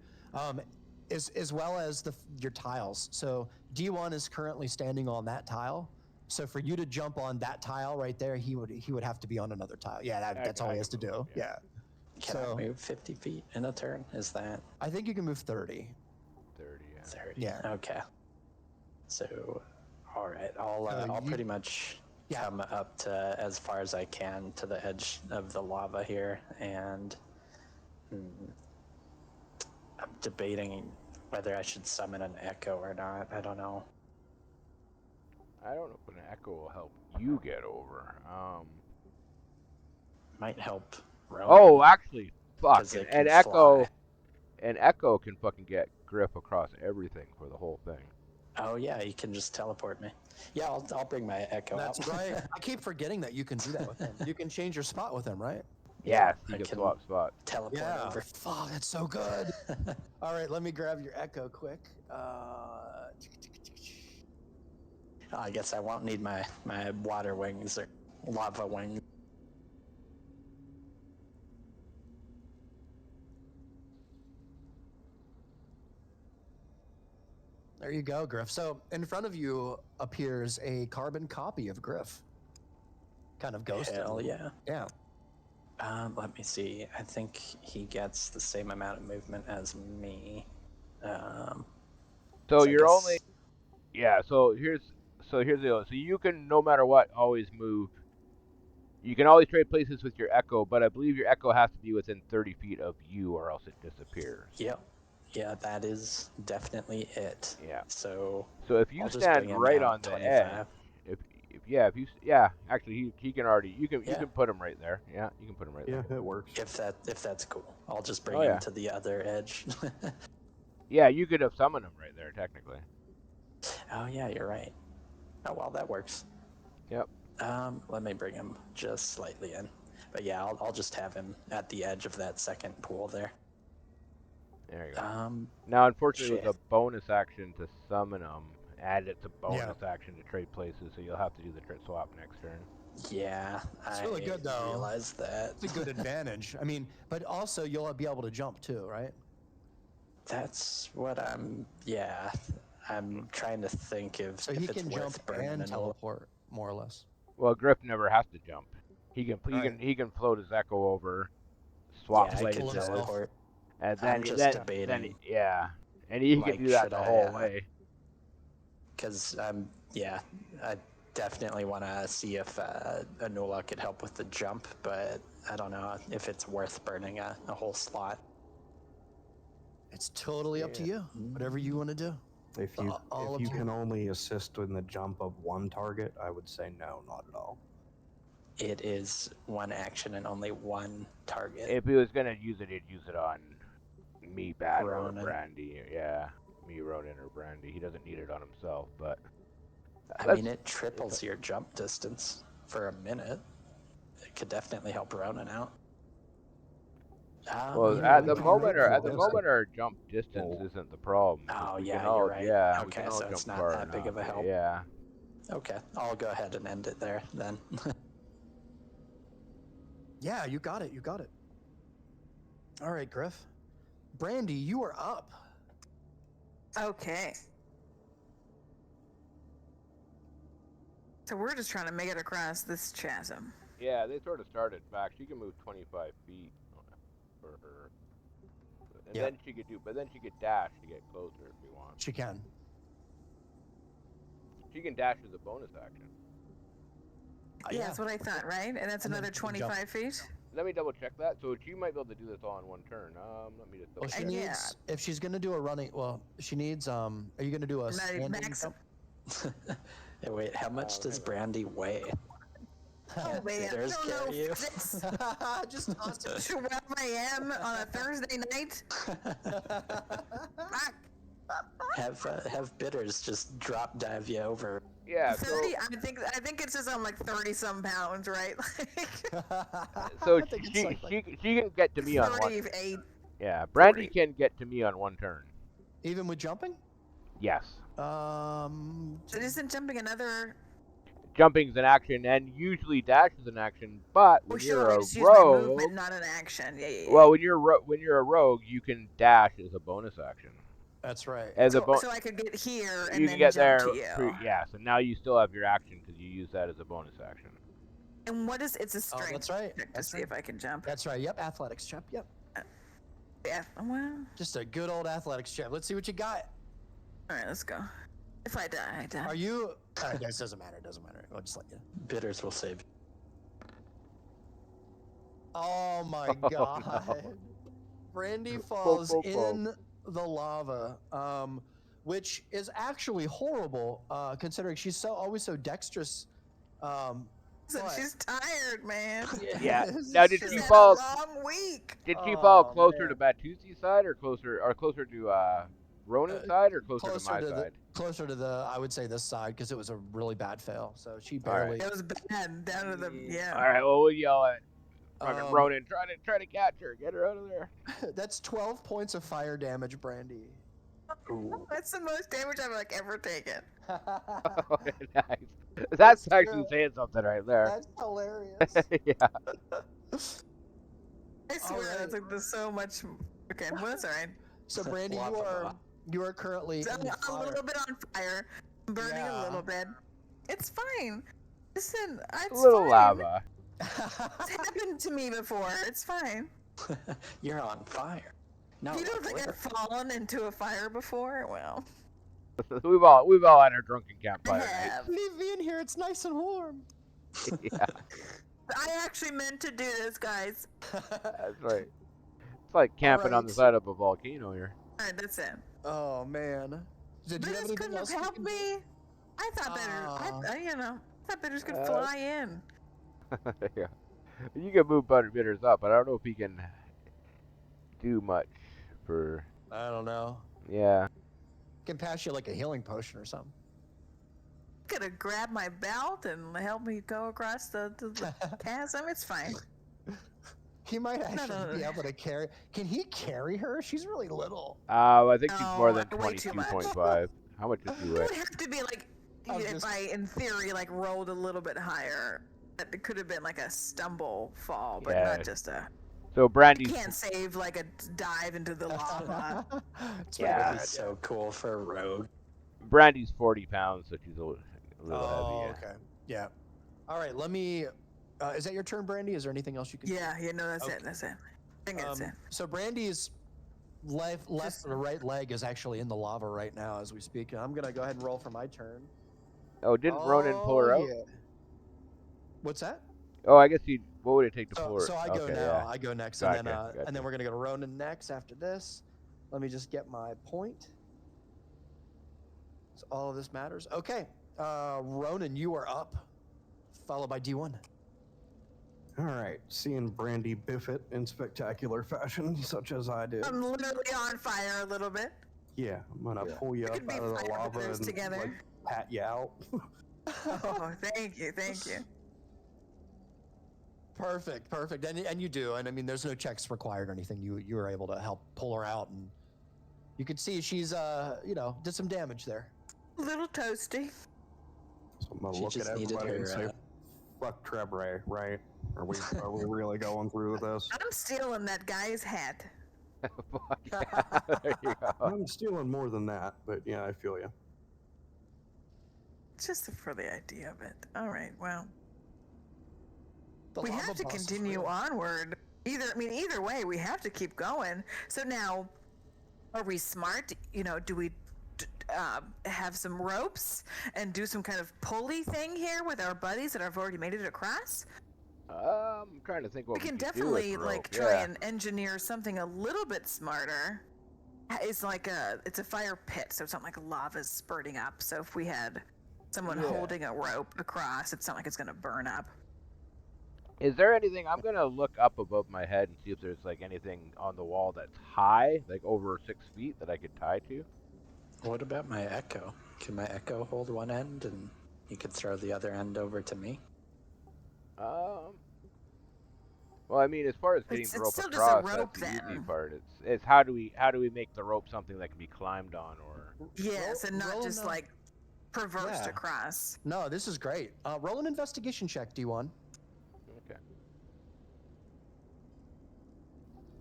as well as your tiles. So D1 is currently standing on that tile. So for you to jump on that tile right there, he would have to be on another tile. Yeah, that's all he has to do. Yeah. Can I move 50 feet in a turn? Is that? I think you can move 30. 30. Yeah. 30. Yeah. Okay. So, all right, I'll pretty much come up to as far as I can to the edge of the lava here, and I'm debating whether I should summon an echo or not. I don't know. I don't know if an echo will help you get over. Might help. Ronan, Oh, actually, fuck. 'cause it An can echo. fly. An echo can fucking get Griff across everything for the whole thing. Oh yeah, you can just teleport me. Yeah, I'll bring my echo That's out. right. I keep forgetting that you can do that with him. You can change your spot with him, right? Yes, I you can can swap spots. Teleport Yeah. over. Fuck, that's so good. All right, let me grab your echo quick. I guess I won't need my water wings or lava wings. There you go, Griff. So in front of you appears a carbon copy of Griff. Kind of ghosted. Hell yeah. Yeah. Let me see. I think he gets the same amount of movement as me. So I you're guess- only. Yeah. So here's the deal. So you can no matter what always move. You can always trade places with your echo, but I believe your echo has to be within 30 feet of you, or else it disappears. Yep. Yeah, that is definitely it. Yeah. So if you I'll just bring stand him right down on the 25. edge, actually he can already you can put him right there. Yeah, you can put him right there. Yeah, it works. If that's cool, I'll just bring him to the other edge. Yeah, you could have summoned him right there technically. Oh yeah, you're right. Oh well, that works. Yep. Let me bring him just slightly in. But yeah, I'll just have him at the edge of that second pool there. There you go. Now, unfortunately, shit. it was a bonus action to summon him, and it's a bonus action to trade places, so you'll have to do the swap next turn. Yeah, It's really good, though. I realized that. It's a good advantage. I mean, but also you'll be able to jump too, right? That's what I'm trying to think of. So if he it's can worth jump burning and an teleport, more or less. Well, Griff never has to jump. He can Right. he can float his echo over, swap yeah, I places, could teleport. and then I'm just then, debating, then and he like, can do that should the I, whole way. Because I definitely want to see if Anula could help with the jump, but I don't know if it's worth burning a whole slot. It's totally up to you. Whatever you want to do. If you All if up you to can only assist in the jump of one target, I would say no, not at all. It is one action and only one target. If he was gonna use it, he'd use it on me, Bat, or Ronan. Brandy. Yeah, me, Ronan, or Brandy. He doesn't need it on himself, but I mean, it triples your jump distance for a minute. It could definitely help Ronan out. Well, You know, at we the can moment, make our jump distance Oh. isn't the problem. 'cause Oh, we yeah, can all, you're right. Yeah, we Okay, can all so jump it's not far that big of a enough, help. Yeah. Okay, I'll go ahead and end it there then. Yeah, you got it. You got it. All right, Griff. Brandy, you are up. Okay. So we're just trying to make it across this chasm. Yeah, they sort of started back. She can move 25 feet for her, and Yeah. then she could dash to get closer if you want. She can. She can dash as a bonus action. Yeah, that's what I thought, right? And that's And then another she can jump. 25 feet? Let me double check that. So she might be able to do this all in one turn. Let me just double Well, she check. Yeah. needs, if she's going to do a running, well, she needs, are you going to do a standing Max. jump? Hey, wait, how much does hang on. Brandy weigh? Oh, man. I Bitters don't know carry you? physics. Just toss it. 12 a.m. on a Thursday night? Fuck. Have Bitters just drop dive you over. Yeah. So 30? I think it says I'm like 30-some pounds, right? so I think it's she like- she can get to me on one. 38. Yeah, Brandy 40. can get to me on one turn. Even with jumping? Yes. So isn't jumping another... Jumping's an action, and usually dash is an action. But Well, when sure, you're I a just use my rogue, movement, not an action. Yeah. well, when you're a rogue, you can dash as a bonus action. That's right. As a So I could get here and you then can get jump there. to you. Yeah. So now you still have your action because you use that as a bonus action. And what is it's a Oh, strength that's right. check to That's see right. if I can jump. That's right. Yep. Athletics check. Yep. Yeah. Well, Just a good old athletics check. Let's see what you got. all right, let's go. If I die, I die. Are you? This doesn't matter. It doesn't matter. I'll just let you. Bitters will save you. Oh my Oh, god. no. Brandy falls Boom, boom, boom. in the lava, which is actually horrible, considering she's always so dexterous. Listen, but- she's tired, man. Yeah. This Now, is did just- she She's had fall? a long week. Did she fall Oh, closer man. to Batusi's side, or closer to Ronin's side, or closer to my side? Closer to the, I would say this side, because it was a really bad fail. So she barely. It was bad down to the All right. Well, we'll yell at fucking Um, Ronin. Try to catch her. Get her out of there. That's 12 points of fire damage, Brandy. Ooh. That's the most damage I've like ever taken. Nice. That's That's actually true. saying something right there. That's hilarious. Yeah. I swear, Alright. that's like there's so much. Okay, well that's all right. So Brandy, Lava. you are currently So in the I'm a fire. little bit on fire. I'm burning Yeah. a little bit. It's fine. Listen, it's A little fine. lava. It's happened to me before. It's fine. You're on fire. No, You don't like think I've fallen into a fire before? Well, We've all had our drunken I campfire nights. have. Leave me in here. It's nice and warm. Yeah, I actually meant to do this, guys. that's right. It's like camping on the Alright. side of a volcano here. All right, that's it. Oh man. Did you have Bitters anything couldn't have else? you helped can do? me. I thought better. I thought Bitters could fly in. Yeah. You can move Bitters up, but I don't know if he can do much for. I don't know. Yeah. Can pass you like a healing potion or something. Could have grabbed my belt and helped me go across the chasm. It's fine. He might actually no. be able to carry. Can he carry her? She's really little. I think she's No, more than I weigh too much. 22.5. How much does she It weigh? would have to be like if I, in theory, like rolled a little bit higher. It could have been like a stumble fall, but Yeah. not just a. So Brandy's Can't save like a dive into the lava. It's Yeah. pretty That'd good. be so cool for a rogue. Brandy's 40 pounds, so she's a little Oh, heavy. okay. Yeah. All right. Let me. Is that your turn, Brandy? Is there anything else you can? Yeah, no, that's Okay. it. That's it. I think that's it. So Brandy's left or right leg is actually in the lava right now as we speak. And I'm gonna go ahead and roll for my turn. Oh, didn't Ronin pull her out? yeah. What's that? Oh, I guess he. What would it take to pull her? So I go Okay, now. yeah. I go next, Gotcha, and then gotcha. we're gonna go to Ronan next after this. Let me just get my point. So all of this matters. Okay, Ronan, you are up, followed by D1. All right, seeing Brandy biff it in spectacular fashion, such as I did. I'm literally on fire a little bit. Yeah, I'm gonna pull you We up could be out of the fire lava brothers and together. like pat you out. Oh, thank you. Perfect. And you do. And I mean, there's no checks required or anything. You were able to help pull her out, and you could see she's did some damage there. A little toasty. So I'm gonna She look at just needed everybody and say, her. "Fuck Trebre," right? Are we really going through this? I'm stealing that guy's hat. Fuck yeah. There you go. I'm stealing more than that, but yeah, I feel you. Just for the idea of it. All right, well. The We lava have to boss is continue real. onward. Either way, we have to keep going. So now, are we smart? Do we have some ropes and do some kind of pulley thing here with our buddies that have already made it across? I'm trying to think what We can could definitely do with rope. try Yeah. and engineer something a little bit smarter. It's it's a fire pit, so it's not like lava's spurting up. So if we had someone holding a rope across, it's not like it's gonna burn up. Is there anything? I'm gonna look up above my head and see if there's like anything on the wall that's high, like over 6 feet, that I could tie to. What about my echo? Can my echo hold one end and you could throw the other end over to me? Well, I mean, as far as getting It's the rope still just a across, rope that's the easy then. part. It's how do we make the rope something that can be climbed on, or Yes, and not roll just them- like traversed Yeah. across. No, this is great. Roll an investigation check, D1. okay.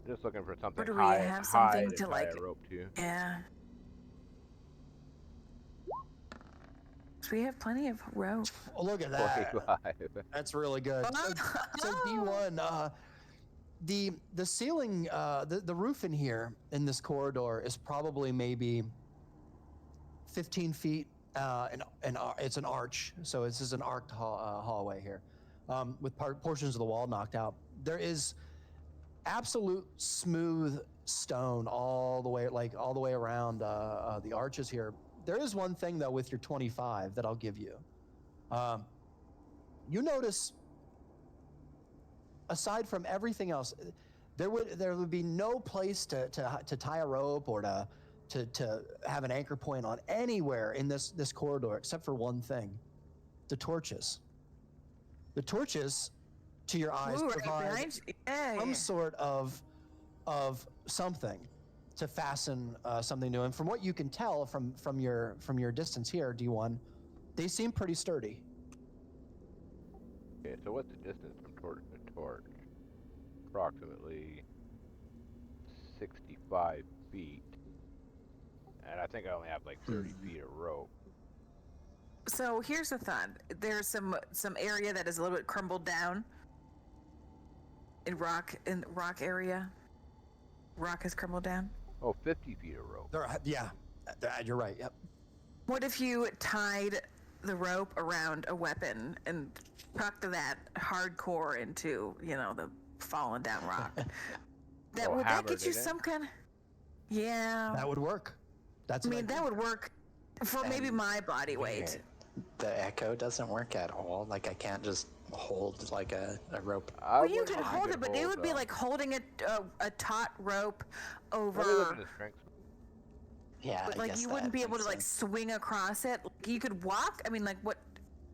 Just looking for something do we high, have high something to to, tie like- a rope to. Yeah. So we have plenty of rope. Oh, look at that. 45. That's really good. So D1, the ceiling, the roof in here in this corridor is probably maybe 15 feet, and it's an arch. So this is an arced hallway here, with portions of the wall knocked out. There is absolute smooth stone all the way around the arches here. There is one thing though with your 25 that I'll give you. You notice, aside from everything else, there would be no place to tie a rope or to have an anchor point on anywhere in this corridor except for one thing: the torches. The torches, to your eyes, Ooh, right provide behind you. Yeah, some yeah. sort of something to fasten something to. And from what you can tell from your distance here, D1, they seem pretty sturdy. Okay, so what's the distance from torch to torch? Approximately 65 feet. And I think I only have like 30 feet of rope. So here's the thought. There's some area that is a little bit crumbled down in rock area. Rock has crumbled down. Oh, 50 feet of rope. You're right. Yep. What if you tied the rope around a weapon and tucked that hardcore into, the fallen down rock? Oh, Would that hammered get you it in? some kind of... Yeah. That would work. That's I mean, that would work for maybe And- my body weight. The echo doesn't work at all. Like I can't just hold like a rope. I Well, you wouldn't could think hold you it, but it would be like holding a taut rope over... Let me look at the strength. Yeah, But I like guess you wouldn't that be able makes to like sense. swing across it. Like, you could walk. I mean, like what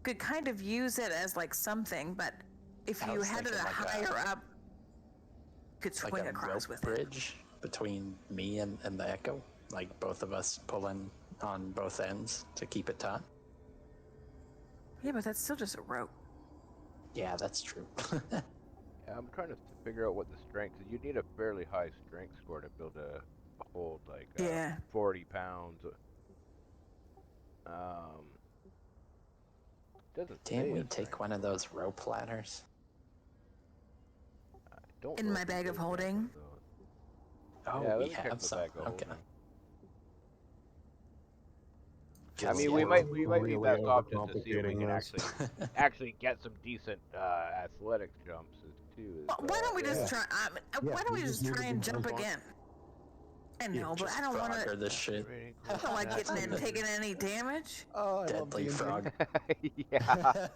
could kind of use it as like something, but if I you was had it thinking like higher up, you could like swing a across rope with it. bridge between me and the echo. Like both of us pulling on both ends to keep it taut. Yeah, but that's still just a rope. Yeah, that's true. Yeah, I'm trying to figure out what the strength is. You need a fairly high strength score to build a hold like Yeah. 40 pounds. Doesn't say Didn't we a take strength. one of those rope ladders? I don't In know my if we bag of did have holding? one of those. Oh, Yeah, we let me check have the some. bag of Okay. holding. I Just- mean, yeah, we might leave really that off just to see if we overcomplicating can this. actually get some decent athletic jumps too. Well, why don't we just yeah. try? Why don't we just try and jump again? I know, but I don't want Frogger to. this shit. I don't like getting in, taking any damage. Oh, I love Deadly D&D. frog. Yeah.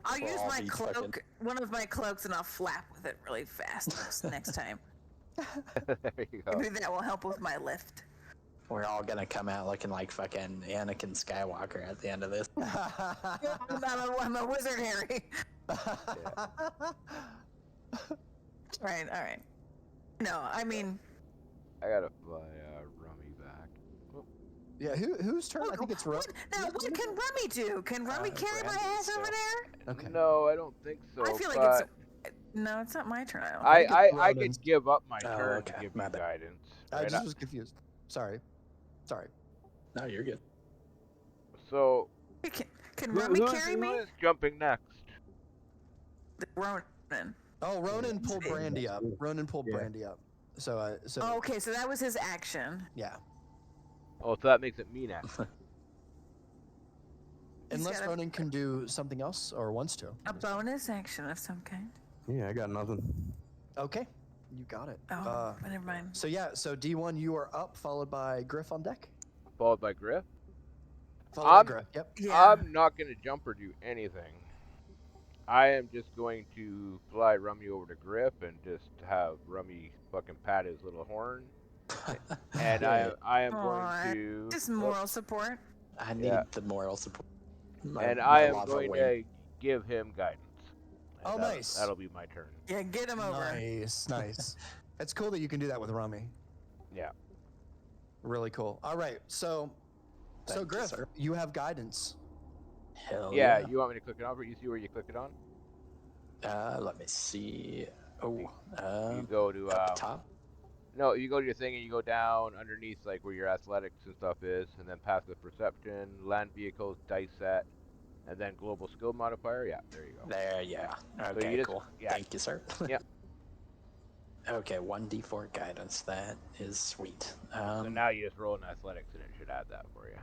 I'll We'll use all my be cloak, fucking- one of my cloaks, and I'll flap with it really fast next time. There you go. Maybe that will help with my lift. We're all gonna come out looking like fucking Anakin Skywalker at the end of this. I'm a wizard, Harry. Right, all right. No, I mean, I gotta fly Rummy back. Oh, Yeah, whose turn? I think it's Ro. now what can Rummy do? Can Rummy carry my Brandy's ass over still. there? Okay. No, I don't think so. I feel like but no, it's not my turn. I don't. I think it's I Ronan's. could give up my Oh, turn to okay, give my you bad. guidance. I Right? just was confused. Sorry. No, you're good. So Can Rummy carry who me? is jumping next? Ronan. Oh, Ronan pulled Yeah. Brandy up. Ronan pulled Yeah. Brandy up. So Oh, okay, so that was his action. yeah. Oh, so that makes it me next. He's Unless got Ronan can do something else or wants to. a bonus action of some kind. Yeah, I got nothing. Okay. You got it. Oh, never mind. So yeah, so D1, you are up, followed by Griff on deck. Followed by Griff. Followed by Griff. Yep. Yeah. I'm not gonna jump or do anything. I am just going to fly Rummy over to Griff and just have Rummy fucking pat his little horn. And I am going to Just moral support. I need Yeah. the moral support. and My I am lava going wing. to give him guidance. And Oh, nice. That'll be my turn. Yeah, get him over. Nice. It's cool that you can do that with Rummy. Yeah. Really cool. All right, so Thank you, Griff, sir. you have guidance. Hell Yeah, yeah. you want me to click it on? You see where you click it on? Let me see. Oh, You go to up top. no, you go to your thing and you go down underneath like where your athletics and stuff is, and then passive perception, land vehicles, dice set, and then global skill modifier. Yeah, there you go. There, yeah. Okay, you just- cool. yeah. Thank you, sir. Yep. Okay, 1d4 guidance. That is sweet. So now you just roll an athletics and it should add that for you.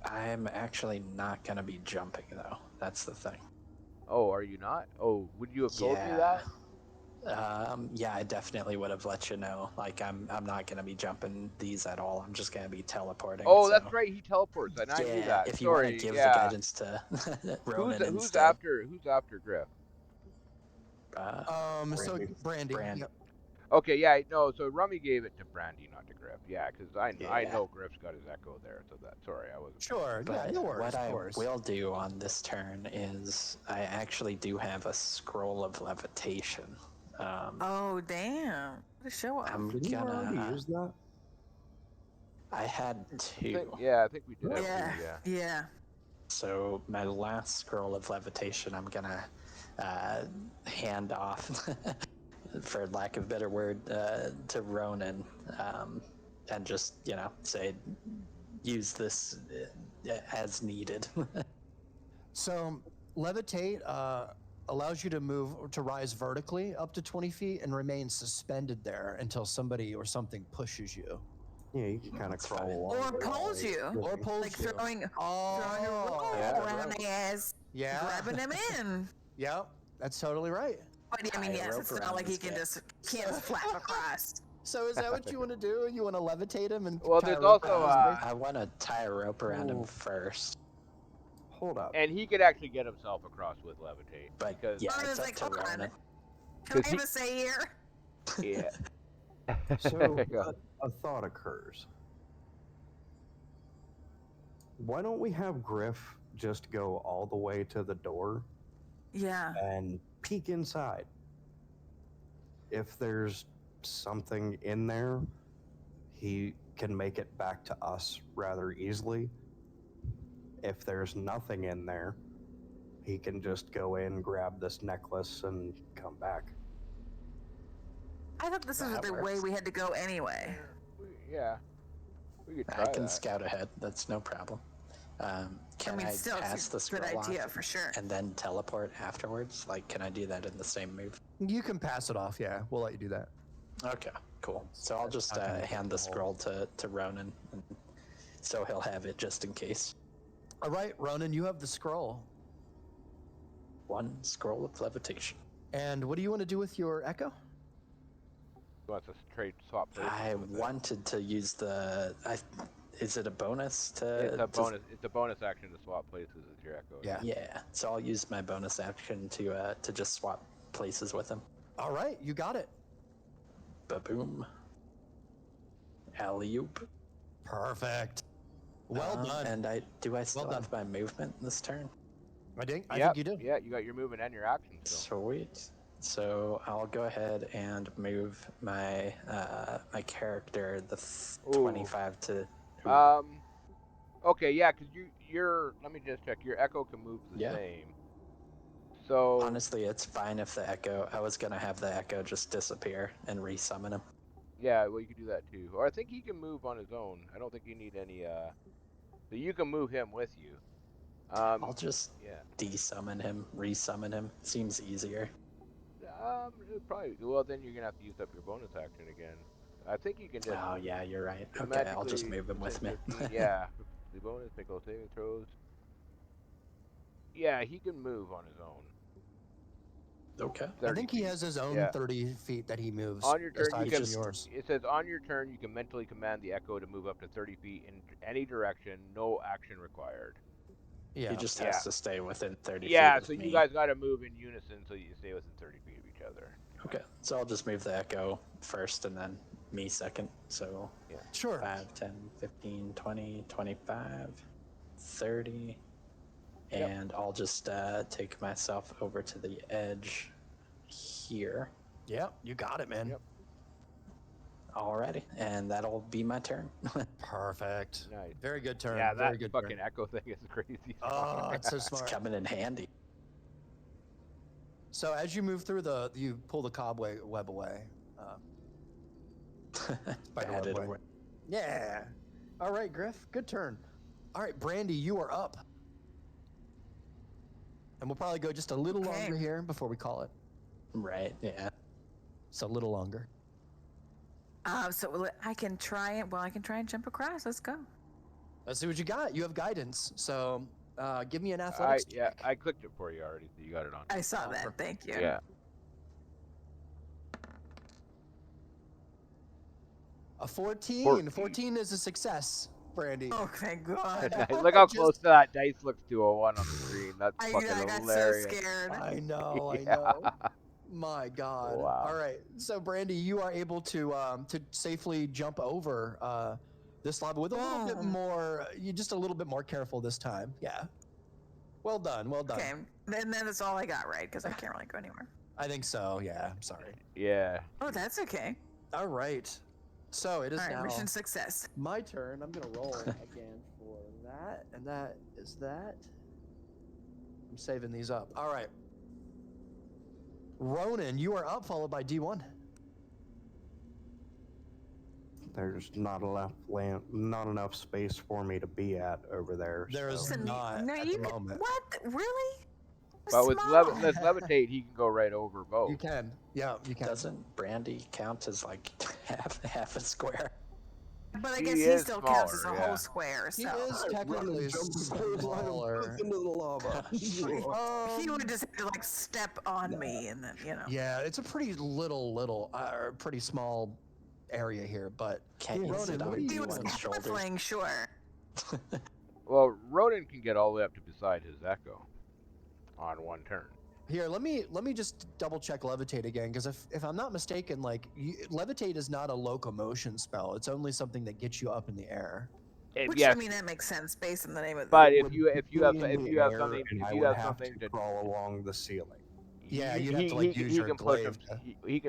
I'm actually not gonna be jumping though. That's the thing. Oh, are you not? Oh, would you have told me Yeah. that? Yeah, I definitely would have let you know. Like, I'm not gonna be jumping these at all. I'm just gonna be teleporting. Oh, so. that's right. He teleports. And I Yeah, knew that. if you Sorry. want to give yeah. the guidance to Ronan Who's instead. after Griff? So Brandy. Brandy. Brandy. Yep. Okay, yeah, no. So Rummy gave it to Brandy, not to Griff. Yeah, because I Yeah. know Griff's got his echo there. So that. Sorry, I wasn't. Sure. But Yeah, no worries. what of I course. will do on this turn is I actually do have a scroll of levitation. Oh, damn. What a show off. I'm Didn't you already gonna. use that? I had two. I think we did. Yeah. Yeah. Yeah. So my last scroll of levitation, I'm gonna hand off, for lack of a better word, to Ronan, and just say, use this as needed. So levitate allows you to rise vertically up to 20 feet and remain suspended there until somebody or something pushes you. Yeah, you can kind of That's crawl fine. along. Or the pulls wall. you. Or pulls Like you. throwing a Oh, rope yeah. around the ass, yeah. grabbing him in. Yep, that's totally right. But I mean, Tie a yes, rope it's around not like he his can neck. can't just flap across. So is that what you want to do? You want to levitate him and Well, tie a there's rope also, around his waist? I want to tie a rope around him Ooh. first, Hold up. And he could actually get himself across with levitate. but because yeah, Ronan's it's up like, to hold on. Ronan. Can I 'Cause have a say here? yeah. So There you go. a thought occurs. Why don't we have Griff just go all the way to the door Yeah. and peek inside? If there's something in there, he can make it back to us rather easily. If there's nothing in there, he can just go in, grab this necklace, and come back. I thought this was That the way works. we had to go anyway. Yeah. We could try I can that. scout ahead. That's no problem. Can I mean, still, pass the it's a good scroll idea off for sure. and then teleport afterwards? Like, can I do that in the same move? You can pass it off, yeah. We'll let you do that. Okay, cool. So I'll just not gonna hand take the the whole- scroll to Ronan, and so he'll have it just in case. All right, Ronan, you have the scroll. One scroll of levitation. And what do you want to do with your echo? He wants us to trade swap places. I with it. wanted to use the. Is it a bonus to? It's a to- bonus. It's a bonus action to swap places with your echo. Yeah. Yeah, so I'll use my bonus action to just swap places with him. All right, you got it. Ba-boom. Alley-oop. Perfect. Well done. And I still done. have my movement this turn? I think Yep, you do. Yeah, you got your movement and your action still. Sweet. So I'll go ahead and move my my character the Ooh. 25 to. Okay, yeah, because you're. Let me just check. Your echo can move the Yeah. same. So Honestly, it's fine if the echo. I was gonna have the echo just disappear and resummon him. yeah, well, you could do that too. Or I think he can move on his own. I don't think you need any. So you can move him with you. I'll just Yeah. desummon him, resummon him. Seems easier. Probably. Well, then you're gonna have to use up your bonus action again. I think you can just Oh yeah, you're right. Okay, magically I'll just move him with within me. 15. Yeah, the bonus make those saving throws. Yeah, he can move on his own. Okay. 30 I think he feet. has his own Yeah. 30 feet that he moves. On your turn, you aside can. from yours. It says on your turn, you can mentally command the echo to move up to 30 feet in any direction. No action required. Yeah. He just has to stay within 30 Yeah, feet of so me. you guys got to move in unison so you stay within 30 feet of each other. Okay, so I'll just move the echo first and then me second. So Yeah. Sure. 5, 10, 15, 20, 25, 30. Yep. And I'll just take myself over to the edge here. Yeah, you got it, man. Yep. Alrighty, and that'll be my turn. Perfect. Nice. Very good turn. Yeah, Very that good fucking turn. echo thing is crazy. Oh, it's so It's smart. coming in handy. So as you move through you pull the cobweb away. Bat it away. away. Yeah. All right, Griff. Good turn. All right, Brandy, you are up. And we'll probably go just a little longer here before we call it. Right, yeah. So a little longer. So I can try it. Well, I can try and jump across. Let's go. Let's see what you got. You have guidance. So give me an athletics check. I clicked it for you already, so you got it on. I saw that. Thank you. Yeah. A 14. 14 is a success, Brandy. Oh, thank God. Look how close that dice looks to a 1 on the screen. That's I fucking got hilarious. so scared. I know. Yeah. My God. Wow. All right. So, Brandy, you are able to safely jump over this lava with a little bit more. You're just a little bit more careful this time. Yeah. Well done. Well done. Okay, then that's all I got, right? Because I can't really go anywhere. I think so. Yeah. I'm sorry. Yeah. Oh, that's okay. All right. So it is All right, now mission success. my turn. I'm gonna roll again for that, and that is that. I'm saving these up. All right. Ronan, you are up, followed by D1. There's not enough space for me to be at over there. There's so. not No, at you the can. moment. What? Really? But with Small. let's levitate, he can go right over both. You can. Yeah, you can. Doesn't Brandy count as like half a square? But I He guess he is still counts as a smaller, whole yeah. square. He So is technically smaller. into the lava. he would just have to like step on me, and then Yeah, it's a pretty pretty small area here, but Can't you Ronan, sit what on do you He was D1's shoulders? halfling, sure. Well, Ronan can get all the way up to beside his echo on 1 turn. Here, let me just double check levitate again, because if I'm not mistaken, levitate is not a locomotion spell. It's only something that gets you up in the air. Which yes, I mean that makes sense based on the name of the. but if Would you have be in the something air, if and I you would have something to crawl along the ceiling. Yeah, he, you'd have to, he, use he your can push him. glaive to- He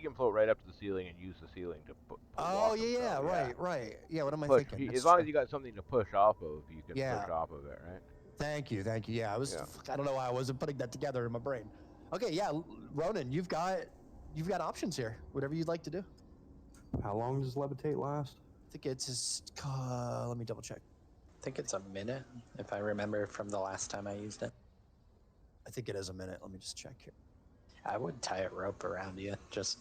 can float right up to the ceiling and use the ceiling to Oh walk yeah, himself, right. Yeah, what am I Push. thinking? As That's long true. as you got something to push off of, you can Yeah. push off of it, right? Thank you. Yeah, I don't know why I wasn't putting that together in my brain. Okay, yeah, Ronan, you've got options here. Whatever you'd like to do. How long does levitate last? I think it's just, let me double check. I think it's a minute, if I remember from the last time I used it. I think it is a minute. Let me just check here. I would tie a rope around you, just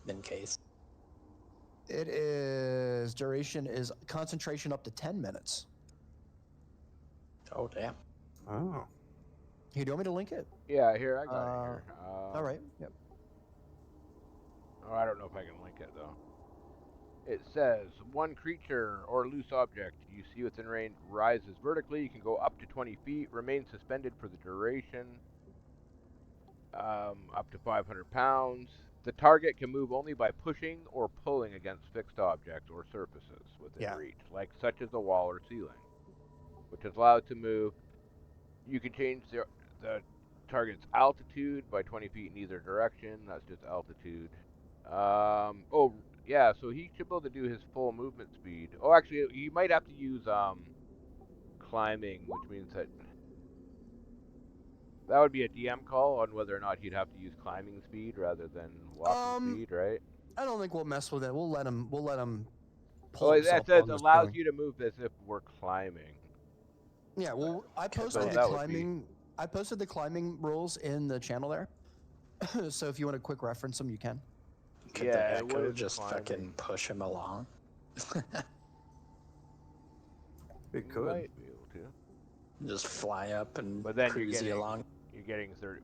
in case. It is duration is concentration up to 10 minutes. Oh, damn. Oh. Here, do you want me to link it? Yeah, here I got it here. All right. Yep. Oh, I don't know if I can link it though. It says 1 creature or loose object you see within range rises vertically. You can go up to 20 feet. Remain suspended for the duration. Up to 500 pounds. The target can move only by pushing or pulling against fixed objects or surfaces within reach, such as a wall or ceiling, which is allowed to move You can change the target's altitude by 20 feet in either direction. That's just altitude. Oh, yeah, so he should be able to do his full movement speed. Oh, actually, you might have to use climbing, which means that would be a DM call on whether or not he'd have to use climbing speed rather than walking speed, right? I don't think we'll mess with it. We'll let him pull Oh, himself that says on this allows thing. you to move as if we're climbing. Yeah, well, I Could posted So the that would be- climbing. I posted the climbing rules in the channel there. So if you want to quick reference them, you can. Could Yeah, the what echo is just climbing? fucking push him along? It could. Might be able to. Just fly up and But then cruise you along? you're getting 30,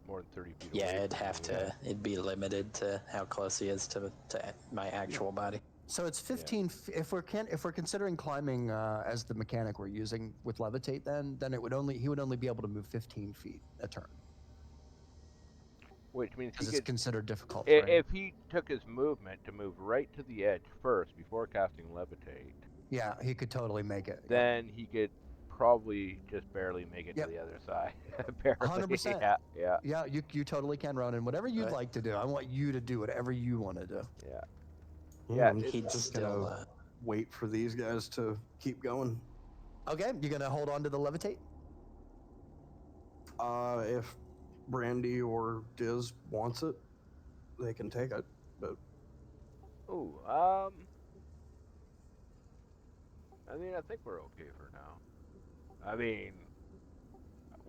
more than 30 feet Yeah, away. it'd from have you, to. It'd be limited to how close he is to my actual body. So it's 15. If we're considering climbing as the mechanic we're using with levitate, then he would only be able to move 15 feet a turn Which means he because it's could, considered difficult terrain. if he took his movement to move right to the edge first before casting levitate, Yeah, he could totally make it. then he could probably just barely make it Yep. to the other side. Barely. 100%. Yeah, yeah, Yeah, you totally can, Ronan. Whatever you'd Right. like to do, I want you to do whatever you want to do. yeah. Yeah, Yeah, He'd just still. gonna wait for these guys to keep going. Okay, you're gonna hold on to the levitate. If Brandy or Diz wants it, they can take it. But Ooh, I mean, I think we're okay for now. I mean,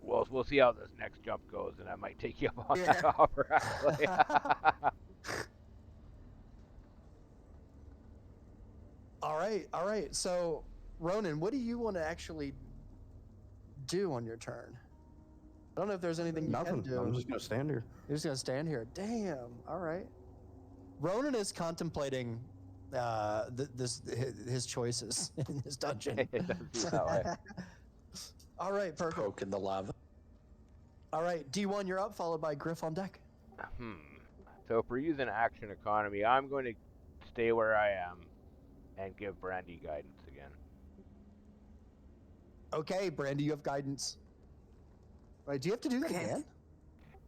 we'll see how this next jump goes, and I might take you up on that Yeah. offer. Actually. All right. So, Ronan, what do you want to actually do on your turn? I don't know if there's anything you nothing. can do. I'm just gonna stand here. You're just gonna stand here. Damn. All right. Ronan is contemplating his choices in this dungeon. It does seem that way. All right, perfect. Poke in the lava. All right, D1, you're up, followed by Griff on deck. So if we're using action economy, I'm going to stay where I am and give Brandy guidance again. Okay, Brandy, you have guidance. Right, do you have to do that Okay. again?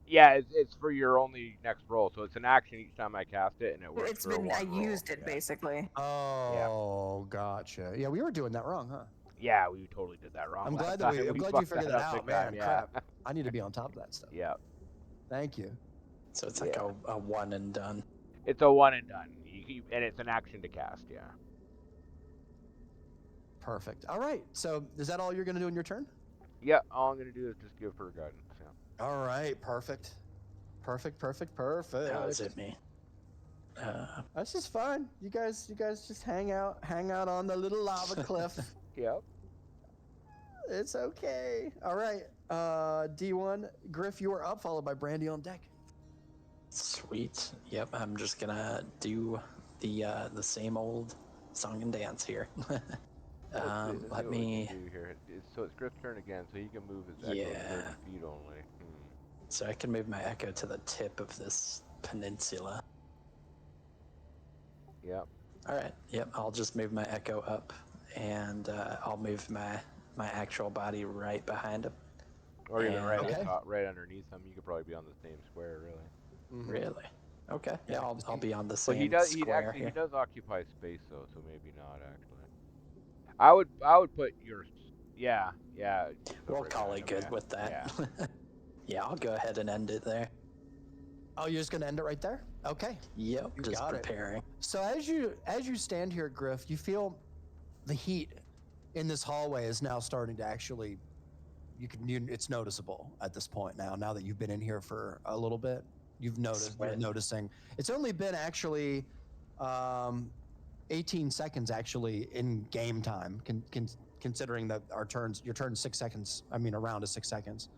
Yeah, it's for your only next roll, so it's an action each time I cast it, and it works It's for been. one I roll. used it Yeah. basically. Oh, gotcha. Yeah, we were doing that wrong, huh? Yeah, we totally did that wrong. I'm last glad that time. I'm glad you fucked figured that that up out, big time, man. Yeah. Crap. I need to be on top of that stuff. Yeah. Thank you. So it's like a one and done. It's a one and done, and it's an action to cast. Yeah. Perfect. All right. So, is that all you're going to do in your turn? Yeah. All I'm gonna do is just give her guidance. Yeah. All right. Perfect. Perfect. How is it me? That's just fine. You guys just hang out on the little lava cliff. Yep. It's okay. All right. D1, Griff, you are up, followed by Brandy on deck. Sweet. Yep. I'm just gonna do the same old song and dance here. Let's see Let what we me. can do here. So it's Griff's turn again, so he can move his echo 30 feet only. So I can move my echo to the tip of this peninsula. Yep. All right. Yep. I'll just move my echo up, and I'll move my actual body right behind him. Or even right Okay. on top, right underneath him. You could probably be on the same square, really. Really? Okay. Yeah. I'll be on the But same he does. square He here. does occupy space though, so maybe not actually. I would put your. Yeah. We'll right call behind it him, good yeah. with that. Yeah. Yeah. I'll go ahead and end it there. Oh, you're just gonna end it right there? Okay. Yep. You Just got it. preparing. So as you stand here, Griff, you feel the heat in this hallway is now starting to actually. It's noticeable at this point now that you've been in here for a little bit. You're Sweat. noticing. It's only been actually 18 seconds actually in game time, considering that your turn's 6 seconds. I mean, around 6 seconds.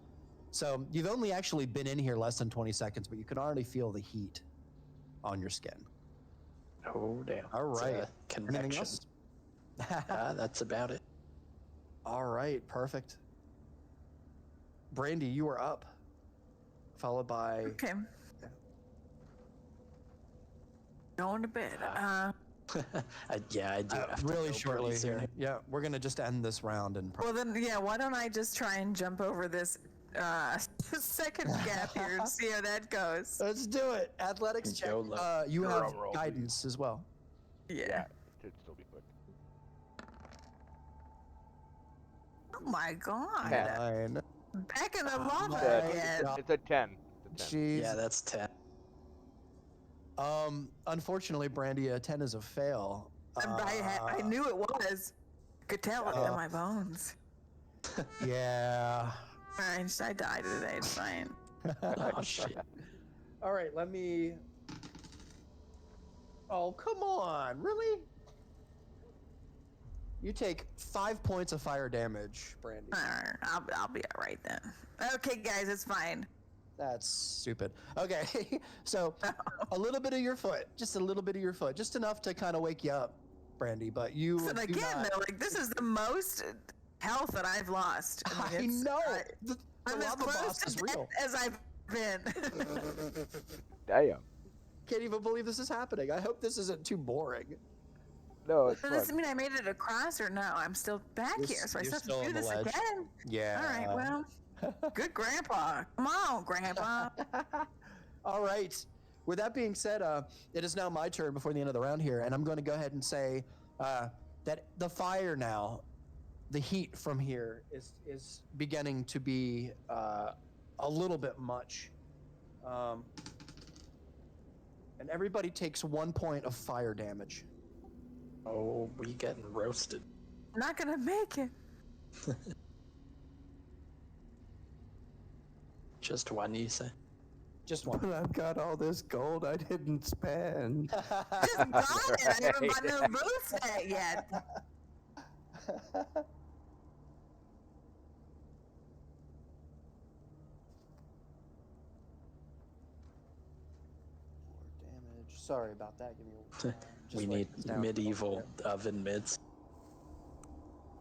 So you've only actually been in here less than 20 seconds, but you can already feel the heat on your skin. Oh damn. All right. It's a Anything convection. else? That's about it. All right, perfect. Brandy, you are up, followed by. Okay. Going to bed. Yeah, I do have to really go shortly pretty here. soon. Yeah, we're gonna just end this round and. Well then, yeah. Why don't I just try and jump over this second gap here and see how that goes? Let's do it. Athletics check. YOLO. You have Drum roll, guidance as well. Yeah. It should still be quick. Oh my god. Yeah. Nine. Back in the Oh lava my again. God. It's a 10. It's a 10. Jeez. Yeah, that's 10. Unfortunately, Brandy, a 10 is a fail. I knew it was. Could tell it in my bones. Yeah. Alright, I died today. It's fine. Oh, shit. All right, let me. Oh, come on. Really? You take 5 points of fire damage, Brandy. Alright, I'll be alright then. Okay, guys, it's fine. That's stupid. Okay, so a little bit of your foot, just a little bit of your foot, just enough to kind of wake you up, Brandy. But you. And do again, not- though, like this is the most health that I've lost. I it's- know. The I'm as lava close boss to is death real. as I've been. Damn. Can't even believe this is happening. I hope this isn't too boring. No, it's So does fun. it mean I made it across or no? I'm still back You're here, so I you're still still have to on do the this ledge. again. Yeah. All right, well, good grandpa. Come on, grandpa. All right. With that being said, it is now my turn before the end of the round here, and I'm going to go ahead and say that the fire now, the heat from here is beginning to be a little bit much. And everybody takes 1 point of fire damage. Oh, we getting roasted. I'm not gonna make it. Just one, you say? Just one. But I've got all this gold I didn't spend. Just got it. I haven't bought no boots yet. Damage. Sorry about that. Give me. Just We write need this down. medieval oven mitts.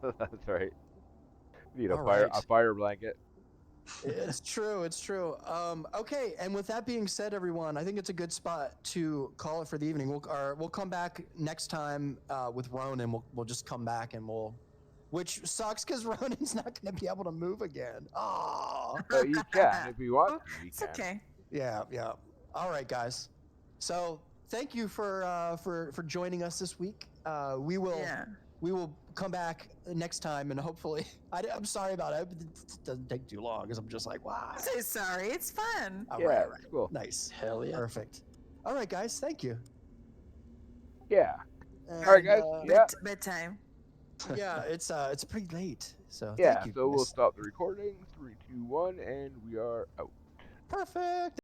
That's right. Need a All fire right. a fire blanket. It's true. It's true. Okay. And with that being said, everyone, I think it's a good spot to call it for the evening. We'll come back next time with Ronan. We'll just come back and which sucks because Ronan's not going to be able to move again. Oh. But you can if you want. You It's can. okay. Yeah. Yeah. All right, guys. So thank you for joining us this week. We will. Yeah. We will come back next time, and hopefully, I'm sorry about it. It doesn't take too long, because I'm just like, wow. Say sorry. It's fun. All Yeah, right, it's cool. nice, Hell yeah. perfect. All right, guys, thank you. Yeah. And, All right, guys. Yeah. Bedtime. yeah, it's pretty late, so Yeah. thank you. So we'll guys. stop the recording. 3, 2, 1, and we are out. Perfect.